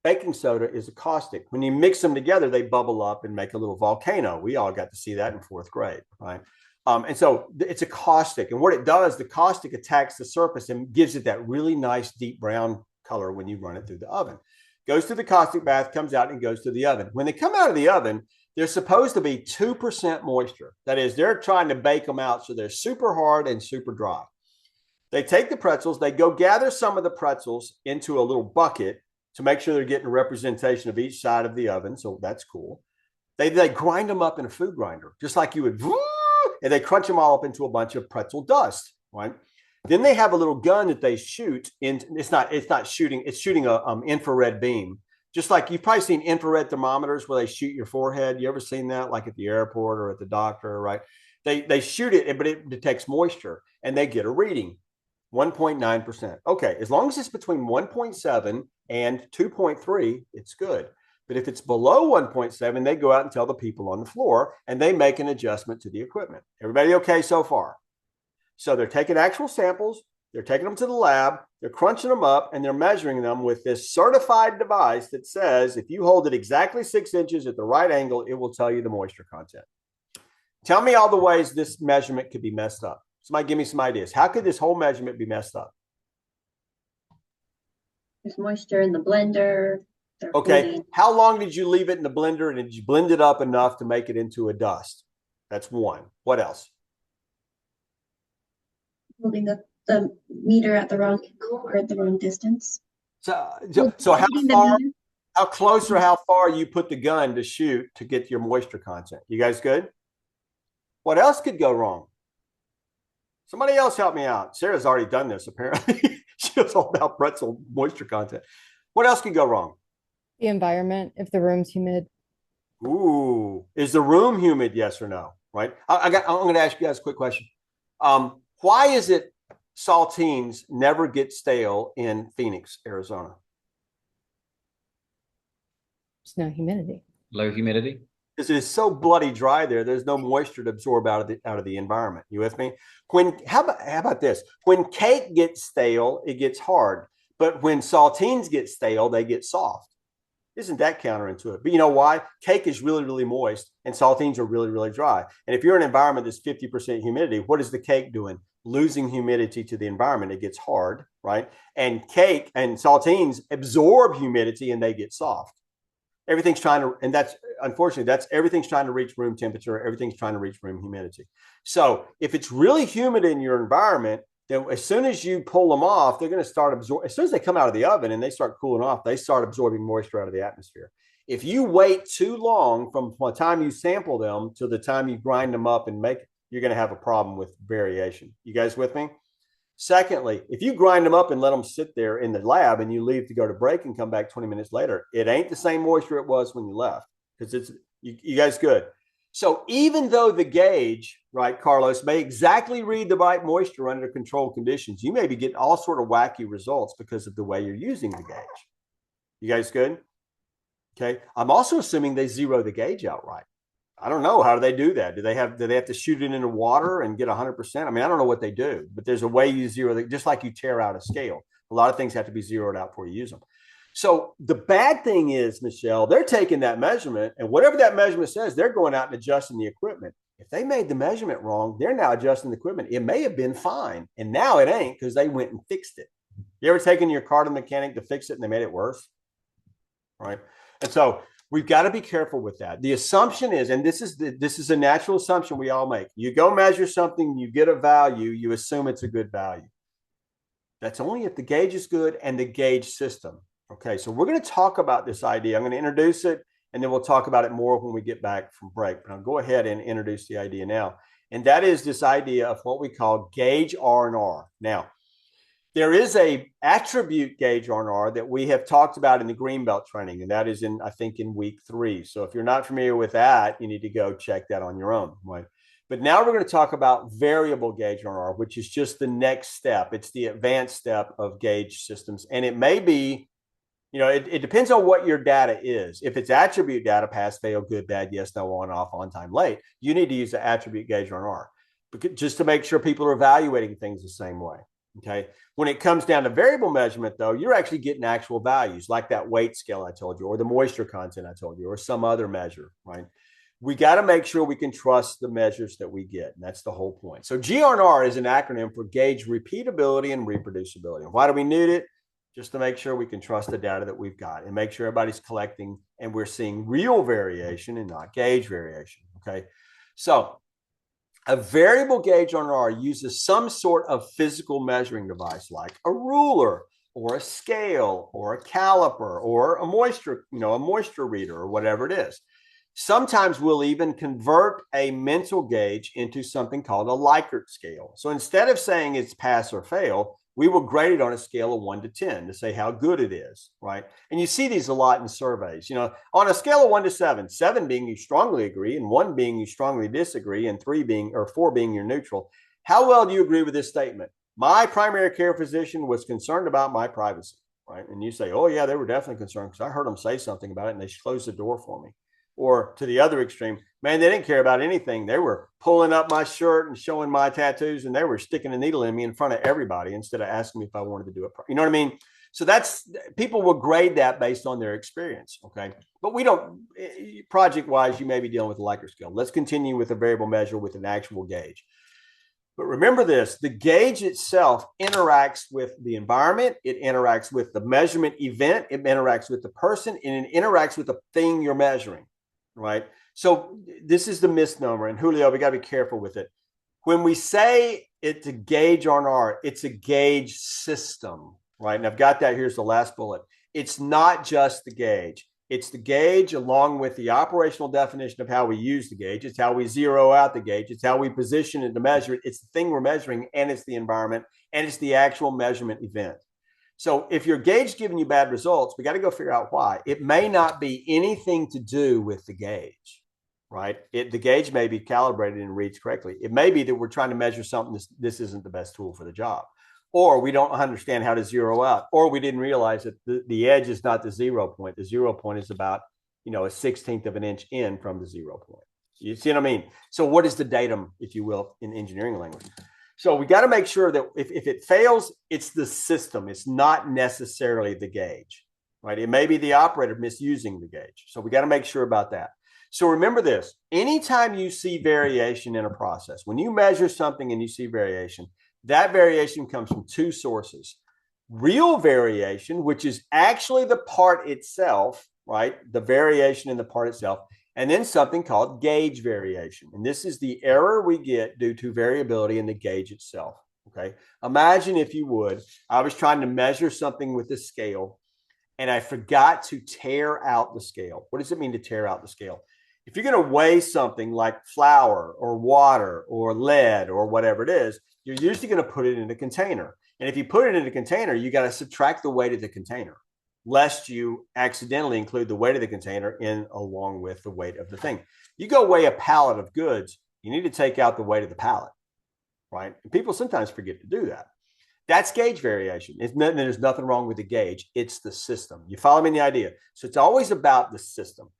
Baking soda is a caustic. When you mix them together, they bubble up and make a little volcano. We all got to see that in 4th grade, right? And so it's a caustic. And what it does, the caustic attacks the surface and gives it that really nice deep brown color when you run it through the oven. Goes through the caustic bath, comes out and goes to the oven. When they come out of the oven, they're supposed to be 2% moisture. That is, they're trying to bake them out so they're super hard and super dry. They take the pretzels, they go gather some of the pretzels into a little bucket to make sure they're getting a representation of each side of the oven. So that's cool. They grind them up in a food grinder, just like you would, and they crunch them all up into a bunch of pretzel dust, right? Then they have a little gun that they shoot in. It's not shooting, it's shooting a infrared beam. Just like you've probably seen infrared thermometers where they shoot your forehead. You ever seen that, like at the airport or at the doctor, right? They shoot it, but it detects moisture and they get a reading, 1.9%. Okay, as long as it's between 1.7 and 2.3, it's good. But if it's below 1.7, they go out and tell the people on the floor and they make an adjustment to the equipment. Everybody okay so far? So they're taking actual samples, they're taking them to the lab, they're crunching them up, and they're measuring them with this certified device that says if you hold it exactly 6 inches at the right angle, it will tell you the moisture content. Tell me all the ways this measurement could be messed up. Somebody give me some ideas. How could this whole measurement be messed up? There's moisture in the blender. Okay. How long did you leave it in the blender, and did you blend it up enough to make it into a dust? That's one. What else? Holding the meter at the wrong angle or at the wrong distance. So how close or how far you put the gun to shoot to get your moisture content? You guys good? What else could go wrong? Somebody else help me out. Sarah's already done this, apparently. She knows all about pretzel moisture content. What else could go wrong? The environment, if the room's humid. Ooh, is the room humid? Yes or no? Right. I'm going to ask you guys a quick question. Why is it saltines never get stale in Phoenix, Arizona? There's no humidity. Low humidity. Because it is so bloody dry there. There's no moisture to absorb out of the environment. You with me? How about this? When cake gets stale, it gets hard. But when saltines get stale, they get soft. Isn't that counterintuitive? But you know why? Cake is really, really moist and saltines are really, really dry. And if you're in an environment that's 50% humidity, what is the cake doing? Losing humidity to the environment. It gets hard, right? And cake and saltines absorb humidity and they get soft. Everything's trying to, and everything's trying to reach room temperature. Everything's trying to reach room humidity. So if it's really humid in your environment, then as soon as you pull them off, they're going to start absorbing. As soon as they come out of the oven and they start cooling off, they start absorbing moisture out of the atmosphere. If you wait too long from the time you sample them to the time you grind them up and make it, you're going to have a problem with variation. You guys with me? Secondly, if you grind them up and let them sit there in the lab and you leave to go to break and come back 20 minutes later, it ain't the same moisture it was when you left, because you guys good. So even though the gauge, right, Carlos, may exactly read the right moisture under controlled conditions, you may be getting all sort of wacky results because of the way you're using the gauge. You guys good? Okay. I'm also assuming they zero the gauge outright. I don't know. How do they do that? Do they have to shoot it into water and get 100%? I mean, I don't know what they do, but there's a way you zero the, just like you tear out a scale. A lot of things have to be zeroed out before you use them. So the bad thing is, Michelle, they're taking that measurement, and whatever that measurement says, they're going out and adjusting the equipment. If they made the measurement wrong, they're now adjusting the equipment. It may have been fine, and now it ain't because they went and fixed it. You ever taken your car to the mechanic to fix it and they made it worse? Right. And so we've got to be careful with that. The assumption is, and this is a natural assumption we all make. You go measure something, you get a value, you assume it's a good value. That's only if the gauge is good and the gauge system. Okay, so we're going to talk about this idea. I'm going to introduce it, and then we'll talk about it more when we get back from break. But I'll go ahead and introduce the idea now. And that is this idea of what we call gauge R&R. Now, there is a attribute gauge R&R that we have talked about in the Greenbelt training, and that is I think in week 3. So if you're not familiar with that, you need to go check that on your own, right? But now we're going to talk about variable gauge R&R, which is just the next step. It's the advanced step of gauge systems. And it may be, it depends on what your data is. If it's attribute data, pass, fail, good, bad, yes, no, on, off, on time, late, you need to use the attribute gauge R&R just to make sure people are evaluating things the same way. Okay. When it comes down to variable measurement, though, you're actually getting actual values like that weight scale I told you, or the moisture content I told you, or some other measure, right? We got to make sure we can trust the measures that we get. And that's the whole point. So GR&R is an acronym for gauge repeatability and reproducibility. And why do we need it? Just to make sure we can trust the data that we've got and make sure everybody's collecting and we're seeing real variation and not gauge variation. Okay. So a variable gauge R&R uses some sort of physical measuring device like a ruler or a scale or a caliper or a moisture reader or whatever it is. Sometimes we'll even convert a mental gauge into something called a Likert scale. So instead of saying it's pass or fail, we will grade it on a scale of 1 to 10 to say how good it is, right? And you see these a lot in surveys, on a scale of 1 to 7, 7 being you strongly agree and 1 being you strongly disagree and 4 being you're neutral. How well do you agree with this statement? My primary care physician was concerned about my privacy, right? And you say, oh yeah, they were definitely concerned because I heard them say something about it and they closed the door for me. Or to the other extreme, man, they didn't care about anything. They were pulling up my shirt and showing my tattoos, and they were sticking a needle in me in front of everybody instead of asking me if I wanted to do it. You know what I mean? So people will grade that based on their experience. Okay. But we don't, project wise, you may be dealing with a Likert scale. Let's continue with a variable measure with an actual gauge. But remember this, the gauge itself interacts with the environment, it interacts with the measurement event, it interacts with the person, and it interacts with the thing you're measuring. Right. So this is the misnomer. And Julio, we got to be careful with it. When we say it's a gauge R&R, it's a gauge system. Right. And I've got that. Here's the last bullet. It's not just the gauge. It's the gauge along with the operational definition of how we use the gauge. It's how we zero out the gauge. It's how we position it to measure it. It's the thing we're measuring, and it's the environment, and it's the actual measurement event. So if your gauge giving you bad results, we got to go figure out why. It may not be anything to do with the gauge, right? The gauge may be calibrated and reads correctly. It may be that we're trying to measure something. This isn't the best tool for the job. Or we don't understand how to zero out. Or we didn't realize that the edge is not the 0 point. The 0 point is about, a 1/16 of an inch in from the 0 point. You see what I mean? So what is the datum, if you will, in engineering language? So we got to make sure that if it fails, it's the system. It's not necessarily the gauge, right? It may be the operator misusing the gauge. So we got to make sure about that. So remember this, anytime you see variation in a process, when you measure something and you see variation, that variation comes from 2 sources. Real variation, which is actually the part itself, right? The variation in the part itself. And then something called gauge variation. And this is the error we get due to variability in the gauge itself. Okay. Imagine, if you would, I was trying to measure something with a scale and I forgot to tear out the scale. What does it mean to tear out the scale? If you're going to weigh something like flour or water or lead or whatever it is, you're usually going to put it in a container. And if you put it in a container, you got to subtract the weight of the container. lest you accidentally include the weight of the container in along with the weight of the thing. You go weigh a pallet of goods, you need to take out the weight of the pallet, right? And people sometimes forget to do that. That's gauge variation. There's nothing wrong with the gauge. It's the system. You follow me in the idea? So it's always about the system.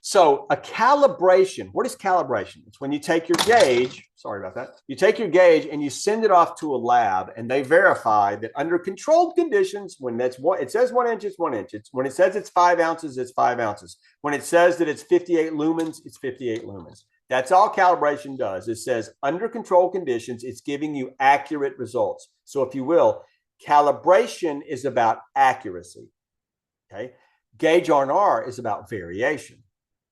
So a calibration, what is calibration? It's when you take your gauge, sorry about that, you take your gauge and you send it off to a lab and they verify that under controlled conditions, when that's one, it says 1 inch, it's 1 inch. It's when it says it's 5 ounces, it's 5 ounces. When it says that it's 58 lumens, it's 58 lumens. That's all calibration does. It says under controlled conditions, it's giving you accurate results. So if you will, calibration is about accuracy, okay? Gauge R&R is about variation.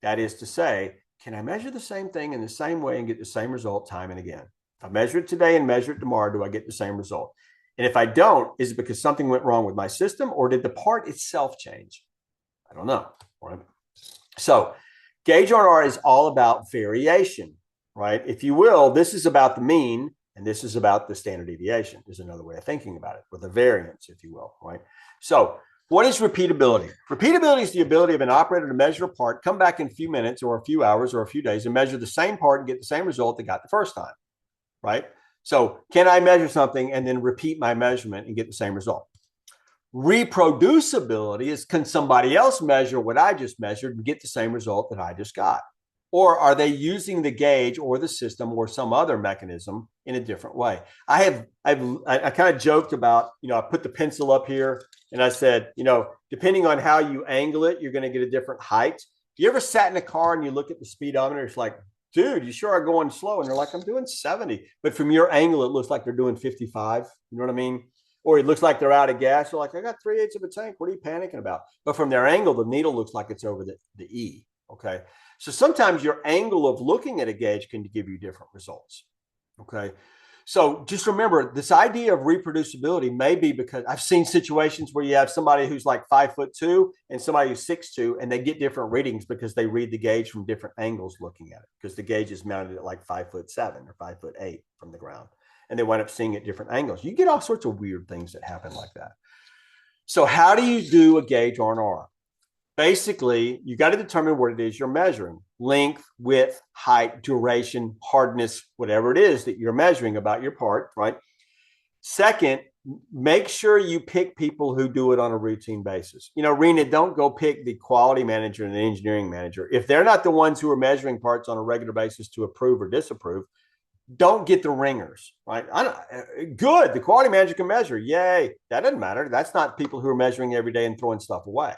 That is to say, can I measure the same thing in the same way and get the same result time and again? If I measure it today and measure it tomorrow, do I get the same result? And if I don't, is it because something went wrong with my system or did the part itself change? I don't know. Right? So gauge R&R is all about variation, right? If you will, this is about the mean and this is about the standard deviation. There's another way of thinking about it, or the variance, if you will, right? So what is repeatability? Repeatability is the ability of an operator to measure a part, come back in a few minutes or a few hours or a few days and measure the same part and get the same result they got the first time, right? So can I measure something and then repeat my measurement and get the same result? Reproducibility is, can somebody else measure what I just measured and get the same result that I just got? Or are they using the gauge or the system or some other mechanism in a different way? I kind of joked about, I put the pencil up here and I said, depending on how you angle it, you're going to get a different height. You ever sat in a car and you look at the speedometer? It's like, dude, you sure are going slow. And they're like, I'm doing 70. But from your angle, it looks like they're doing 55. You know what I mean? Or it looks like they're out of gas. They're like, I got 3/8 of a tank. What are you panicking about? But from their angle, the needle looks like it's over the E. Okay. So sometimes your angle of looking at a gauge can give you different results. Okay. So just remember, this idea of reproducibility may be because I've seen situations where you have somebody who's like 5'2" and somebody who's 6'2", and they get different readings because they read the gauge from different angles looking at it, because the gauge is mounted at like 5'7" or 5'8" from the ground. And they wind up seeing at different angles. You get all sorts of weird things that happen like that. So how do you do a gauge R&R? Basically, you got to determine what it is you're measuring: length, width, height, duration, hardness, whatever it is that you're measuring about your part, right? Second, make sure you pick people who do it on a routine basis. Rena, don't go pick the quality manager and the engineering manager. If they're not the ones who are measuring parts on a regular basis to approve or disapprove, don't get the ringers, right? Good. The quality manager can measure. Yay. That doesn't matter. That's not people who are measuring every day and throwing stuff away.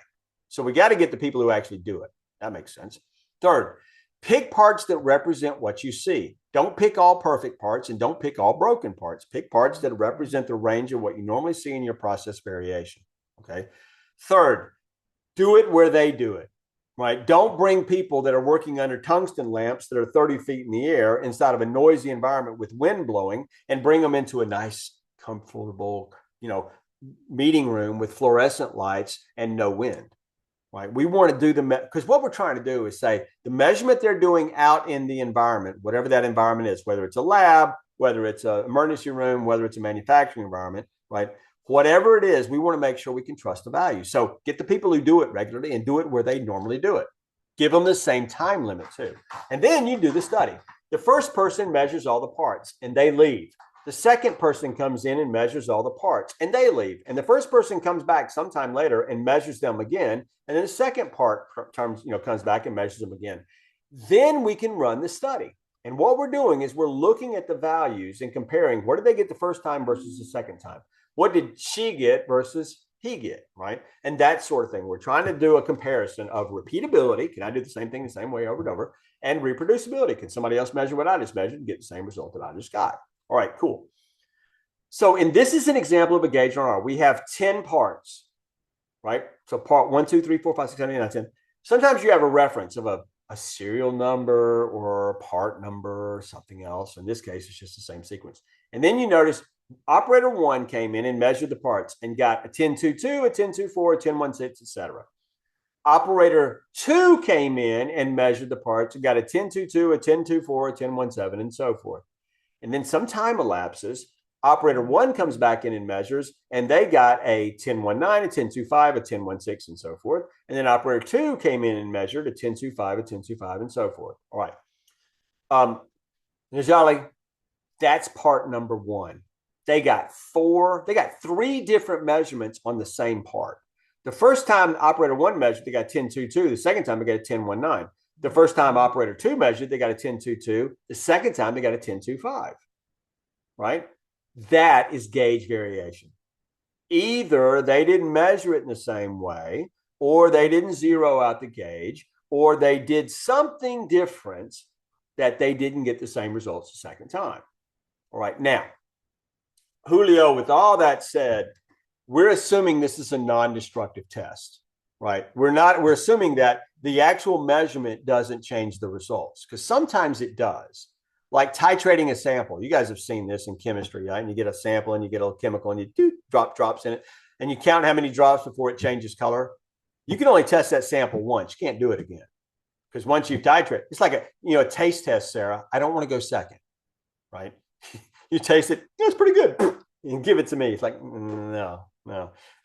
So we got to get the people who actually do it. That makes sense. Third, pick parts that represent what you see. Don't pick all perfect parts and don't pick all broken parts. Pick parts that represent the range of what you normally see in your process variation. Okay. Third, do it where they do it. Right? Don't bring people that are working under tungsten lamps that are 30 feet in the air inside of a noisy environment with wind blowing and bring them into a nice, comfortable, meeting room with fluorescent lights and no wind. Right? We want to do because what we're trying to do is say the measurement they're doing out in the environment, whatever that environment is, whether it's a lab, whether it's an emergency room, whether it's a manufacturing environment, right? Whatever it is, we want to make sure we can trust the value. So get the people who do it regularly and do it where they normally do it. Give them the same time limit too. And then you do the study. The first person measures all the parts and they leave. The second person comes in and measures all the parts and they leave. And the first person comes back sometime later and measures them again. And then the second part comes back and measures them again. Then we can run the study. And what we're doing is we're looking at the values and comparing what did they get the first time versus the second time. What did she get versus he get, right? And that sort of thing. We're trying to do a comparison of repeatability. Can I do the same thing the same way over and over? And reproducibility. Can somebody else measure what I just measured and get the same result that I just got? All right, cool. So, and this is an example of a gauge R&R. We have 10 parts, right? So part 1, 2, 3, 4, 5, 6, 7, 8, 9, 10. Sometimes you have a reference of a serial number or a part number or something else. In this case, it's just the same sequence. And then you notice operator 1 came in and measured the parts and got a 1022, a 1024, a 1016, etc. Operator 2 came in and measured the parts and got a 1022, a 1024, a 1017, and so forth. And then some time elapses. Operator 1 comes back in and measures, and they got a 10.19, a 10.25, a 10.16, and so forth. And then operator 2 came in and measured a 10.25, a 10.25, and so forth. All right. Najali, that's part number 1. They got 3 different measurements on the same part. The first time operator 1 measured, they got 10.22. The second time, they got a 10.19. The first time operator 2 measured, they got a 10.22. The second time, they got a 10.25. Right? That is gauge variation. Either they didn't measure it in the same way, or they didn't zero out the gauge, or they did something different that they didn't get the same results the second time. All right. Now, Julio, with all that said, we're assuming this is a non-destructive test, right? We're assuming that the actual measurement doesn't change the results, because sometimes it does. Like titrating a sample. You guys have seen this in chemistry, right? And you get a sample and you get a chemical and you drop drops in it and you count how many drops before it changes color. You can only test that sample once. You can't do it again. Because once you've titrated, it's like a taste test, Sarah. I don't want to go second, right? You taste it, it's pretty good. You give it to me. It's like, no.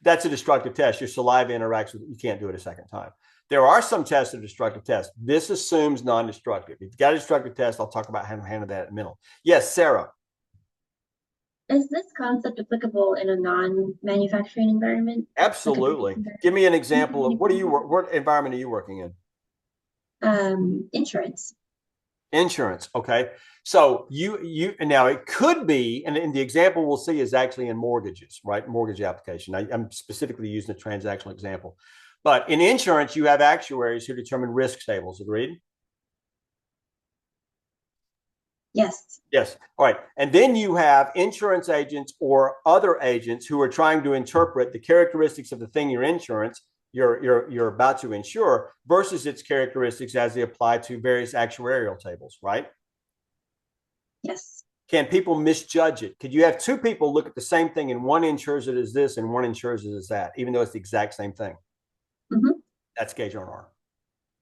That's a destructive test. Your saliva interacts with it. You can't do it a second time. There are some tests that are destructive tests. This assumes non-destructive. If you've got a destructive test, I'll talk about how to handle that in a minute. Yes, Sarah. Is this concept applicable in a non-manufacturing environment? Absolutely. Give me an example of what environment are you working in? Insurance. Insurance. Okay. So you now it could be, and the example we'll see is actually in mortgages, right? Mortgage application. I'm specifically using a transactional example. But in insurance, you have actuaries who determine risk tables. Agreed? Yes. Yes. All right. And then you have insurance agents or other agents who are trying to interpret the characteristics of the thing you're about to insure versus its characteristics as they apply to various actuarial tables, right? Yes. Can people misjudge it? Could you have 2 people look at the same thing and one insures it as this and one insures it as that, even though it's the exact same thing? Mm-hmm. That's gauge R&R.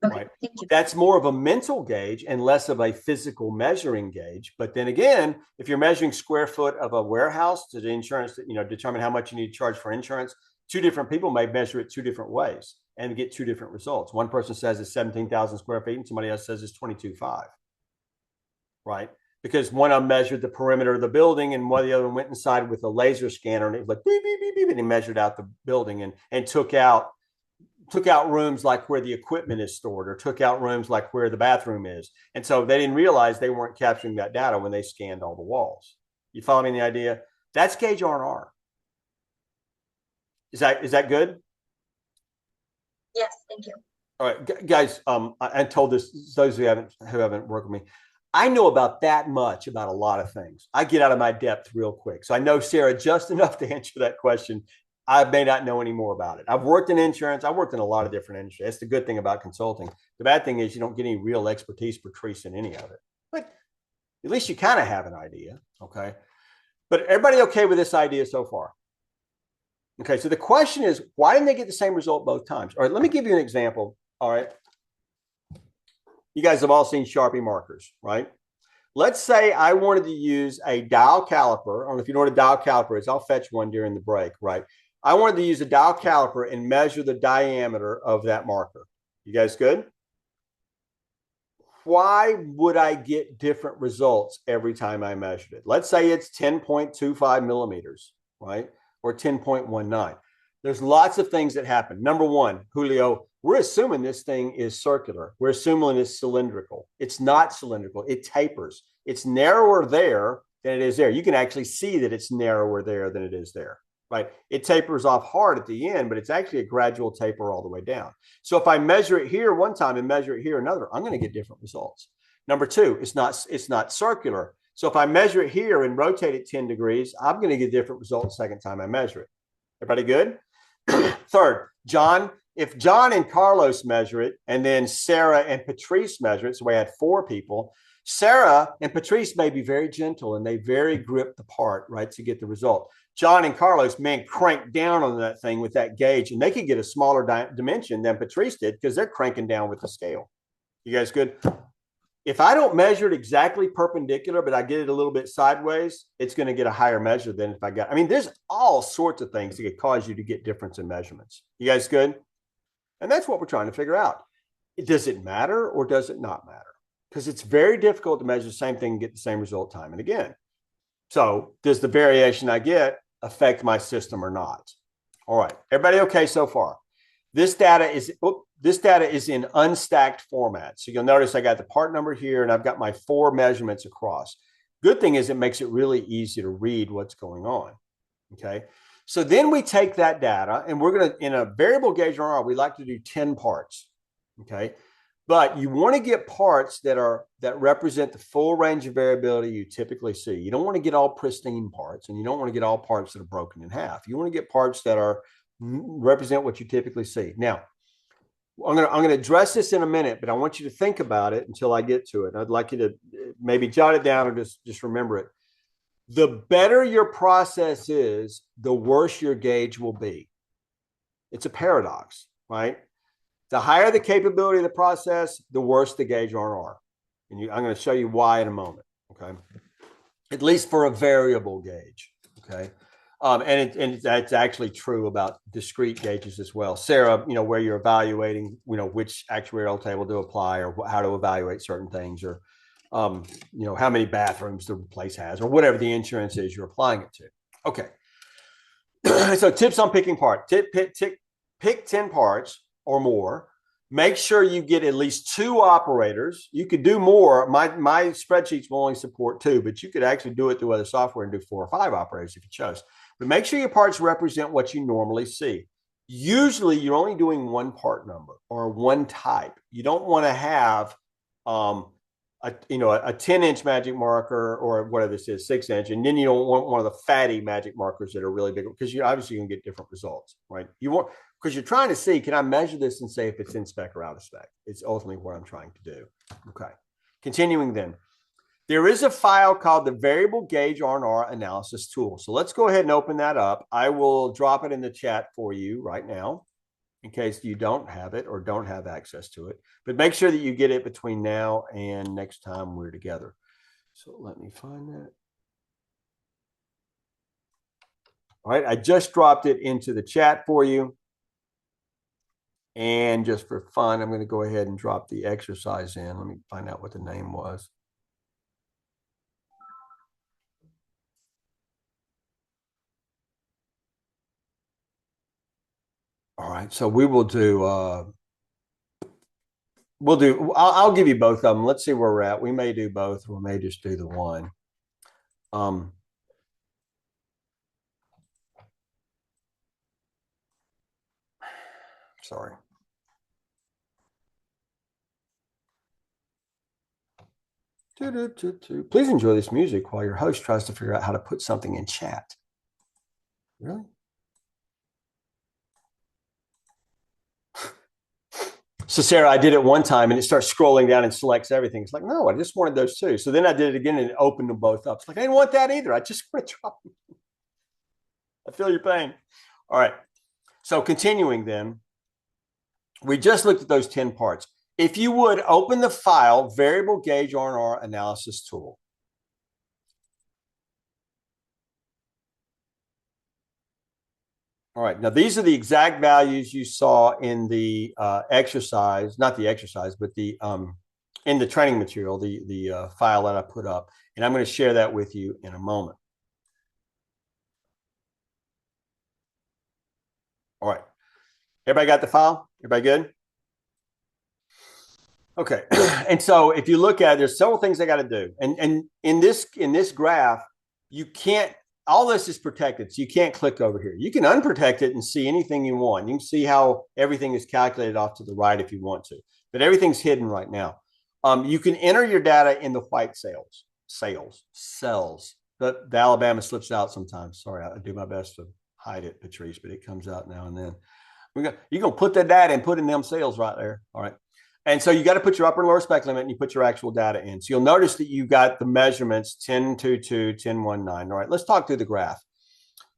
Okay, right? thank you. That's more of a mental gauge and less of a physical measuring gauge. But then again, if you're measuring square foot of a warehouse to the insurance, determine how much you need to charge for insurance, 2 different people may measure it 2 different ways and get 2 different results. One person says it's 17,000 square feet and somebody else says it's 22.5, right? Because one of them measured the perimeter of the building and one of the other went inside with a laser scanner and it was like beep, beep, beep, beep, and he measured out the building and took out rooms like where the equipment is stored or took out rooms like where the bathroom is. And so they didn't realize they weren't capturing that data when they scanned all the walls. You follow me in the idea? That's gauge R&R. Is that good? Yes, thank you. All right, guys, I told this, those who haven't worked with me, I know about that much about a lot of things. I get out of my depth real quick. So I know Sarah just enough to answer that question. I may not know any more about it. I've worked in insurance. I've worked in a lot of different industries. That's the good thing about consulting. The bad thing is you don't get any real expertise Patrice in any of it. But at least you kind of have an idea, okay? But everybody okay with this idea so far? Okay, so the question is, why didn't they get the same result both times? All right, let me give you an example, all right? You guys have all seen Sharpie markers, right? Let's say I wanted to use a dial caliper. I don't know if you know what a dial caliper is. I'll fetch one during the break, right? I wanted to use a dial caliper and measure the diameter of that marker. You guys good? Why would I get different results every time I measured it? Let's say it's 10.25 millimeters, right? Or 10.19. There's lots of things that happen. Number one, Julio, we're assuming this thing is circular. We're assuming it's cylindrical. It's not cylindrical. It tapers. It's narrower there than it is there. You can actually see that it's narrower there than it is there, right? It tapers off hard at the end, but it's actually a gradual taper all the way down. So if I measure it here one time and measure it here another, I'm going to get different results. Number two, it's not circular. So if I measure it here and rotate it 10 degrees, I'm going to get different results the second time I measure it. Everybody good? Third, if John and Carlos measure it, and then Sarah and Patrice measure it, so we had 4 people, Sarah and Patrice may be very gentle and they very grip the part, right, to get the result. John and Carlos, man, crank down on that thing with that gauge, and they could get a smaller dimension than Patrice did because they're cranking down with the scale. You guys good? If I don't measure it exactly perpendicular, but I get it a little bit sideways, it's going to get a higher measure than if I got, I mean, there's all sorts of things that could cause you to get difference in measurements. You guys good? And that's what we're trying to figure out. Does it matter or does it not matter? Because it's very difficult to measure the same thing and get the same result time and again. So does the variation I get affect my system or not? All right, everybody okay so far? This data is in unstacked format. So you'll notice I got the part number here and I've got my 4 measurements across. Good thing is it makes it really easy to read what's going on. Okay. So then we take that data and we're going to, in a variable gauge R, we like to do 10 parts. Okay. But you want to get parts that represent the full range of variability you typically see. You don't want to get all pristine parts and you don't want to get all parts that are broken in half. You want to get parts that represent what you typically see. Now, I'm going to address this in a minute, but I want you to think about it until I get to it. I'd like you to maybe jot it down or just remember it. The better your process is, the worse your gauge will be. It's a paradox, right? The higher the capability of the process, the worse the gauge R&R. And I'm going to show you why in a moment, okay? At least for a variable gauge, okay? And that's actually true about discrete gauges as well. Sarah, where you're evaluating, which actuarial table to apply or how to evaluate certain things or, how many bathrooms the place has or whatever the insurance is you're applying it to. Okay. So tips on picking parts. Pick 10 parts or more. Make sure you get at least 2 operators. You could do more. My spreadsheets will only support 2, but you could actually do it through other software and do 4 or 5 operators if you chose. But make sure your parts represent what you normally see. Usually, you're only doing 1 part number or 1 type. You don't want to have a 10-inch magic marker or whatever this is, 6-inch, and then you don't want one of the fatty magic markers that are really big because you're obviously going to get different results, right? Because you're trying to see, can I measure this and say if it's in spec or out of spec? It's ultimately what I'm trying to do. Okay. Continuing then. There is a file called the Variable Gauge R&R Analysis Tool. So let's go ahead and open that up. I will drop it in the chat for you right now in case you don't have it or don't have access to it. But make sure that you get it between now and next time we're together. So let me find that. All right, I just dropped it into the chat for you. And just for fun, I'm going to go ahead and drop the exercise in. Let me find out what the name was. All right, so we will do, I'll give you both of them. Let's see where we're at. We may do both, or we may just do the one. Sorry. Please enjoy this music while your host tries to figure out how to put something in chat. Really? So Sarah, I did it one time and it starts scrolling down and selects everything. It's like, no, I just wanted those 2. So then I did it again and it opened them both up. It's like, I didn't want that either. I just want to drop them. I feel your pain. All right. So continuing then, we just looked at those 10 parts. If you would open the file, Variable Gauge R&R Analysis Tool. All right, now these are the exact values you saw in the exercise, not the exercise, but the in the training material, the file that I put up. And I'm going to share that with you in a moment. All right, everybody got the file? Everybody good? Okay, and so if you look at it, there's several things I got to do. And in this graph, you can't, all this is protected, so you can't click over here. You can unprotect it and see anything you want. You can see how everything is calculated off to the right if you want to, but everything's hidden right now. You can enter your data in the white cells. But the Alabama slips out sometimes. Sorry, I do my best to hide it, Patrice, but it comes out now and then. You're going to put that data and put in them cells right there. All right. And so you got to put your upper and lower spec limit and you put your actual data in. So you'll notice that you got the measurements 10.22, 10.19. All right, let's talk through the graph.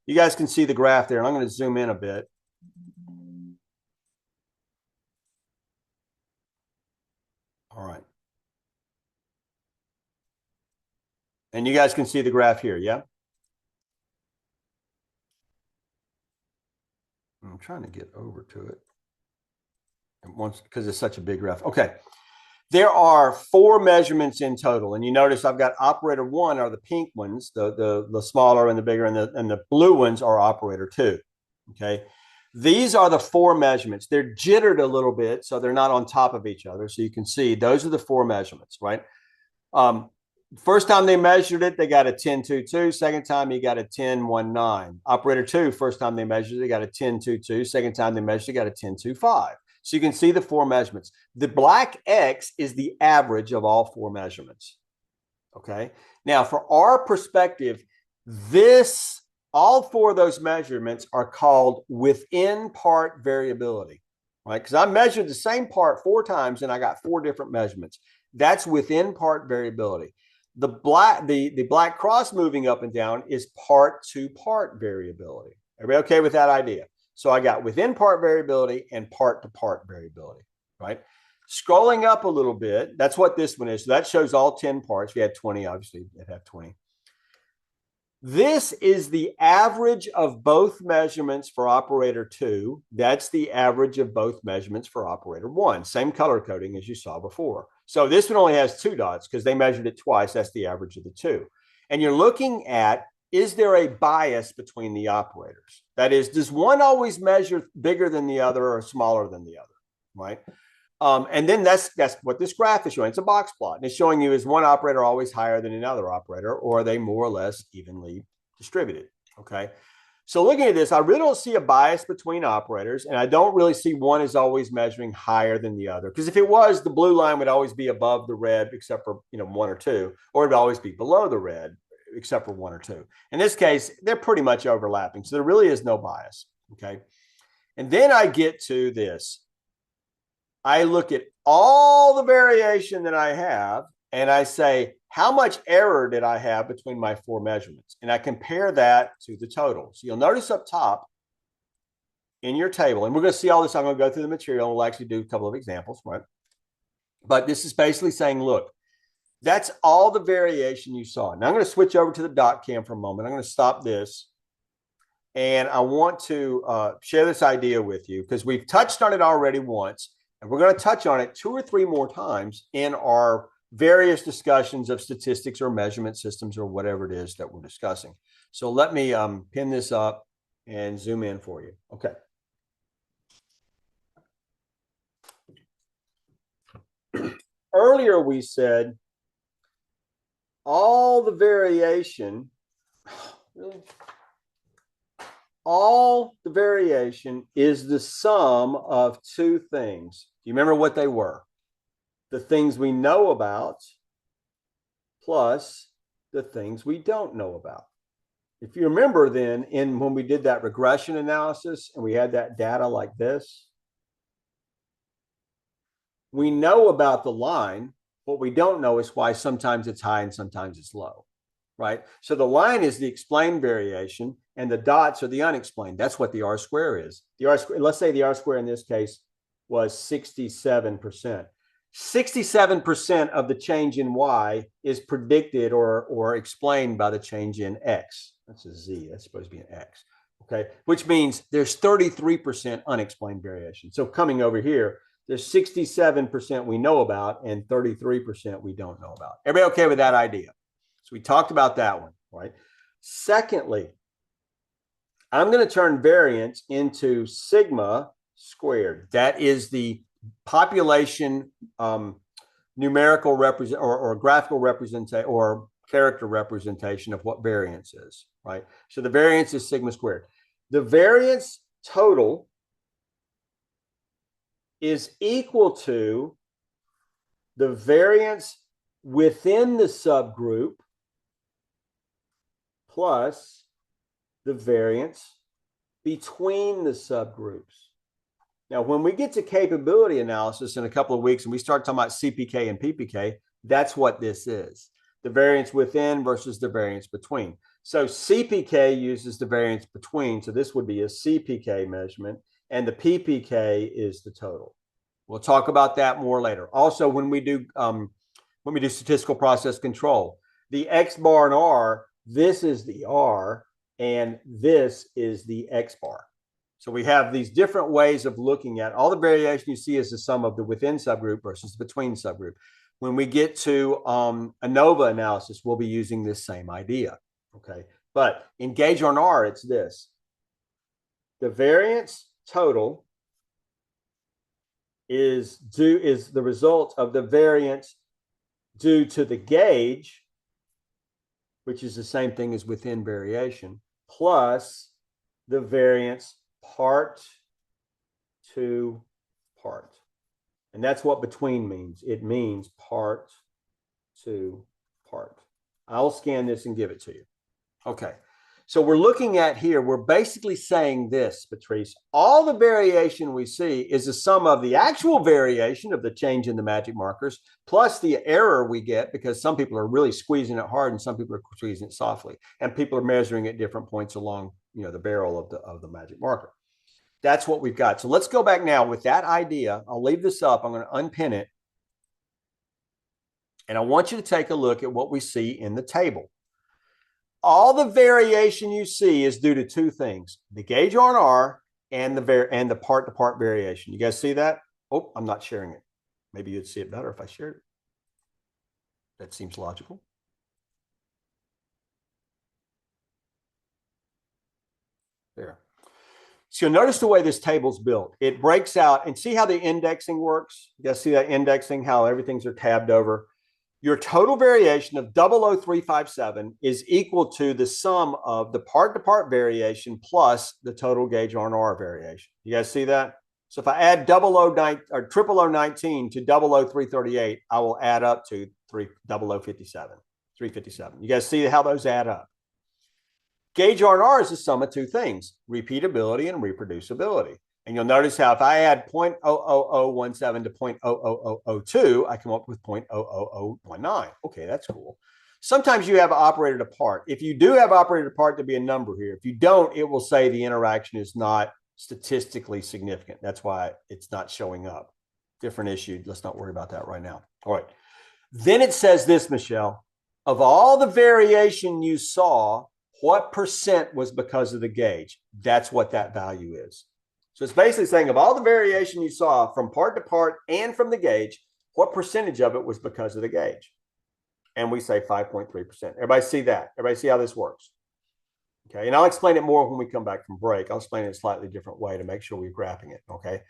You guys can see the graph there, and I'm going to zoom in a bit. All right. And you guys can see the graph here, yeah? I'm trying to get over to it. And once, because it's such a big graph. Okay. There are 4 measurements in total. And you notice I've got operator 1 are the pink ones, the smaller and the bigger, and the blue ones are operator 2. Okay. These are the 4 measurements. They're jittered a little bit, so they're not on top of each other. So you can see those are the 4 measurements, right? First time they measured it, they got a 10.22. Second time, he got a 10.19. Operator 2, first time they measured it, they got a 10.22. Second time they measured it, got a 10.25. So you can see the 4 measurements. The black X is the average of all 4 measurements. Okay. Now, for our perspective, all 4 of those measurements are called within part variability, right? Because I measured the same part 4 times and I got 4 different measurements. That's within part variability. The black cross moving up and down is part to part variability. Everybody okay with that idea? So I got within part variability and part to part variability, right? Scrolling up a little bit, that's what this one is. So that shows all 10 parts. We had 20, obviously, it had 20. This is the average of both measurements for operator 2. That's the average of both measurements for operator 1. Same color coding as you saw before. So this one only has 2 dots because they measured it twice. That's the average of the 2. And you're looking at, is there a bias between the operators? That is, does one always measure bigger than the other or smaller than the other, right? And then that's what this graph is showing. It's a box plot. And it's showing you, is one operator always higher than another operator, or are they more or less evenly distributed? Okay. So looking at this, I really don't see a bias between operators, and I don't really see one is always measuring higher than the other. Because if it was, the blue line would always be above the red, except for 1 or 2, or it would always be below the red, except for 1 or 2. In this case, they're pretty much overlapping. So there really is no bias. Okay. And then I get to this. I look at all the variation that I have, and I say, how much error did I have between my 4 measurements? And I compare that to the total. So you'll notice up top in your table, and we're going to see all this. I'm going to go through the material, and we'll actually do a couple of examples, right? But this is basically saying, look, that's all the variation you saw. Now I'm going to switch over to the dot cam for a moment. I'm going to stop this. And I want to share this idea with you because we've touched on it already once. And we're going to touch on it 2 or 3 more times in our various discussions of statistics or measurement systems or whatever it is that we're discussing. So let me pin this up and zoom in for you. Okay. Earlier we said all the variation, really? All the variation is the sum of 2 things. Do you remember what they were? The things we know about plus the things we don't know about. If you remember then, when we did that regression analysis and we had that data like this, we know about the line. What we don't know is why sometimes it's high and sometimes it's low, right? So the line is the explained variation and the dots are the unexplained. That's what the R square is. The R square, let's say the R square in this case was 67%. 67% of the change in Y is predicted or explained by the change in X. That's a Z. That's supposed to be an X. Okay, which means there's 33% unexplained variation. So coming over here, there's 67% we know about and 33% we don't know about. Everybody okay with that idea? So we talked about that one, right? Secondly, I'm going to turn variance into sigma squared. That is the population numerical represent or graphical representation or character representation of what variance is, right? So the variance is sigma squared. The variance total is equal to the variance within the subgroup plus the variance between the subgroups. Now, when we get to capability analysis in a couple of weeks and we start talking about CPK and PPK, that's what this is. The variance within versus the variance between. So CPK uses the variance between. So this would be a CPK measurement and the PPK is the total. We'll talk about that more later. Also, when we do statistical process control, the X bar and R, this is the R, and this is the X bar. So we have these different ways of looking at all the variation you see is the sum of the within subgroup versus the between subgroup. When we get to ANOVA analysis, we'll be using this same idea. Okay, but in gauge on R, it's this. The variance total is the result of the variance due to the gauge, which is the same thing as within variation, plus the variance part to part. And that's what between means. It means part to part. I'll scan this and give it to you. Okay. So we're looking at here, we're basically saying this, Patrice, all the variation we see is the sum of the actual variation of the change in the magic markers, plus the error we get because some people are really squeezing it hard and some people are squeezing it softly. And people are measuring at different points along, the barrel of the magic marker. That's what we've got. So let's go back now with that idea. I'll leave this up. I'm going to unpin it. And I want you to take a look at what we see in the table. All the variation you see is due to two things: the gauge on R and the part-to-part variation. You guys see that? Oh, I'm not sharing it. Maybe you'd see it better if I shared it. That seems logical. There. So you'll notice the way this table's built. It breaks out, and see how the indexing works? You guys see that indexing, how everything's are tabbed over? Your total variation of 00357 is equal to the sum of the part-to-part variation plus the total gauge R&R variation. You guys see that? So if I add 0019 to 00338, I will add up to 357. You guys see how those add up? Gauge R&R is the sum of two things: repeatability and reproducibility. And you'll notice how if I add 0.00017 to 0.00002, I come up with 0.00019. Okay, that's cool. Sometimes you have operated apart. If you do have operated apart, there'll be a number here. If you don't, it will say the interaction is not statistically significant. That's why it's not showing up. Different issue. Let's not worry about that right now. All right. Then it says this, Michelle, of all the variation you saw, what percent was because of the gauge? That's what that value is. So it's basically saying of all the variation you saw from part to part and from the gauge, what percentage of it was because of the gauge? And we say 5.3%. Everybody see that? Everybody see how this works? Okay, and I'll explain it more when we come back from break. I'll explain it in a slightly different way to make sure we're graphing it, okay?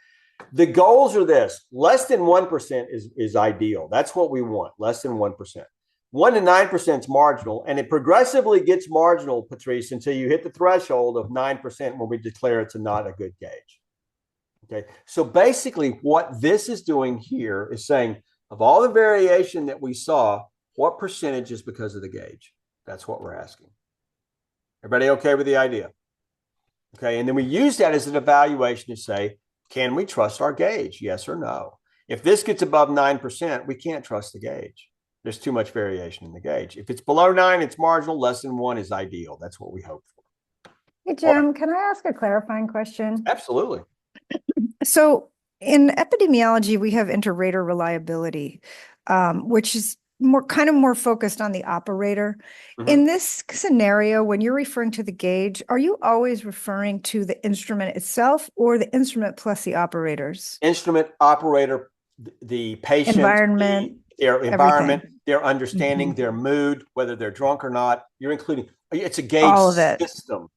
The goals are this: less than 1% is ideal. That's what we want, less than 1%. 1 to 9% is marginal, and it progressively gets marginal, Patrice, until you hit the threshold of 9% when we declare it's not a good gauge. Okay, so basically what this is doing here is saying of all the variation that we saw, what percentage is because of the gauge? That's what we're asking. Everybody okay with the idea? Okay, and then we use that as an evaluation to say, can we trust our gauge? Yes or no. If this gets above 9%, we can't trust the gauge. There's too much variation in the gauge. If it's below 9, it's marginal. Less than 1 is ideal. That's what we hope for. Hey, Jim, can I ask a clarifying question? Absolutely. So in epidemiology, we have inter-rater reliability, which is more focused on the operator. Mm-hmm. In this scenario, when you're referring to the gauge, are you always referring to the instrument itself or the instrument plus the operators? Instrument, operator, the patient, environment, their environment, everything. their understanding, their mood, whether they're drunk or not. You're including. It's a gauge all of it. system.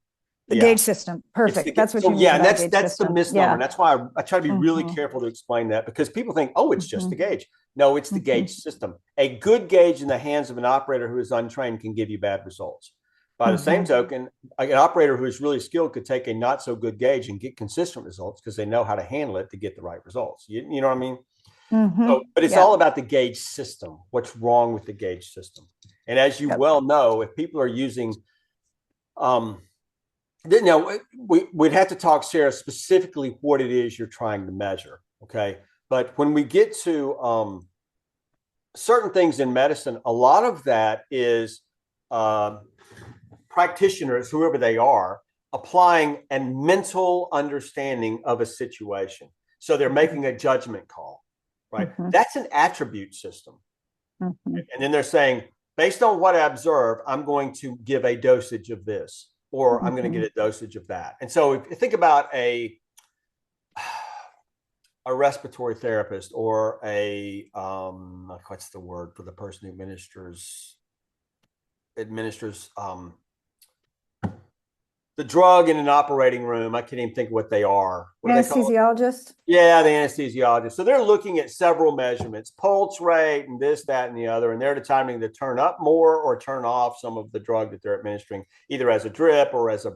The gauge system. Perfect. That's what you mean. Yeah, and by that's the system. misnomer. And that's why I try to be really careful to explain that, because people think, oh, it's just the gauge. No, it's the gauge system. A good gauge in the hands of an operator who is untrained can give you bad results. By the same token, an operator who is really skilled could take a not so good gauge and get consistent results because they know how to handle it to get the right results. You know what I mean? So, but it's all about the gauge system. What's wrong with the gauge system? And as you well know, if people are using, we'd have to talk, Sarah, specifically what it is you're trying to measure. Okay. But when we get to certain things in medicine, a lot of that is practitioners, whoever they are, applying a mental understanding of a situation. So they're making a judgment call, right? That's an attribute system. And then they're saying, based on what I observe, I'm going to give a dosage of this, or I'm going to get a dosage of that. And so if you think about a respiratory therapist or a what's the word for the person who administers the drug in an operating room. I can't even think of what they are. What are they called? Anesthesiologist? Yeah, the anesthesiologist. So they're looking at several measurements, pulse rate and this, that, and the other, and they're determining to turn up more or turn off some of the drug that they're administering, either as a drip or as a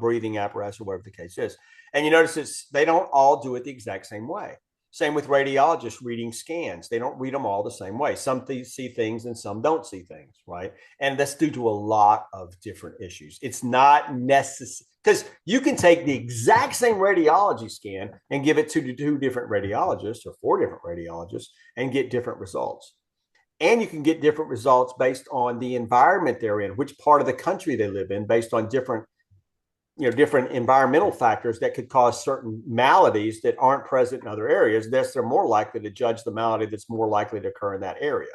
breathing apparatus or whatever the case is. And you notice they don't all do it the exact same way. Same with radiologists reading scans. They don't read them all the same way. Some see things and some don't see things, right? And that's due to a lot of different issues. It's not necessary because you can take the exact same radiology scan and give it to 2 different radiologists or 4 different radiologists and get different results. And you can get different results based on the environment they're in, which part of the country they live in, based on different environmental factors that could cause certain maladies that aren't present in other areas. Thus, they're more likely to judge the malady that's more likely to occur in that area.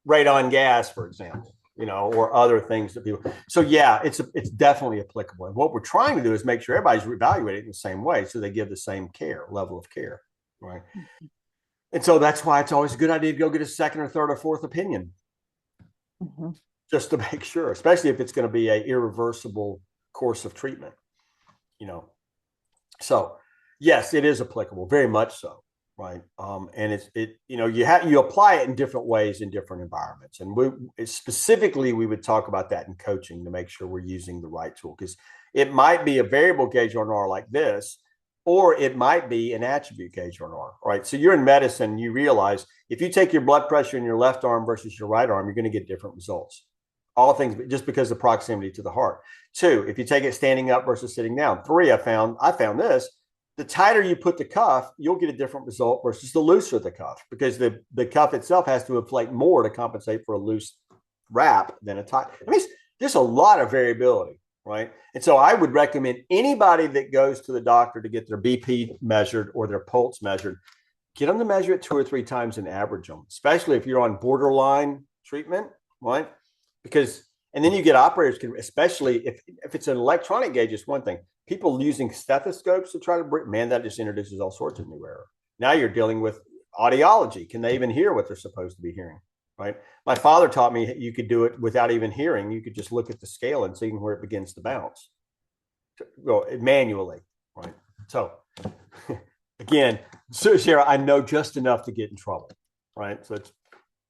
Radon gas, for example, or other things that people. So yeah, it's definitely applicable. And what we're trying to do is make sure everybody's evaluated in the same way, so they give the same level of care, right? And so that's why it's always a good idea to go get a second or third or fourth opinion, just to make sure, especially if it's going to be an irreversible course of treatment, So yes, it is applicable, very much so, right? And you apply it in different ways in different environments. And we would talk about that in coaching to make sure we're using the right tool, because it might be a variable gauge R&R like this, or it might be an attribute gauge R&R, right? So you're in medicine, you realize if you take your blood pressure in your left arm versus your right arm, you're going to get different results. All things just because of proximity to the heart. 2, if you take it standing up versus sitting down. 3, I found this. The tighter you put the cuff, you'll get a different result versus the looser the cuff, because the cuff itself has to inflate more to compensate for a loose wrap than a tight. I mean, there's a lot of variability, right? And so I would recommend anybody that goes to the doctor to get their BP measured or their pulse measured, get them to measure it 2 or 3 times and average them, especially if you're on borderline treatment, right? And then you get operators especially if it's an electronic gauge, it's one thing. People using stethoscopes to try to that just introduces all sorts of new error. Now you're dealing with audiology. Can they even hear what they're supposed to be hearing, right? My father taught me you could do it without even hearing. You could just look at the scale and see where it begins to bounce manually, right? So again, Sarah, I know just enough to get in trouble, right? So it's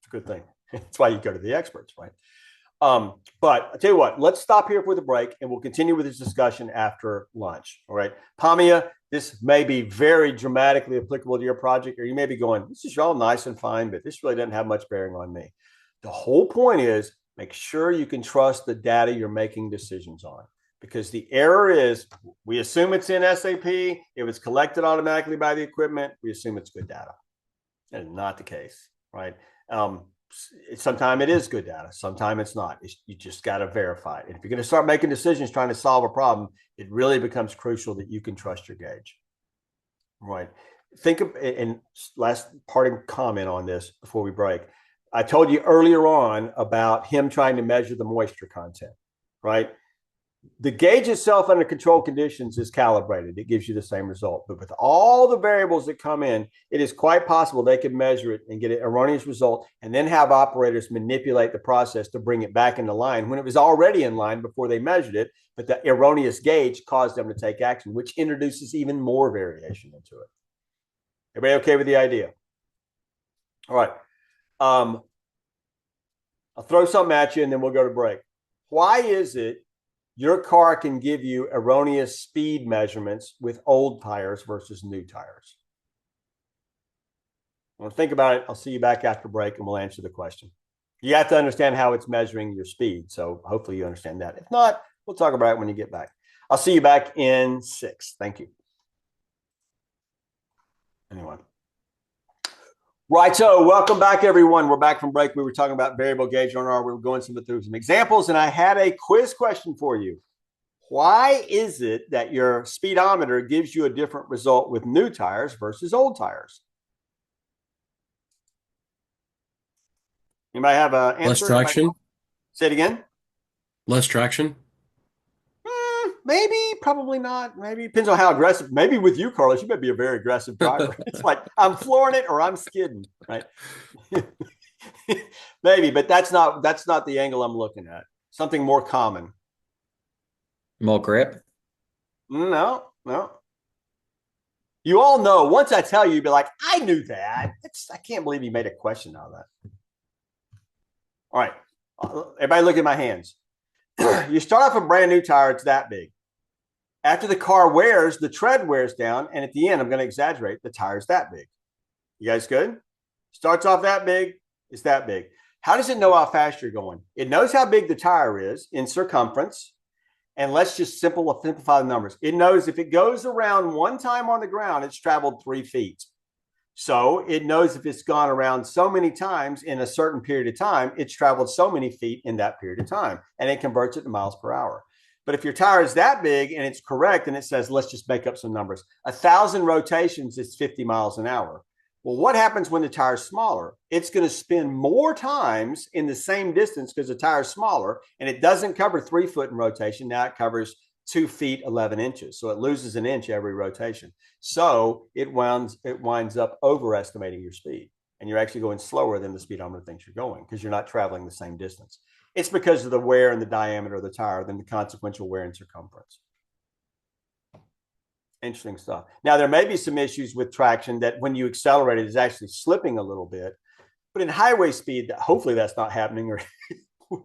a good thing. That's why you go to the experts, right? But I tell you what, let's stop here with a break and we'll continue with this discussion after lunch. All right. Pamia, this may be very dramatically applicable to your project, or you may be going, this is all nice and fine, but this really doesn't have much bearing on me. The whole point is make sure you can trust the data you're making decisions on, because the error is we assume it's in SAP. It was collected automatically by the equipment. We assume it's good data. That is not the case, right? Sometimes it is good data. Sometimes it's not. You just got to verify it. And if you're going to start making decisions trying to solve a problem, it really becomes crucial that you can trust your gauge. Right. Think of, and last parting comment on this before we break. I told you earlier on about him trying to measure the moisture content, right? The gauge itself under controlled conditions is calibrated. It gives you the same result. But with all the variables that come in, it is quite possible they could measure it and get an erroneous result and then have operators manipulate the process to bring it back into line when it was already in line before they measured it. But the erroneous gauge caused them to take action, which introduces even more variation into it. Everybody okay with the idea? All right. I'll throw something at you and then we'll go to break. Why is it your car can give you erroneous speed measurements with old tires versus new tires? Well, think about it. I'll see you back after break and we'll answer the question. You have to understand how it's measuring your speed. So hopefully you understand that. If not, we'll talk about it when you get back. I'll see you back in 6. Thank you. Anyway. Right, so welcome back, everyone. We're back from break. We were talking about variable gauge R&R. We were going through some examples, and I had a quiz question for you. Why is it that your speedometer gives you a different result with new tires versus old tires? Anybody have an answer? Less traction? Say it again. Less traction? Maybe, probably not. Maybe depends on how aggressive. Maybe with you, Carlos, you may be a very aggressive driver. It's like I'm flooring it or I'm skidding, right? Maybe, but that's not the angle I'm looking at. Something more common. More grip? No. You all know. Once I tell you, you'd be like, I knew that. I can't believe you made a question out of that. All right. Everybody look at my hands. You start off a brand new tire, it's that big. After the car wears, the tread wears down, and at the end, I'm going to exaggerate, the tire's that big. You guys good? Starts off that big, it's that big. How does it know how fast you're going? It knows how big the tire is in circumference, and let's just simplify the numbers. It knows if it goes around one time on the ground, it's traveled 3 feet. So it knows if it's gone around so many times in a certain period of time, it's traveled so many feet in that period of time, and it converts it to miles per hour. But if your tire is that big and it's correct, and it says, let's just make up some numbers, 1,000 rotations is 50 miles an hour. Well, what happens when the tire is smaller? It's going to spin more times in the same distance because the tire is smaller, and it doesn't cover 3 foot in rotation. Now it covers 2 feet, 11 inches. So it loses an inch every rotation. So it winds up overestimating your speed, and you're actually going slower than the speedometer thinks you're going because you're not traveling the same distance. It's because of the wear and the diameter of the tire than the consequential wear and circumference. Interesting stuff. Now, there may be some issues with traction that when you accelerate, it is actually slipping a little bit. But in highway speed, hopefully that's not happening, or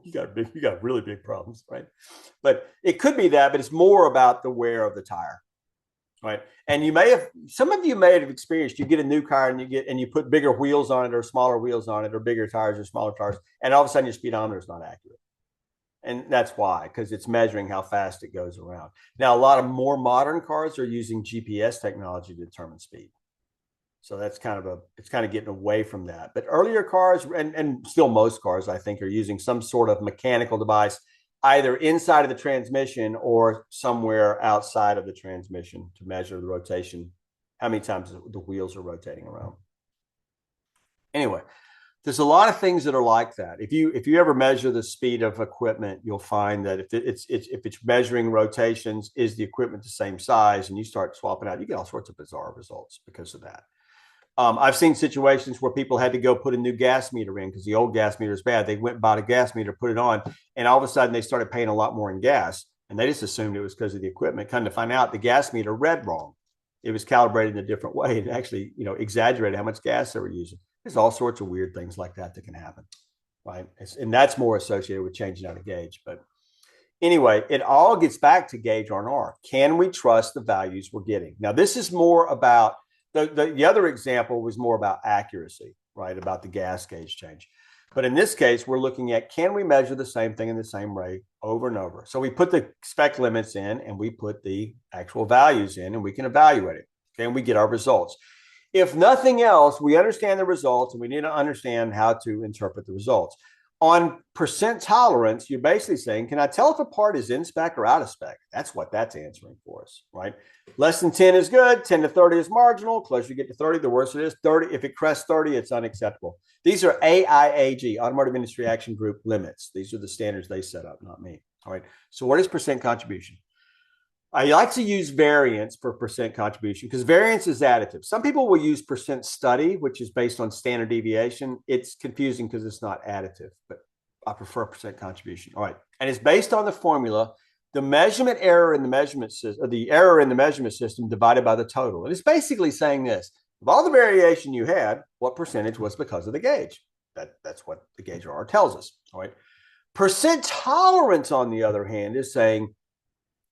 you got really big problems, right? But it could be that, but it's more about the wear of the tire, right? And some of you may have experienced, you get a new car and you put bigger wheels on it or smaller wheels on it or bigger tires or smaller tires, and all of a sudden your speedometer is not accurate. And that's why, because it's measuring how fast it goes around. Now, a lot of more modern cars are using GPS technology to determine speed. So that's it's kind of getting away from that. But earlier cars, and still most cars, I think, are using some sort of mechanical device, either inside of the transmission or somewhere outside of the transmission to measure the rotation, how many times the wheels are rotating around. Anyway, there's a lot of things that are like that. If you ever measure the speed of equipment, you'll find that if it's measuring rotations, is the equipment the same size, and you start swapping out, you get all sorts of bizarre results because of that. I've seen situations where people had to go put a new gas meter in because the old gas meter is bad. They went and bought a gas meter, put it on, and all of a sudden they started paying a lot more in gas, and they just assumed it was because of the equipment. Come to find out, the gas meter read wrong. It was calibrated in a different way and actually, exaggerated how much gas they were using. There's all sorts of weird things like that can happen, right? And that's more associated with changing out a gauge. But anyway, it all gets back to gauge R&R. Can we trust the values we're getting? Now, this is more about, the other example was more about accuracy, right? About the gas gauge change. But in this case, we're looking at, can we measure the same thing in the same way over and over? So we put the spec limits in and we put the actual values in and we can evaluate it. Okay, and we get our results. If nothing else, we understand the results and we need to understand how to interpret the results. On percent tolerance, you're basically saying, can I tell if a part is in spec or out of spec? That's what that's answering for us, right? Less than 10 is good, 10 to 30 is marginal. Closer you get to 30, the worse it is. 30, if it crests 30, it's unacceptable. These are AIAG, Automotive Industry Action Group limits. These are the standards they set up, not me. All right. So what is percent contribution? I like to use variance for percent contribution because variance is additive. Some people will use percent study, which is based on standard deviation. It's confusing because it's not additive, but I prefer percent contribution. All right. And it's based on the formula, the measurement error in the measurement system, or the error in the measurement system divided by the total. And it's basically saying this: of all the variation you had, what percentage was because of the gauge? That's what the gauge R tells us. All right. Percent tolerance, on the other hand, is saying,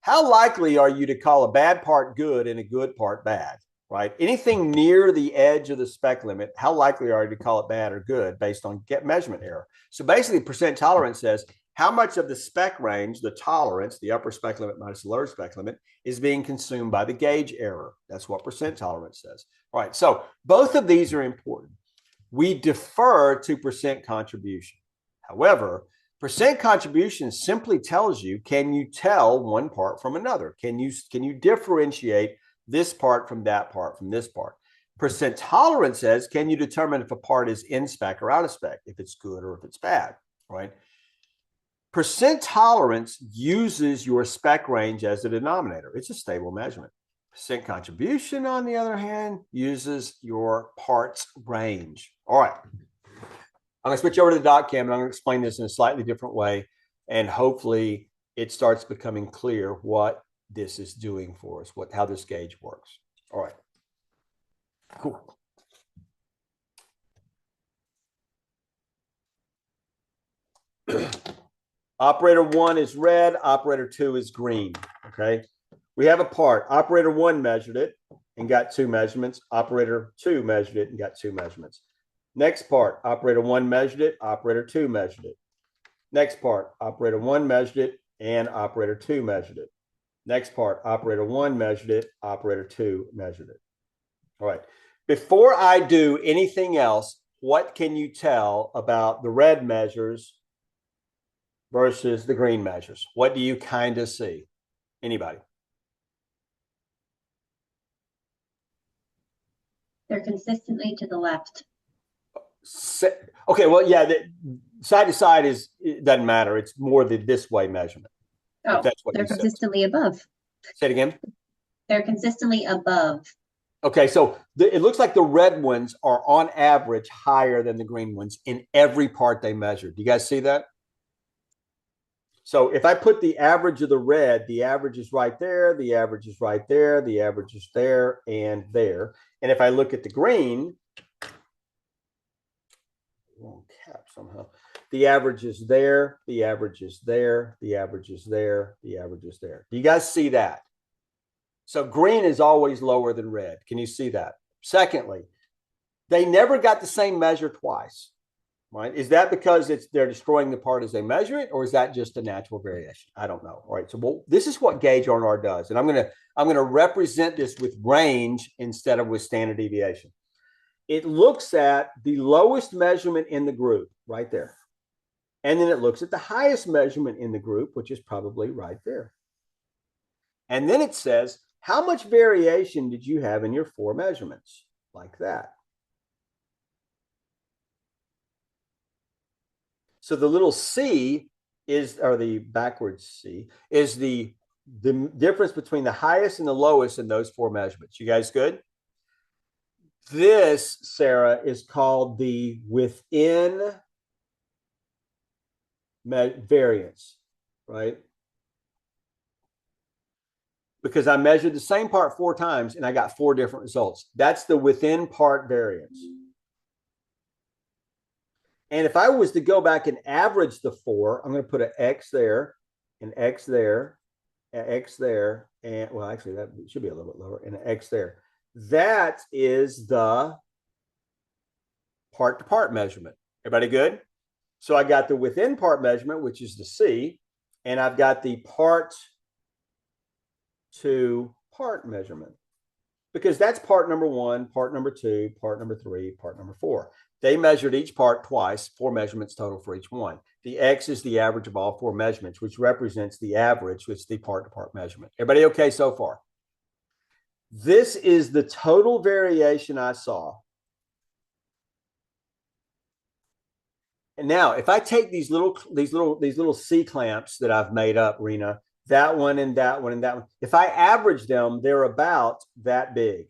how likely are you to call a bad part good and a good part bad, right? Anything near the edge of the spec limit, how likely are you to call it bad or good based on measurement error? So basically, percent tolerance says how much of the spec range, the tolerance, the upper spec limit minus the lower spec limit, is being consumed by the gauge error. That's what percent tolerance says. All right, so both of these are important. We defer to percent contribution. However, percent contribution simply tells you, can you tell one part from another? Can you differentiate this part from that part from this part? Percent tolerance says, can you determine if a part is in spec or out of spec, if it's good or if it's bad, right? Percent tolerance uses your spec range as a denominator. It's a stable measurement. Percent contribution, on the other hand, uses your parts range. All right. I'm going to switch over to the dot cam and I'm going to explain this in a slightly different way. And hopefully it starts becoming clear what this is doing for us, how this gauge works. All right. Cool. Operator 1 is red. Operator 2 is green. Okay. We have a part. Operator 1 measured it and got 2 measurements. Operator 2 measured it and got 2 measurements. Next part. Operator 1 measured it. Operator 2 measured it. Next part. Operator 1 measured it and operator 2 measured it. Next part. Operator 1 measured it. Operator 2 measured it. All right. Before I do anything else, what can you tell about the red measures versus the green measures? What do you kind of see? Anybody? They're consistently to the left. Okay, well, yeah, side to side it doesn't matter. It's more the this way measurement. Oh, that's what they're consistently above. Say it again. They're consistently above. Okay, so it looks like the red ones are on average higher than the green ones in every part they measured. Do you guys see that? So if I put the average of the red, the average is right there, the average is right there, the average is there and there. And if I look at the green, wrong cap somehow, the average is there, the average is there, the average is there, the average is there. Do you guys see that? So green is always lower than red. Can you see that? Secondly, they never got the same measure twice. Right? Is that because they're destroying the part as they measure it, or is that just a natural variation? I don't know. All right. So this is what gauge R&R does, and I'm gonna represent this with range instead of with standard deviation. It looks at the lowest measurement in the group right there, and then it looks at the highest measurement in the group, which is probably right there, and then it says how much variation did you have in your 4 measurements, like that. So the little C or the backwards C, is the difference between the highest and the lowest in those 4 measurements. You guys good? This, Sarah, is called the within variance, right? Because I measured the same part 4 times and I got 4 different results. That's the within part variance. And if I was to go back and average the 4, I'm going to put an X there, an X there, an X there, and well, actually that should be a little bit lower, and an X there. That is the part-to-part measurement. Everybody good? So I got the within part measurement, which is the C, and I've got the part-to-part measurement, because that's part number 1, part number 2, part number 3, part number 4. They measured each part twice, 4 measurements total for each one. The X is the average of all 4 measurements, which represents the average, which is the part-to-part measurement. Everybody okay so far? This is the total variation I saw. And now, if I take these little C clamps that I've made up, Rena, that one and that one and that one, if I average them, they're about that big.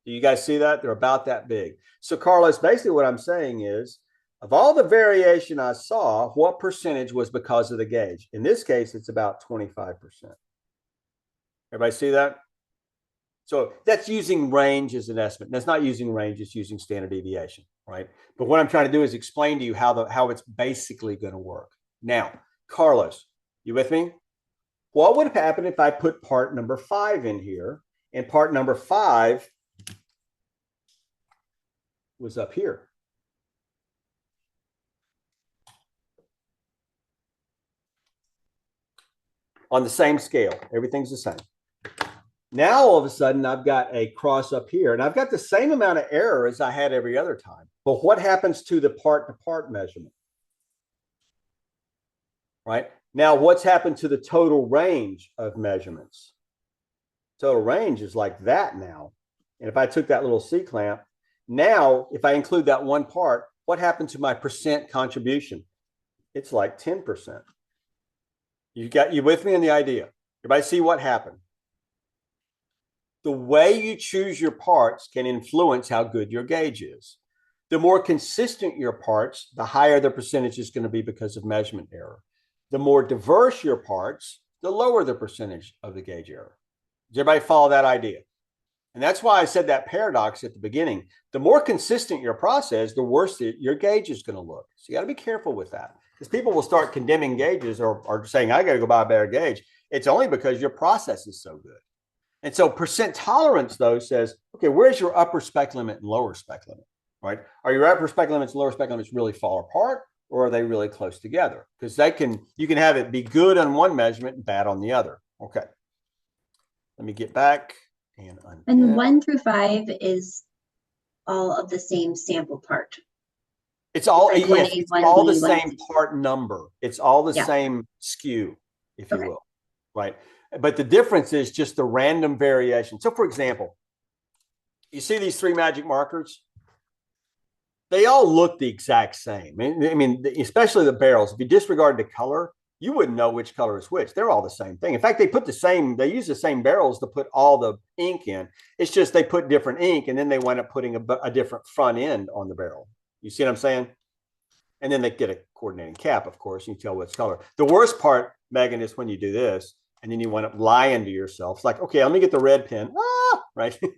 Do you guys see that? They're about that big. So, Carlos, basically what I'm saying is, of all the variation I saw, what percentage was because of the gauge? In this case, it's about 25%. Everybody see that? So that's using range as an estimate. That's not using range, it's using standard deviation, right? But what I'm trying to do is explain to you how it's basically going to work. Now, Carlos, you with me? What would happen if I put part number 5 in here, and part number 5 was up here? On the same scale, everything's the same. Now, all of a sudden, I've got a cross up here, and I've got the same amount of error as I had every other time. But what happens to the part-to-part measurement? Right? Now, what's happened to the total range of measurements? Total range is like that now. And if I took that little C-clamp, now if I include that one part, what happened to my percent contribution? It's like 10%. You with me in the idea? Everybody see what happened? The way you choose your parts can influence how good your gauge is. The more consistent your parts, the higher the percentage is going to be because of measurement error. The more diverse your parts, the lower the percentage of the gauge error. Does everybody follow that idea? And that's why I said that paradox at the beginning. The more consistent your process, the worse your gauge is going to look. So you got to be careful with that, because people will start condemning gauges or saying, I got to go buy a better gauge. It's only because your process is so good. And so percent tolerance, though, says, okay, where's your upper spec limit and lower spec limit, right? Are your upper spec limits and lower spec limits really far apart, or are they really close together? Because you can have it be good on one measurement and bad on the other. Okay. Let me get back and unpin. And 1 through 5 is all of the same sample part. It's all, like yes, 1A, it's all the 1B, same part number. It's all the Yeah. same SKU, if you Okay. will, right? But the difference is just the random variation. So, for example, you see these 3 magic markers? They all look the exact same. I mean, especially the barrels. If you disregard the color, you wouldn't know which color is which. They're all the same thing. In fact, they use the same barrels to put all the ink in. It's just they put different ink, and then they wind up putting a different front end on the barrel. You see what I'm saying? And then they get a coordinating cap, of course, and you tell what's color. The worst part, Megan, is when you do this, and then you wind up lying to yourself. It's like, okay, let me get the red pen. Right? You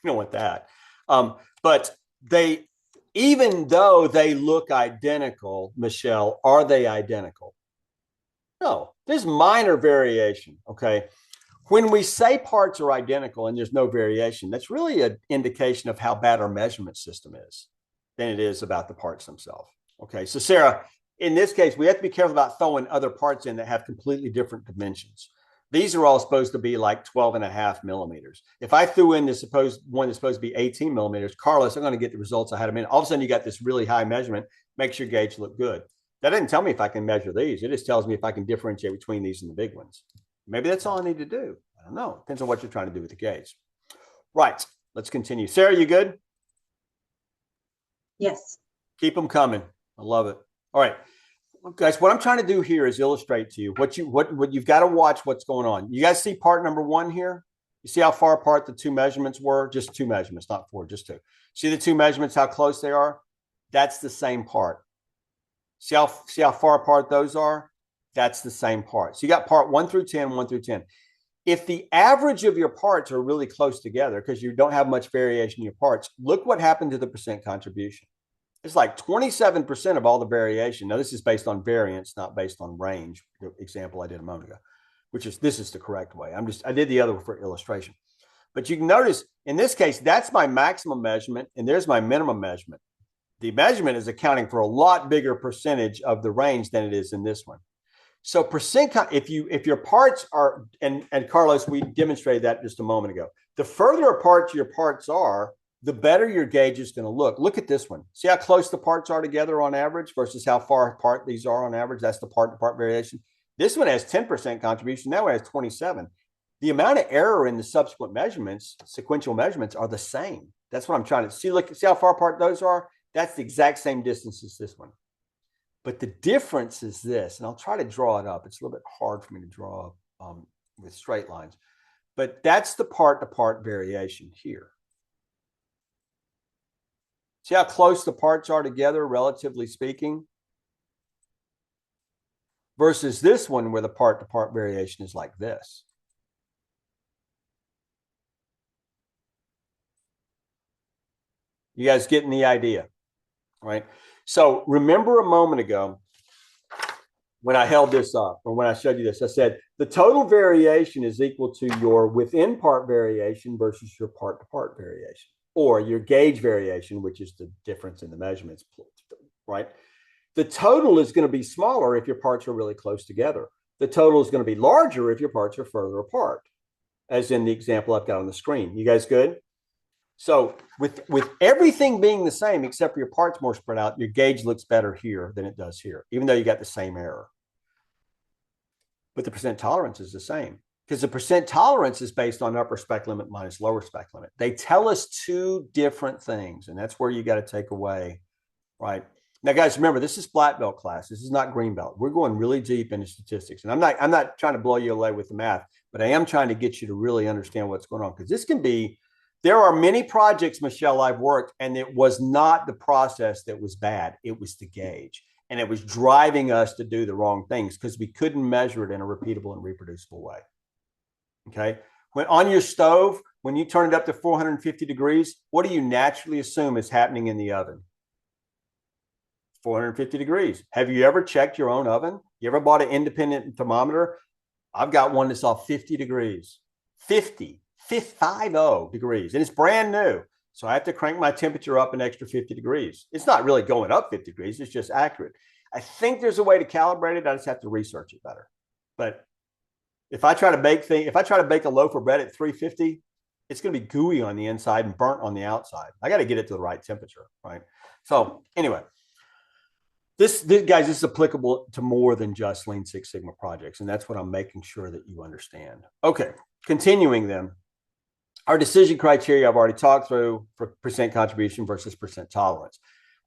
don't want that. But even though they look identical, Michelle, are they identical? No, there's minor variation. Okay. When we say parts are identical and there's no variation, that's really an indication of how bad our measurement system is than it is about the parts themselves. Okay. So, Sarah, in this case, we have to be careful about throwing other parts in that have completely different dimensions. These are all supposed to be like 12.5 millimeters. If I threw in the supposed one that's supposed to be 18 millimeters, Carlos, I'm going to get the results I had a minute. All of a sudden, you got this really high measurement, makes your gauge look good. That doesn't tell me if I can measure these. It just tells me if I can differentiate between these and the big ones. Maybe that's all I need to do. I don't know. Depends on what you're trying to do with the gauge. Right. Let's continue. Sarah, you good? Yes. Keep them coming. I love it. All right. Guys, what I'm trying to do here is illustrate to you what you've got to watch what's going on. You guys see part number 1 here? You see how far apart the 2 measurements were? Just 2 measurements, not 4, just 2. See the 2 measurements, how close they are? That's the same part. See how far apart those are? That's the same part. So you got part 1 through 10, 1 through 10. If the average of your parts are really close together because you don't have much variation in your parts, look what happened to the percent contribution. It's like 27% of all the variation. Now, this is based on variance, not based on range, the example I did a moment ago, this is the correct way. I did the other one for illustration. But you can notice in this case, that's my maximum measurement and there's my minimum measurement. The measurement is accounting for a lot bigger percentage of the range than it is in this one. So if your parts are, and Carlos, we demonstrated that just a moment ago, the further apart your parts are, the better your gauge is going to look. Look at this one. See how close the parts are together on average versus how far apart these are on average. That's the part-to-part variation. This one has 10% contribution. That one has 27. The amount of error in the subsequent measurements, sequential measurements, are the same. That's what I'm trying to see. Look, see how far apart those are? That's the exact same distance as this one. But the difference is this, and I'll try to draw it up. It's a little bit hard for me to draw with straight lines. But that's the part-to-part variation here. See how close the parts are together, relatively speaking? Versus this one where the part-to-part variation is like this. You guys getting the idea, right? So remember a moment ago when I held this up, or when I showed you this, I said the total variation is equal to your within part variation versus your part-to-part variation, or your gauge variation, which is the difference in the measurements, right? The total is going to be smaller if your parts are really close together. The total is going to be larger if your parts are further apart, as in the example I've got on the screen. You guys good? So with everything being the same, except for your parts more spread out, your gauge looks better here than it does here, even though you got the same error. But the percent tolerance is the same. because the percent tolerance is based on upper spec limit minus lower spec limit. They tell us two different things, and that's where you got to take away, right? Now, guys, remember, this is black belt class. This is not green belt. We're going really deep into statistics, and I'm not trying to blow you away with the math, but I am trying to get you to really understand what's going on, because this can be, there are many projects, Michelle, I've worked, and it was not the process that was bad. It was the gauge, and it was driving us to do the wrong things because we couldn't measure it in a repeatable and reproducible way. Okay. When on your stove, when you turn it up to 450 degrees, what do you naturally assume is happening in the oven? 450 degrees. Have you ever checked your own oven? You ever bought an independent thermometer? I've got one that's off 50 degrees, 50 degrees, and it's brand new. So I have to crank my temperature up an extra 50 degrees. It's not really going up 50 degrees. It's just accurate. I think there's a way to calibrate it. I just have to research it better. But if I try to bake a loaf of bread at 350, it's going to be gooey on the inside and burnt on the outside. I got to get it to the right temperature, right? So anyway, this guys, this is applicable to more than just Lean Six Sigma projects, and that's what I'm making sure that you understand. Okay, continuing then. Our decision criteria I've already talked through for percent contribution versus percent tolerance.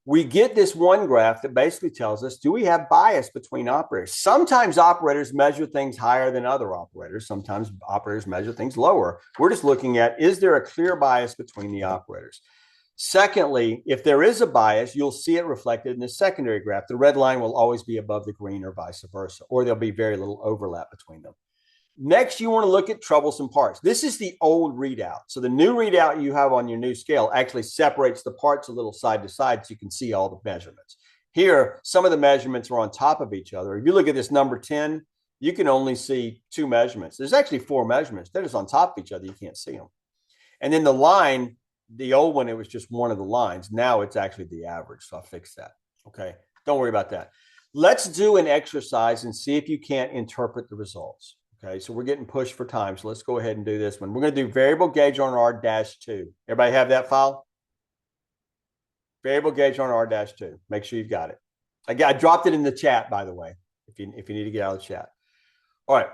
We get this one graph that basically tells us, do we have bias between operators? Sometimes operators measure things higher than other operators. Sometimes operators measure things lower. We're just looking at, is there a clear bias between the operators? Secondly, if there is a bias, you'll see it reflected in the secondary graph. The red line will always be above the green or vice versa, or there'll be very little overlap between them. Next, you want to look at troublesome parts. This is the old readout. So the new readout you have on your new scale actually separates the parts a little side to side so you can see all the measurements. Here, some of the measurements are on top of each other. If you look at this number 10, you can only see two measurements. There's actually four measurements. They're just on top of each other. You can't see them. And then the line, the old one, it was just one of the lines. Now it's actually the average. So I'll fix that. Okay. Don't worry about that. Let's do an exercise and see if you can't interpret the results. Okay, so we're getting pushed for time. So let's go ahead and do this one. We're going to do variable gauge on R-2. Everybody have that file? Variable gauge on R-2. Make sure you've got it. I dropped it in the chat, by the way, if you need to get out of the chat. All right.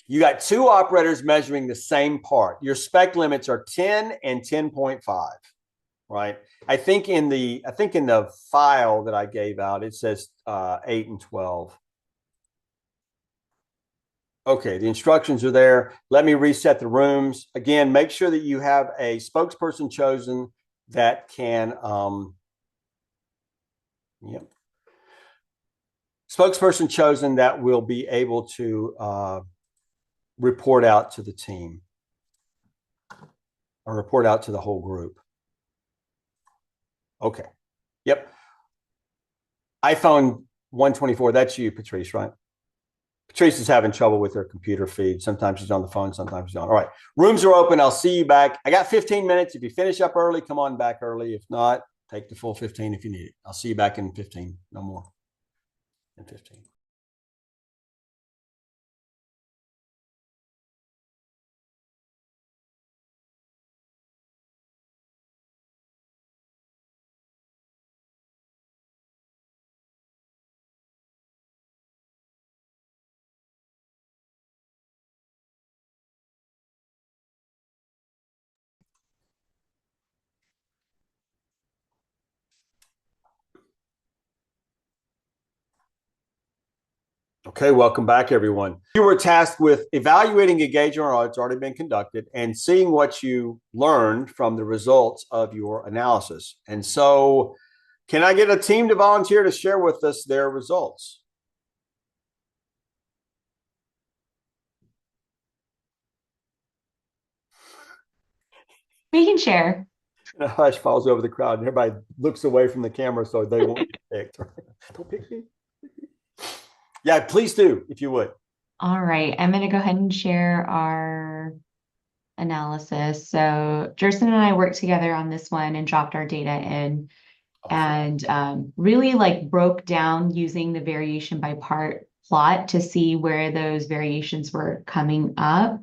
You got two operators measuring the same part. Your spec limits are 10 and 10.5, right? I think in the file that I gave out, it says 8 and 12. Okay, the instructions are there. Let me reset the rooms. Again, make sure that you have a spokesperson chosen that can, spokesperson chosen that will be able to report out to the team or report out to the whole group. Okay, yep. iPhone 124, that's you, Patrice, right? Patrice is having trouble with her computer feed. Sometimes she's on the phone, sometimes she's on. All right. Rooms are open. I'll see you back. I got 15 minutes. If you finish up early, come on back early. If not, take the full 15 if you need it. I'll see you back in 15. No more than 15. Okay, welcome back, everyone. You were tasked with evaluating a gauge on R. It's already been conducted and seeing what you learned from the results of your analysis. And so, can I get a team to volunteer to share with us their results? We can share. And a hush falls over the crowd, and everybody looks away from the camera so they won't get picked. Don't pick me. Yeah, please do, if you would. All right, I'm going to go ahead and share our analysis. So Jerson and I worked together on this one and dropped our data in and really like broke down using the variation by part plot to see where those variations were coming up.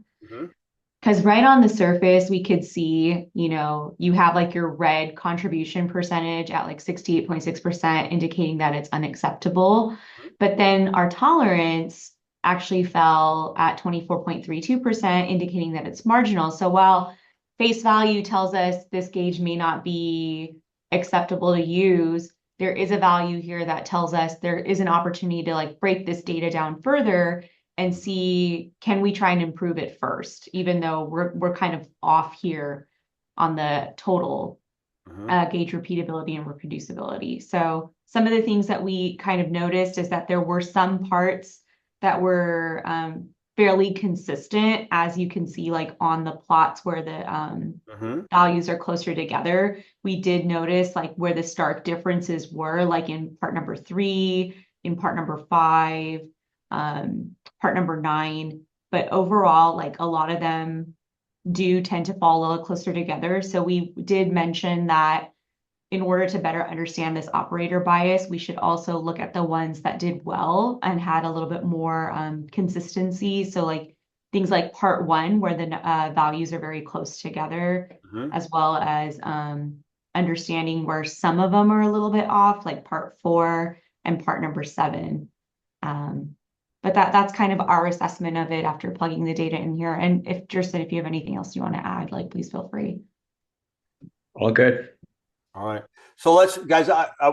Because right on the surface, we could see, you know, you have like your red contribution percentage at like 68.6%, indicating that it's unacceptable. But then our tolerance actually fell at 24.32%, indicating that it's marginal. So while face value tells us this gauge may not be acceptable to use, there is a value here that tells us there is an opportunity to like break this data down further and see, can we try and improve it first, even though we're kind of off here on the total gauge repeatability and reproducibility. So some of the things that we kind of noticed is that there were some parts that were fairly consistent, as you can see, like on the plots where the values are closer together. We did notice like where the stark differences were, like in part number 3, in part number 5, part number 9. But overall, like a lot of them do tend to fall a little closer together. So we did mention that in order to better understand this operator bias, we should also look at the ones that did well and had a little bit more consistency. So like things like part 1, where the values are very close together, as well as understanding where some of them are a little bit off, like part 4 and part number 7. But that's kind of our assessment of it after plugging the data in here. And if Jerson, if you have anything else you want to add, like please feel free. All good. All right. So let's, guys,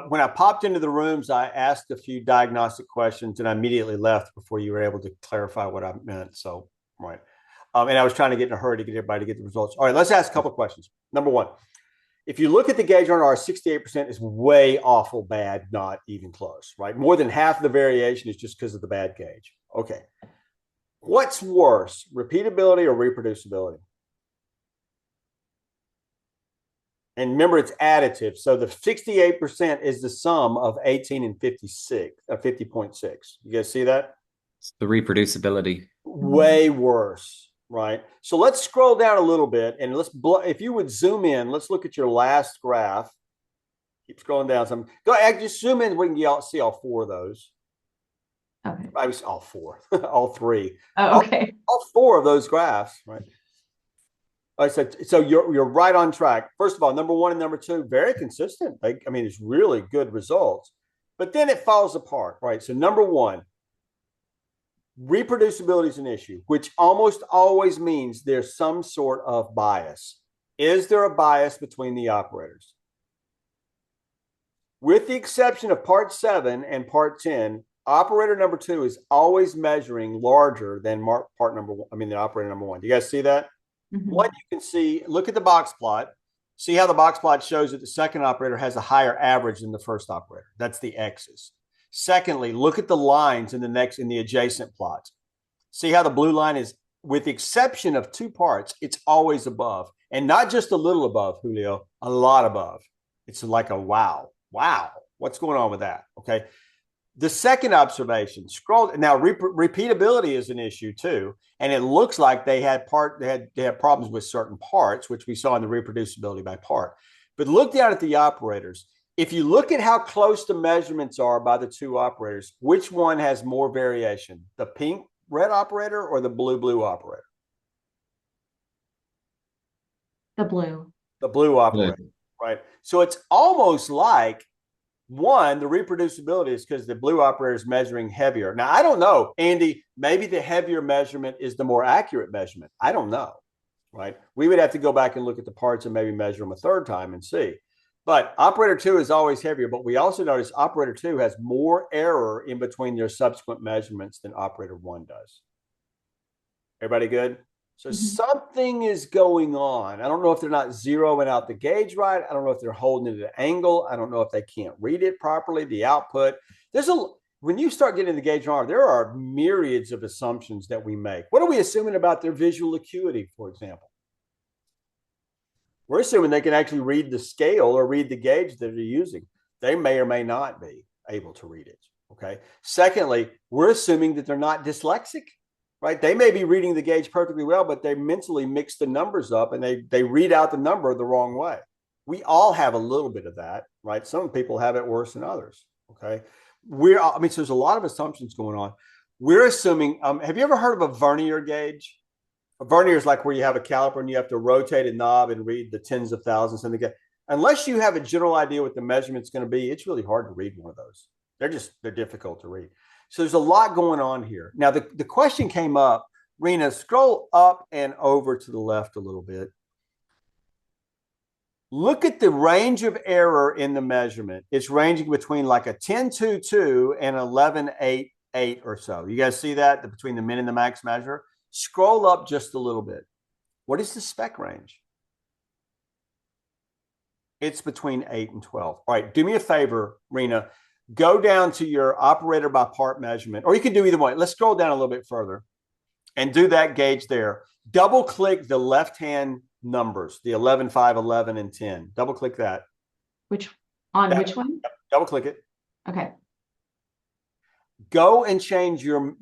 when I popped into the rooms, I asked a few diagnostic questions and I immediately left before you were able to clarify what I meant. So, right. And I was trying to get in a hurry to get everybody to get the results. All right, let's ask a couple of questions. Number 1, if you look at the gauge R&R, 68% is way awful bad, not even close, right? More than half of the variation is just because of the bad gauge. Okay. What's worse, repeatability or reproducibility? And remember, it's additive. So the 68% is the sum of 18 and 50.6. You guys see that? It's the reproducibility. Way worse. Right. So let's scroll down a little bit and if you would zoom in, let's look at your last graph. Keep scrolling down some. Go ahead, just zoom in. We can see all 4 of those. Okay. I was all 4, all 3. Oh, okay. All 4 of those graphs. Right. I said, so you're right on track. First of all, number 1 and number 2, very consistent. I mean, it's really good results, but then it falls apart. Right. So number 1, reproducibility is an issue, which almost always means there's some sort of bias. Is there a bias between the operators? With the exception of part 7 and part 10, operator number 2 is always measuring larger than part number 1. I mean, the operator number 1. Do you guys see that? What you can see, look at the box plot. See how the box plot shows that the second operator has a higher average than the first operator. That's the X's. Secondly, look at the lines in the adjacent plots. See how the blue line is, with the exception of 2 parts, it's always above. And not just a little above, Julio, a lot above. It's like a wow. What's going on with that? Okay. The second observation, scroll now. Repeatability is an issue too, and it looks like they had problems with certain parts, which we saw in the reproducibility by part. But look down at the operators. If you look at how close the measurements are by the 2 operators, which one has more variation, the pink-red operator or the blue-blue operator? The blue. The blue operator, right? So it's almost like, 1, the reproducibility is because the blue operator is measuring heavier. Now, I don't know, Andy, maybe the heavier measurement is the more accurate measurement. I don't know, right? We would have to go back and look at the parts and maybe measure them a 3rd time and see. But operator 2 is always heavier, but we also notice operator 2 has more error in between their subsequent measurements than operator 1 does. Everybody good? So something is going on. I don't know if they're not zeroing out the gauge right. I don't know if they're holding it at an angle. I don't know if they can't read it properly, the output. When you start getting the gauge on, there are myriads of assumptions that we make. What are we assuming about their visual acuity, for example? We're assuming they can actually read the scale or read the gauge that they're using. They may or may not be able to read it. Okay. Secondly, we're assuming that they're not dyslexic. Right? They may be reading the gauge perfectly well, but they mentally mix the numbers up and they read out the number the wrong way. We all have a little bit of that, right? Some people have it worse than others. Okay. So there's a lot of assumptions going on. We're assuming, have you ever heard of a vernier gauge? A vernier is like where you have a caliper and you have to rotate a knob and read the tens of thousands in the gauge. Unless you have a general idea what the measurement's going to be, it's really hard to read one of those. They're difficult to read. So there's a lot going on here. Now, the question came up, Rena, scroll up and over to the left a little bit. Look at the range of error in the measurement. It's ranging between like a 10.22 and 11.88 or so. You guys see that between the min and the max measure? Scroll up just a little bit. What is the spec range? It's between 8 and 12. All right, do me a favor, Rena. Go down to your operator by part measurement, or you can do either one. Let's scroll down a little bit further and do that gauge there. Double click the left-hand numbers, the 11, 5, 11, and 10. Double click that. Which one? Double click it. Okay. Go and change your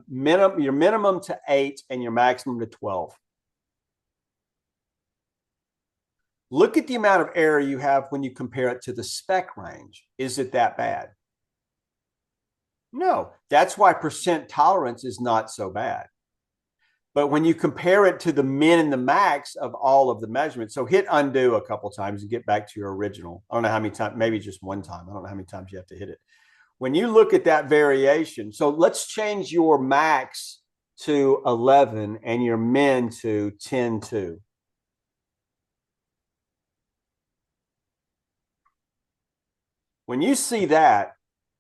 minimum to 8 and your maximum to 12. Look at the amount of error you have when you compare it to the spec range. Is it that bad? No, that's why percent tolerance is not so bad. But when you compare it to the min and the max of all of the measurements, so hit undo a couple times and get back to your original. I don't know how many times, maybe just one time. I don't know how many times you have to hit it. When you look at that variation, so let's change your max to 11 and your min to 10.2. When you see that,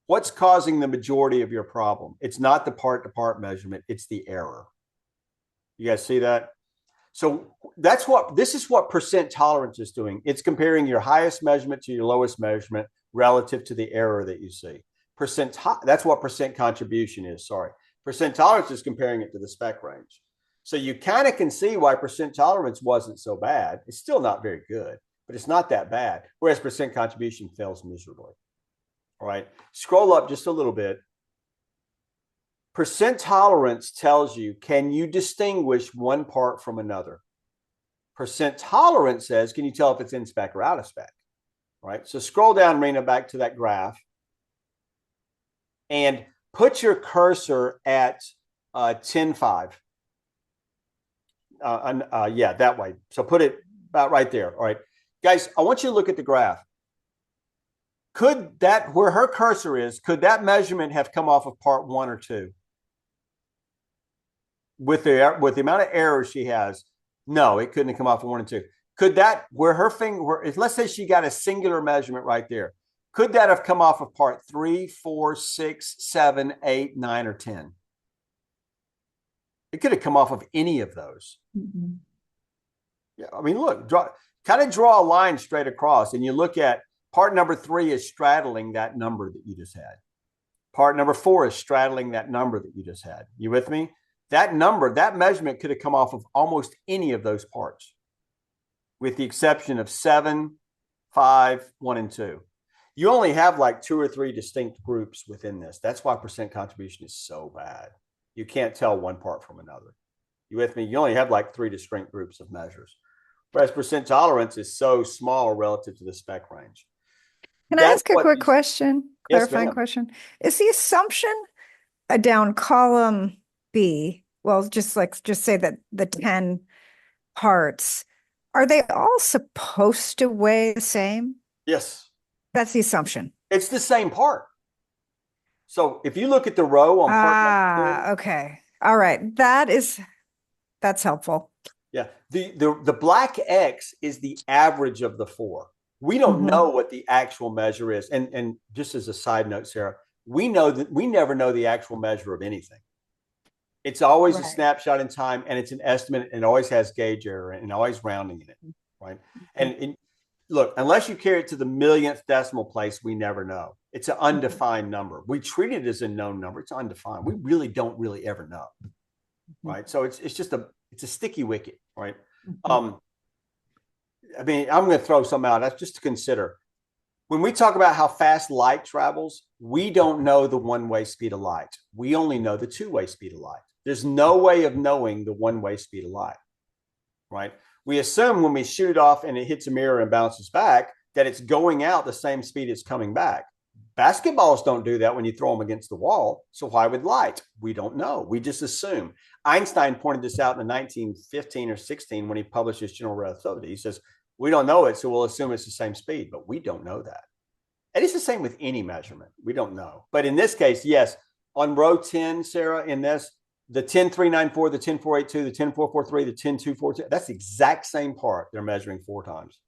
what's causing the majority of your problem? It's not the part-to-part measurement, it's the error. You guys see that? So this is what percent tolerance is doing. It's comparing your highest measurement to your lowest measurement relative to the error that you see. That's what percent contribution is, sorry. Percent tolerance is comparing it to the spec range. So you kind of can see why percent tolerance wasn't so bad. It's still not very good, but it's not that bad. Whereas percent contribution fails miserably. All right, scroll up just a little bit. Percent tolerance tells you, can you distinguish one part from another? Percent tolerance says, can you tell if it's in spec or out of spec? All right, so scroll down, Rena, back to that graph and put your cursor at 10.5. Yeah, that way. So put it about right there. All right, guys, I want you to look at the graph. Could that, where her cursor is, could that measurement have come off of part 1 or 2? With the amount of errors she has, no, it couldn't have come off of 1 and 2. Could that, where her finger, let's say she got a singular measurement right there, could that have come off of part 3, 4, 6, 7, 8, 9, or 10? It could have come off of any of those. Mm-hmm. Yeah, I mean, look, kind of draw a line straight across, and you look at part number 3 is straddling that number that you just had. Part number 4 is straddling that number that you just had. You with me? That number, that measurement could have come off of almost any of those parts, with the exception of 7, 5, 1, and 2. You only have like 2 or 3 distinct groups within this. That's why percent contribution is so bad. You can't tell one part from another. You with me? You only have like 3 distinct groups of measures. Whereas percent tolerance is so small relative to the spec range. Can I ask a quick question? Clarifying question. Is the assumption down column B, well, just say that the 10 parts, are they all supposed to weigh the same? Yes. That's the assumption. It's the same part. So if you look at the row on part 2, okay. All right. That's helpful. Yeah. The black X is the average of the 4. We don't know what the actual measure is. And just as a side note, Sarah, we know that we never know the actual measure of anything. It's always a snapshot in time, and it's an estimate, and it always has gauge error and always rounding in it, right? And look, unless you carry it to the millionth decimal place, we never know. It's an undefined number. We treat it as a known number. It's undefined. We really don't ever know, right? So it's just a sticky wicket, right? I mean, I'm going to throw some out. That's just to consider. When we talk about how fast light travels, we don't know the one-way speed of light. We only know the two-way speed of light. There's no way of knowing the one-way speed of light, right? We assume when we shoot it off and it hits a mirror and bounces back, that it's going out the same speed it's coming back. Basketballs don't do that when you throw them against the wall. So why would light? We don't know. We just assume. Einstein pointed this out in 1915 or 16 when he published his general relativity. He says, we don't know it, so we'll assume it's the same speed, but we don't know that. And it's the same with any measurement. We don't know. But in this case, yes, on row 10, Sarah, in this, the 10394, the 10482, the 10443, the 10242, that's the exact same part they're measuring 4 times.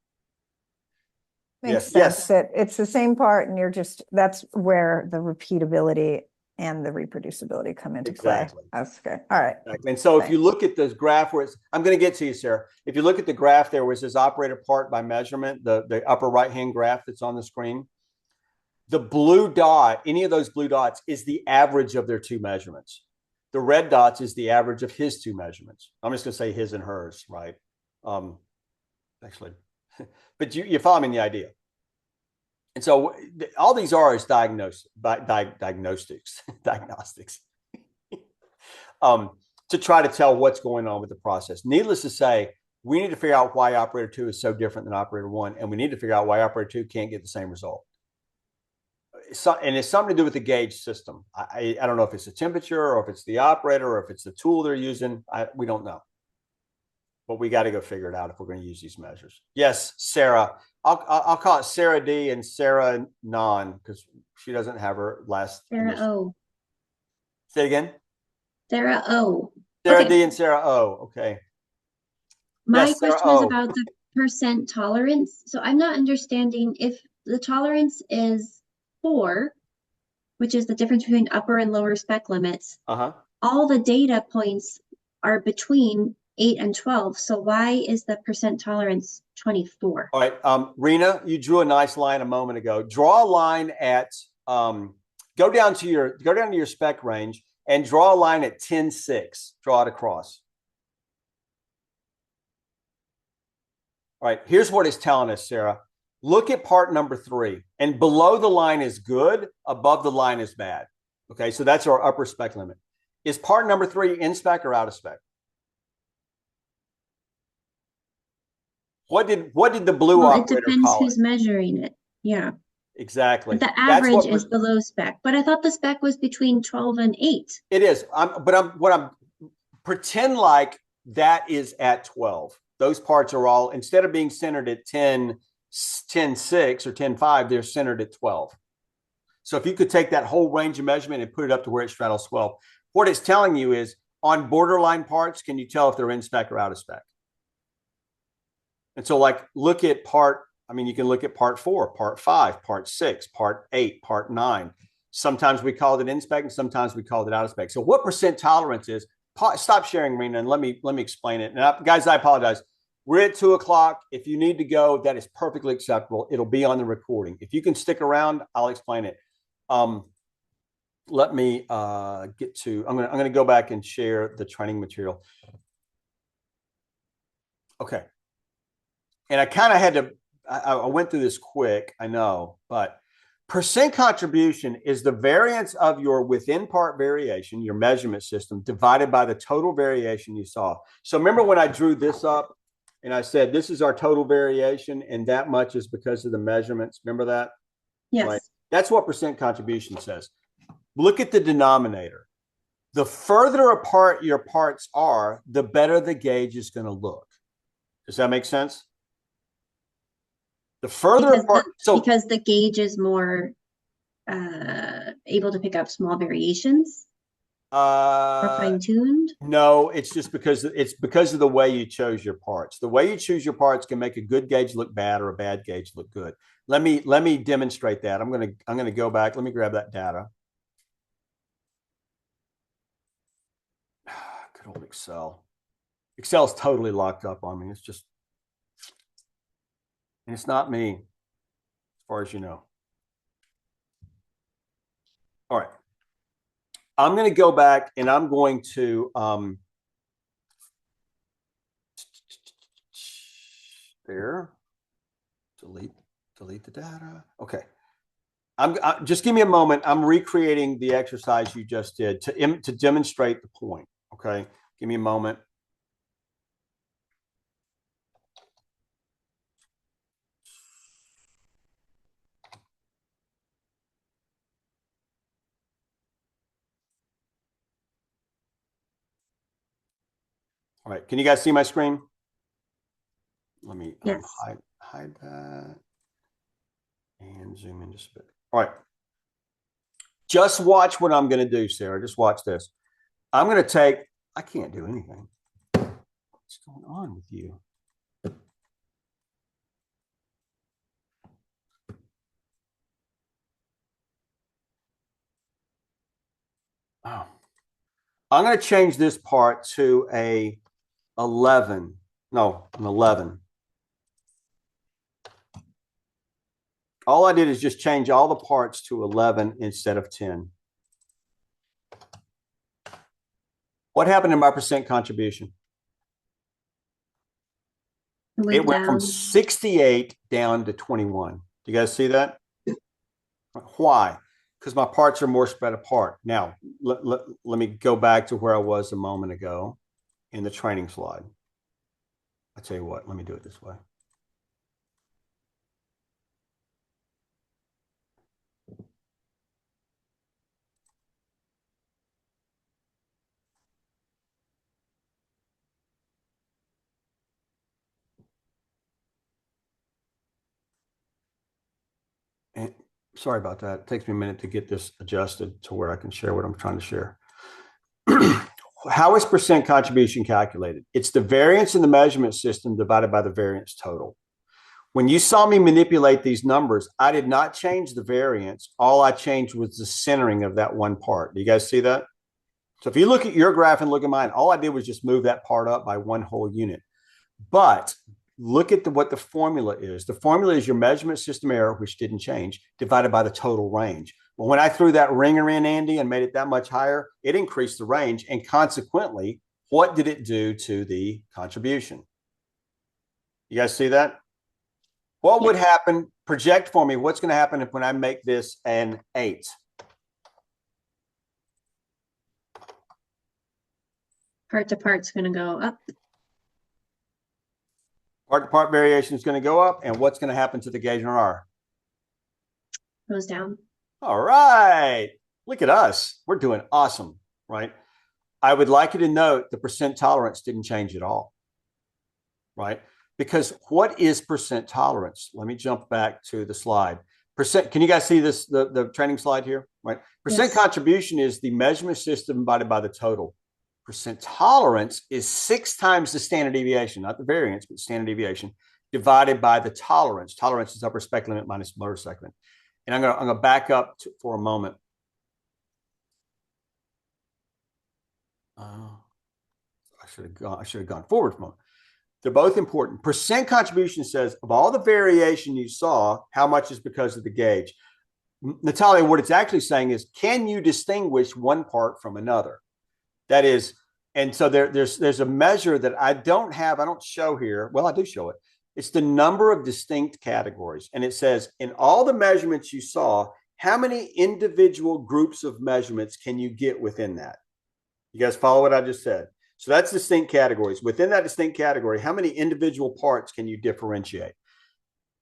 Makes Yes, sense yes. that it's the same part and you're just, that's where the repeatability and the reproducibility come into Exactly. play. That's good. All right. Exactly. And so if you Thanks. look at this graph where it's, I'm going to get to you, Sarah. If you look at the graph there where it says operator part by measurement, the upper right-hand graph that's on the screen, the blue dot, any of those blue dots is the average of their 2 measurements. The red dots is the average of his 2 measurements. I'm just going to say his and hers, right? Actually, but you follow me in the idea. And so all these are is diagnostics, to try to tell what's going on with the process. Needless to say, we need to figure out why operator 2 is so different than operator 1, and we need to figure out why operator 2 can't get the same result. And it's something to do with the gauge system. I don't know if it's the temperature or if it's the operator or if it's the tool they're using. We don't know. But we got to go figure it out if we're going to use these measures. Yes, Sarah. I'll call it Sarah D and Sarah Non because she doesn't have her last. Sarah initial. O. Say it again. Sarah O. Sarah Okay. D and Sarah O. Okay. My Yes, Sarah question was O. about the percent tolerance. So I'm not understanding if the tolerance is 4, which is the difference between upper and lower spec limits. All the data points are between 8 and 12. So why is the percent tolerance 24? All right. Rena, you drew a nice line a moment ago. Draw a line at go down to your spec range and draw a line at 10.6. Draw it across. All right. Here's what it's telling us, Sarah. Look at part number 3. And below the line is good, above the line is bad. Okay, so that's our upper spec limit. Is part number 3 in spec or out of spec? What did the blue operator it depends call who's it? measuring it. Yeah. Exactly. But the average is below spec. But I thought the spec was between 12 and 8. It is. Pretend like that is at 12. Those parts are all, instead of being centered at 10.6 or 10.5, they're centered at 12. So if you could take that whole range of measurement and put it up to where it straddles 12, what it's telling you is on borderline parts, can you tell if they're in spec or out of spec? And so like look at part, you can look at part 4, part 5, part 6, part 8, part 9. Sometimes we called it in spec and sometimes we called it out of spec. So what percent tolerance is? Stop sharing, Rena, and let me explain it. And guys, I apologize. We're at 2:00. If you need to go, that is perfectly acceptable. It'll be on the recording. If you can stick around, I'll explain it. Let me get to. I'm going to go back and share the training material. Okay. And I kind of had to. I went through this quick. I know, but percent contribution is the variance of your within part variation, your measurement system, divided by the total variation you saw. So remember when I drew this up and I said, this is our total variation and that much is because of the measurements. Remember that? Yes. Right? That's what percent contribution says. Look at the denominator. The further apart your parts are, the better the gauge is going to look. Does that make sense? The further apart, because the gauge is more able to pick up small variations, or fine-tuned. No, it's just because of the way you chose your parts. The way you choose your parts can make a good gauge look bad or a bad gauge look good. Let me demonstrate that. I'm gonna go back. Let me grab that data. Good old Excel. Excel's totally locked up on me. It's just. And it's not me, as far as you know. All right. I'm going to go back and I'm going to there. Delete the data. Okay. Just give me a moment. I'm recreating the exercise you just did to demonstrate the point. Okay. Give me a moment. All right. Can you guys see my screen? Let me hide that and zoom in just a bit. All right. Just watch what I'm going to do, Sarah. Just watch this. I'm going to take, I can't do anything. What's going on with you? Oh. I'm going to change this part to a 11. No, an 11. All I did is just change all the parts to 11 instead of 10. What happened to my percent contribution? It went from 68 down to 21. Do you guys see that? Why? Because my parts are more spread apart. Now, let me go back to where I was a moment ago in the training slide. I tell you what, let me do it this way. And sorry about that. It takes me a minute to get this adjusted to where I can share what I'm trying to share. How is percent contribution calculated? It's the variance in the measurement system divided by the variance total. When you saw me manipulate these numbers, I did not change the variance. All I changed was the centering of that one part. Do you guys see that? So if you look at your graph and look at mine, all I did was just move that part up by one whole unit. But look at what the formula is. The formula is your measurement system error, which didn't change, divided by the total range. Well, when I threw that ringer in, Andy, and made it that much higher, it increased the range. And consequently, what did it do to the contribution? You guys see that? What would happen? Project for me. What's going to happen when I make this an 8? Part to part's going to go up. Part to part variation is going to go up. And what's going to happen to the gauge R? Goes down. All right. Look at us. We're doing awesome, right? I would like you to note the percent tolerance didn't change at all, right? Because what is percent tolerance? Let me jump back to the slide. Percent. Can you guys see this, the training slide here, right? Percent Yes. contribution is the measurement system divided by the total. Percent tolerance is 6 times the standard deviation, not the variance, but standard deviation, divided by the tolerance. Tolerance is upper spec limit minus lower spec limit. And I'm gonna back up for a moment. I should have gone forward for a moment. They're both important. Percent contribution says of all the variation you saw, how much is because of the gauge? Natalia, what it's actually saying is, can you distinguish one part from another? That is, and so there's a measure that I don't show here. Well, I do show it. It's the number of distinct categories. And it says, in all the measurements you saw, how many individual groups of measurements can you get within that? You guys follow what I just said? So that's distinct categories. Within that distinct category, how many individual parts can you differentiate?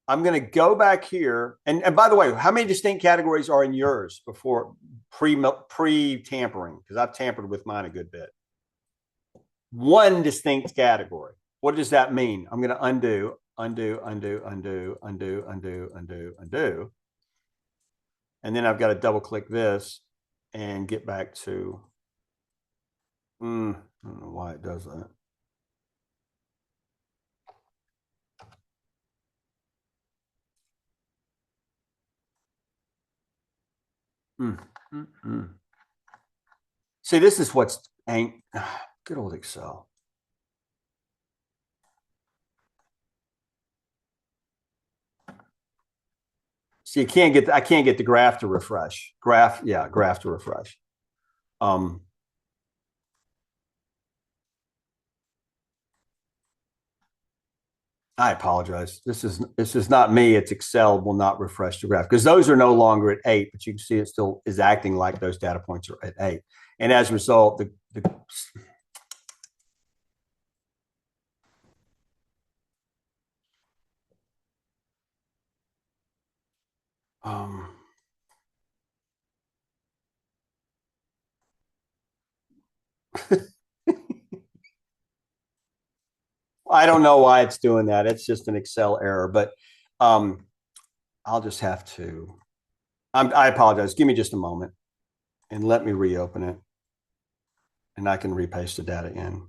I'm going to go back here. And by the way, how many distinct categories are in yours before pre-tampering? Because I've tampered with mine a good bit. One distinct category. What does that mean? I'm going to undo. And then I've got to double click this and get back to, I don't know why it does that. See, this is what's good old Excel. See, I can't get the graph to refresh. Graph to refresh. I apologize. This is not me. It's Excel will not refresh the graph because those are no longer at 8, but you can see it still is acting like those data points are at 8. And as a result, I don't know why it's doing that. It's just an Excel error, but I'll just have to. I apologize. Give me just a moment. and let me reopen it. And I can repaste the data in.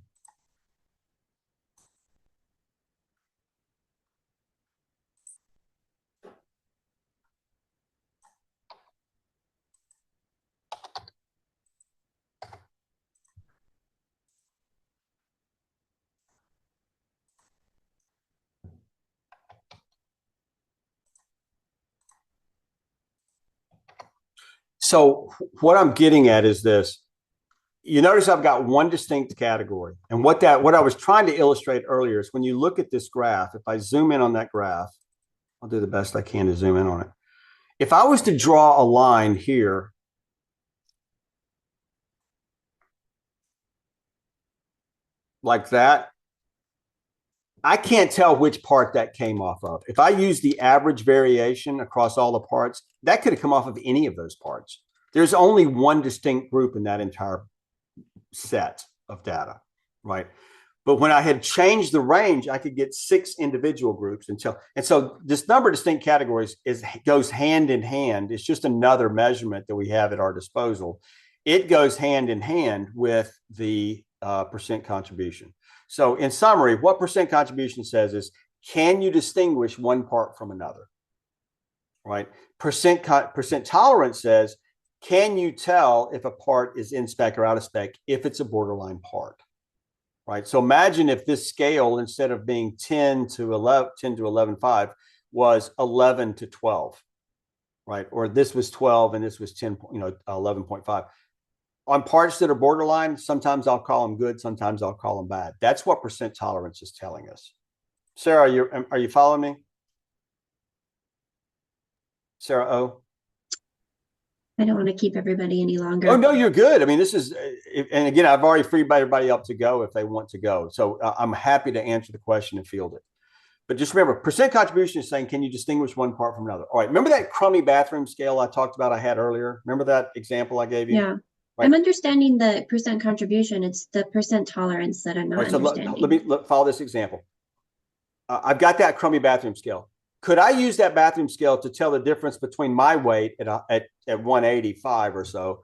So what I'm getting at is this. You notice I've got one distinct category. And what I was trying to illustrate earlier is when you look at this graph, if I zoom in on that graph, I'll do the best I can to zoom in on it. If I was to draw a line here, like that, I can't tell which part that came off of. If I use the average variation across all the parts, that could have come off of any of those parts. There's only one distinct group in that entire set of data, right? But when I had changed the range, I could get 6 individual groups and so this number of distinct categories goes hand in hand. It's just another measurement that we have at our disposal. It goes hand in hand with the percent contribution. So in summary, what percent contribution says is, can you distinguish one part from another, right? Percent tolerance says, can you tell if a part is in spec or out of spec if it's a borderline part, right? So imagine if this scale, instead of being 10 to 11.5, was 11 to 12, right? Or this was 12 and this was 11.5. On parts that are borderline, sometimes I'll call them good, sometimes I'll call them bad. That's what percent tolerance is telling us. Sarah, are you following me? Sarah O? I don't want to keep everybody any longer. Oh, no, you're good. I mean, this is, and again, I've already freed everybody up to go if they want to go. So I'm happy to answer the question and field it. But just remember, percent contribution is saying, can you distinguish one part from another? All right. Remember that crummy bathroom scale I talked about I had earlier? Remember that example I gave you? Yeah. Right. I'm understanding the percent contribution. It's the percent tolerance that I'm not understanding. Let me follow this example. I've got that crummy bathroom scale. Could I use that bathroom scale to tell the difference between my weight at 185 or so,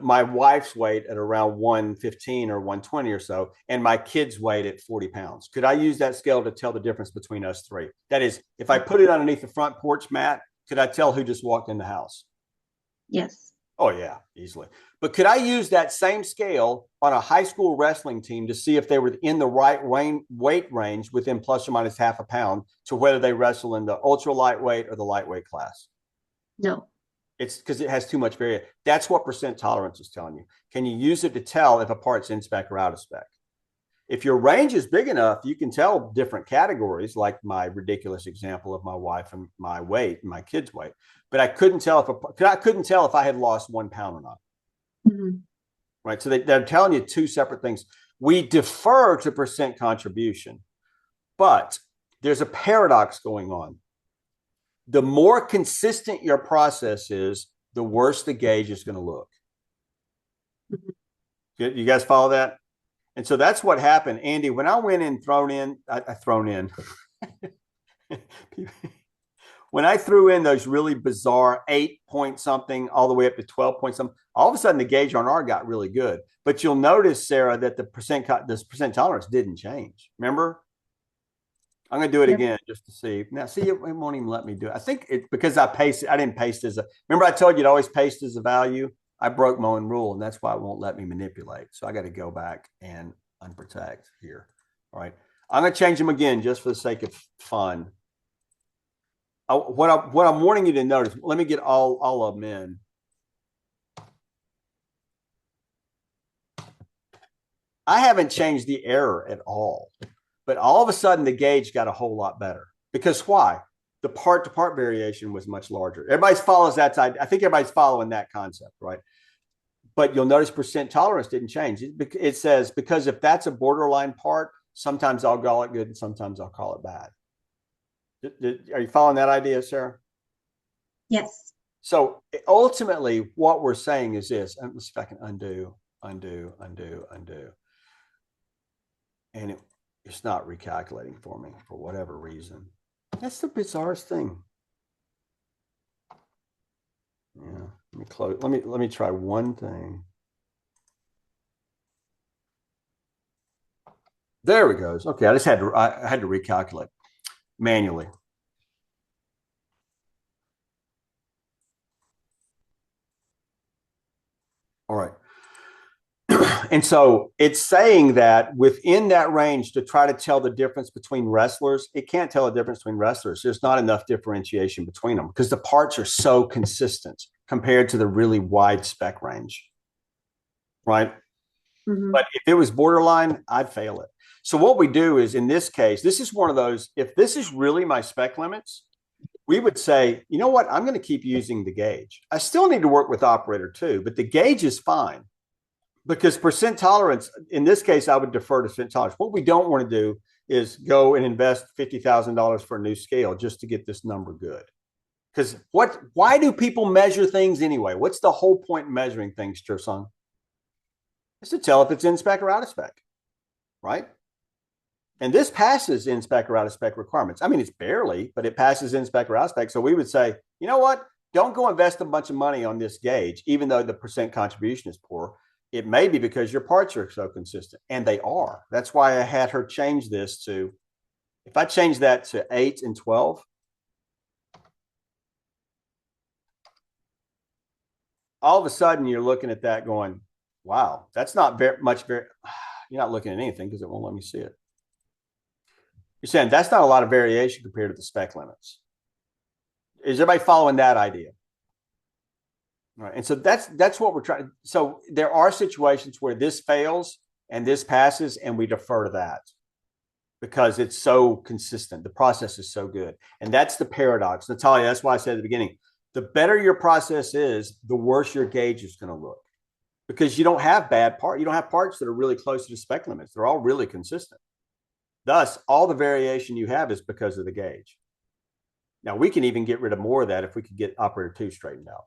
my wife's weight at around 115 or 120 or so, and my kid's weight at 40 pounds? Could I use that scale to tell the difference between us three? That is, if I put it underneath the front porch mat, could I tell who just walked in the house? Yes. Oh, yeah, easily. But could I use that same scale on a high school wrestling team to see if they were in the right weight range within plus or minus half a pound to whether they wrestle in the ultra lightweight or the lightweight class? No. It's because it has too much variation. That's what percent tolerance is telling you. Can you use it to tell if a part's in spec or out of spec? If your range is big enough, you can tell different categories, like my ridiculous example of my wife and my weight and my kid's weight. But I couldn't tell if I had lost 1 pound or not. Mm-hmm. Right. So they're telling you two separate things. We defer to percent contribution, but there's a paradox going on. The more consistent your process is, the worse the gauge is going to look. Mm-hmm. You guys follow that? And so that's what happened, Andy. When I went in, when I threw in those really bizarre 8 point something all the way up to 12 point something, all of a sudden the gauge on R got really good. But you'll notice, Sarah, that this percent tolerance didn't change. Remember? I'm going to do it again just to see. Now, see, it won't even let me do it. I think it's because I didn't paste as a, remember I told you to always paste as a value? I broke my own rule, and that's why it won't let me manipulate. So I got to go back and unprotect here. All right. I'm going to change them again just for the sake of fun. What I'm wanting you to notice, let me get all of them in. I haven't changed the error at all, but all of a sudden the gauge got a whole lot better. Because why? The part-to-part variation was much larger. Everybody follows that side. I think everybody's following that concept, right? But you'll notice percent tolerance didn't change. It says, because if that's a borderline part, sometimes I'll call it good and sometimes I'll call it bad. Are you following that idea, Sarah? Yes. So ultimately, what we're saying is this. Let's see if I can undo. And it's not recalculating for me for whatever reason. That's the bizarrest thing. Yeah. Let me close. Let me try one thing. There we go. Okay, I had to recalculate manually. All right. And so it's saying that within that range to try to tell the difference between wrestlers, it can't tell the difference between wrestlers. There's not enough differentiation between them because the parts are so consistent compared to the really wide spec range. Right. Mhm. But if it was borderline, I'd fail it. So what we do is in this case, this is one of those, if this is really my spec limits, we would say, you know what, I'm going to keep using the gauge. I still need to work with operator too, but the gauge is fine because percent tolerance, in this case, I would defer to percent tolerance. What we don't want to do is go and invest $50,000 for a new scale just to get this number good. Because why do people measure things anyway? What's the whole point in measuring things, Cherson? It's to tell if it's in spec or out of spec, right? And this passes in spec or out of spec requirements. I mean, it's barely, but it passes in spec or out of spec. So we would say, you know what? Don't go invest a bunch of money on this gauge, even though the percent contribution is poor. It may be because your parts are so consistent, and they are. That's why I had her change this to, if I change that to 8 and 12, all of a sudden you're looking at that going, wow, that's not very much. You're not looking at anything because it won't let me see it. You're saying that's not a lot of variation compared to the spec limits. Is everybody following that idea? All right. And so that's what we're trying. So there are situations where this fails and this passes, and we defer to that because it's so consistent. The process is so good. And that's the paradox. Natalia, that's why I said at the beginning, the better your process is, the worse your gauge is going to look because you don't have bad parts. You don't have parts that are really close to the spec limits. They're all really consistent. Thus, all the variation you have is because of the gauge. Now, we can even get rid of more of that if we could get operator 2 straightened out.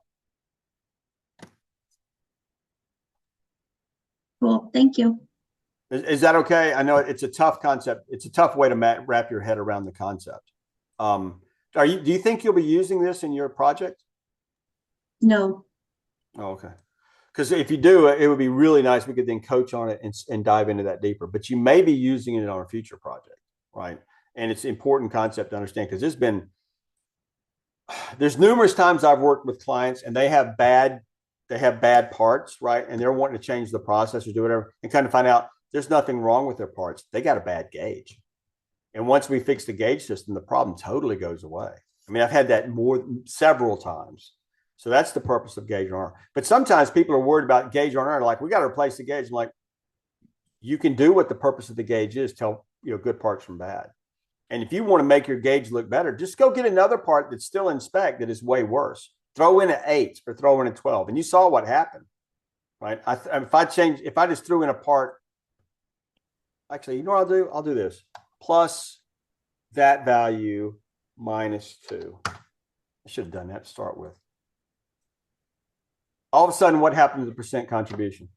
Cool. Thank you. Is that okay? I know it's a tough concept. It's a tough way to wrap your head around the concept. Do you think you'll be using this in your project? No. Oh, okay. Because if you do, it would be really nice. We could then coach on it and dive into that deeper. But you may be using it on a future project, right? And it's an important concept to understand because there's numerous times I've worked with clients and they have bad parts, right? And they're wanting to change the process or do whatever and kind of find out there's nothing wrong with their parts. They got a bad gauge. And once we fix the gauge system, the problem totally goes away. I mean, I've had that several times. So that's the purpose of gauge R&R. But sometimes people are worried about gauge R&R. Like, we got to replace the gauge. I'm like, you can do what the purpose of the gauge is, tell good parts from bad. And if you want to make your gauge look better, just go get another part that's still in spec that is way worse. Throw in an 8 or throw in a 12. And you saw what happened, right? If I just threw in a part, actually, you know what I'll do? I'll do this. Plus that value minus 2. I should have done that to start with. All of a sudden, what happened to the percent contribution?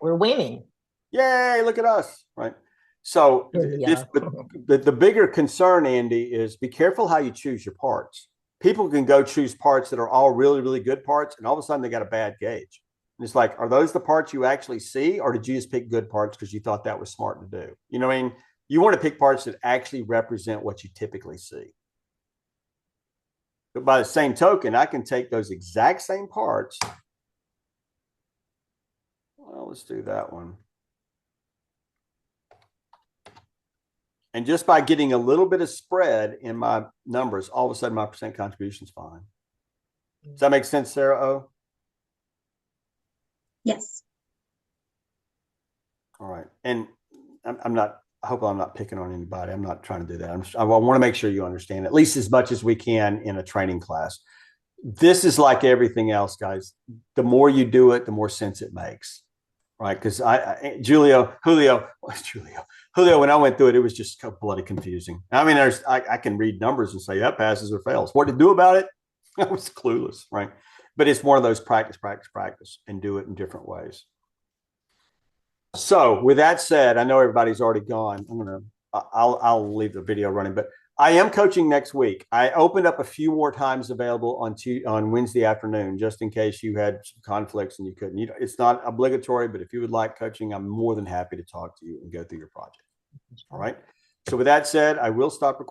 We're winning. Yay, look at us, right? So the bigger concern, Andy, is be careful how you choose your parts. People can go choose parts that are all really, really good parts, and all of a sudden they got a bad gauge. And it's like, are those the parts you actually see, or did you just pick good parts because you thought that was smart to do? You know what I mean? You want to pick parts that actually represent what you typically see. But by the same token, I can take those exact same parts. Well, let's do that one. And just by getting a little bit of spread in my numbers, all of a sudden my percent contribution is fine. Does that make sense, Sarah O? Yes. All right. And I hope I'm not picking on anybody. I'm not trying to do that. I want to make sure you understand at least as much as we can in a training class. This is like everything else, guys. The more you do it, the more sense it makes, right? Because Julio, when I went through it, it was just bloody confusing. I mean, I can read numbers and say that passes or fails. What to do about it? I was clueless, right? But it's one of those practice, and do it in different ways. So with that said, I know everybody's already gone. I'm going to I'll leave the video running, but I am coaching next week. I opened up a few more times available on Wednesday afternoon, just in case you had some conflicts and you couldn't. It's not obligatory, but if you would like coaching, I'm more than happy to talk to you and go through your project. All right. So with that said, I will stop recording.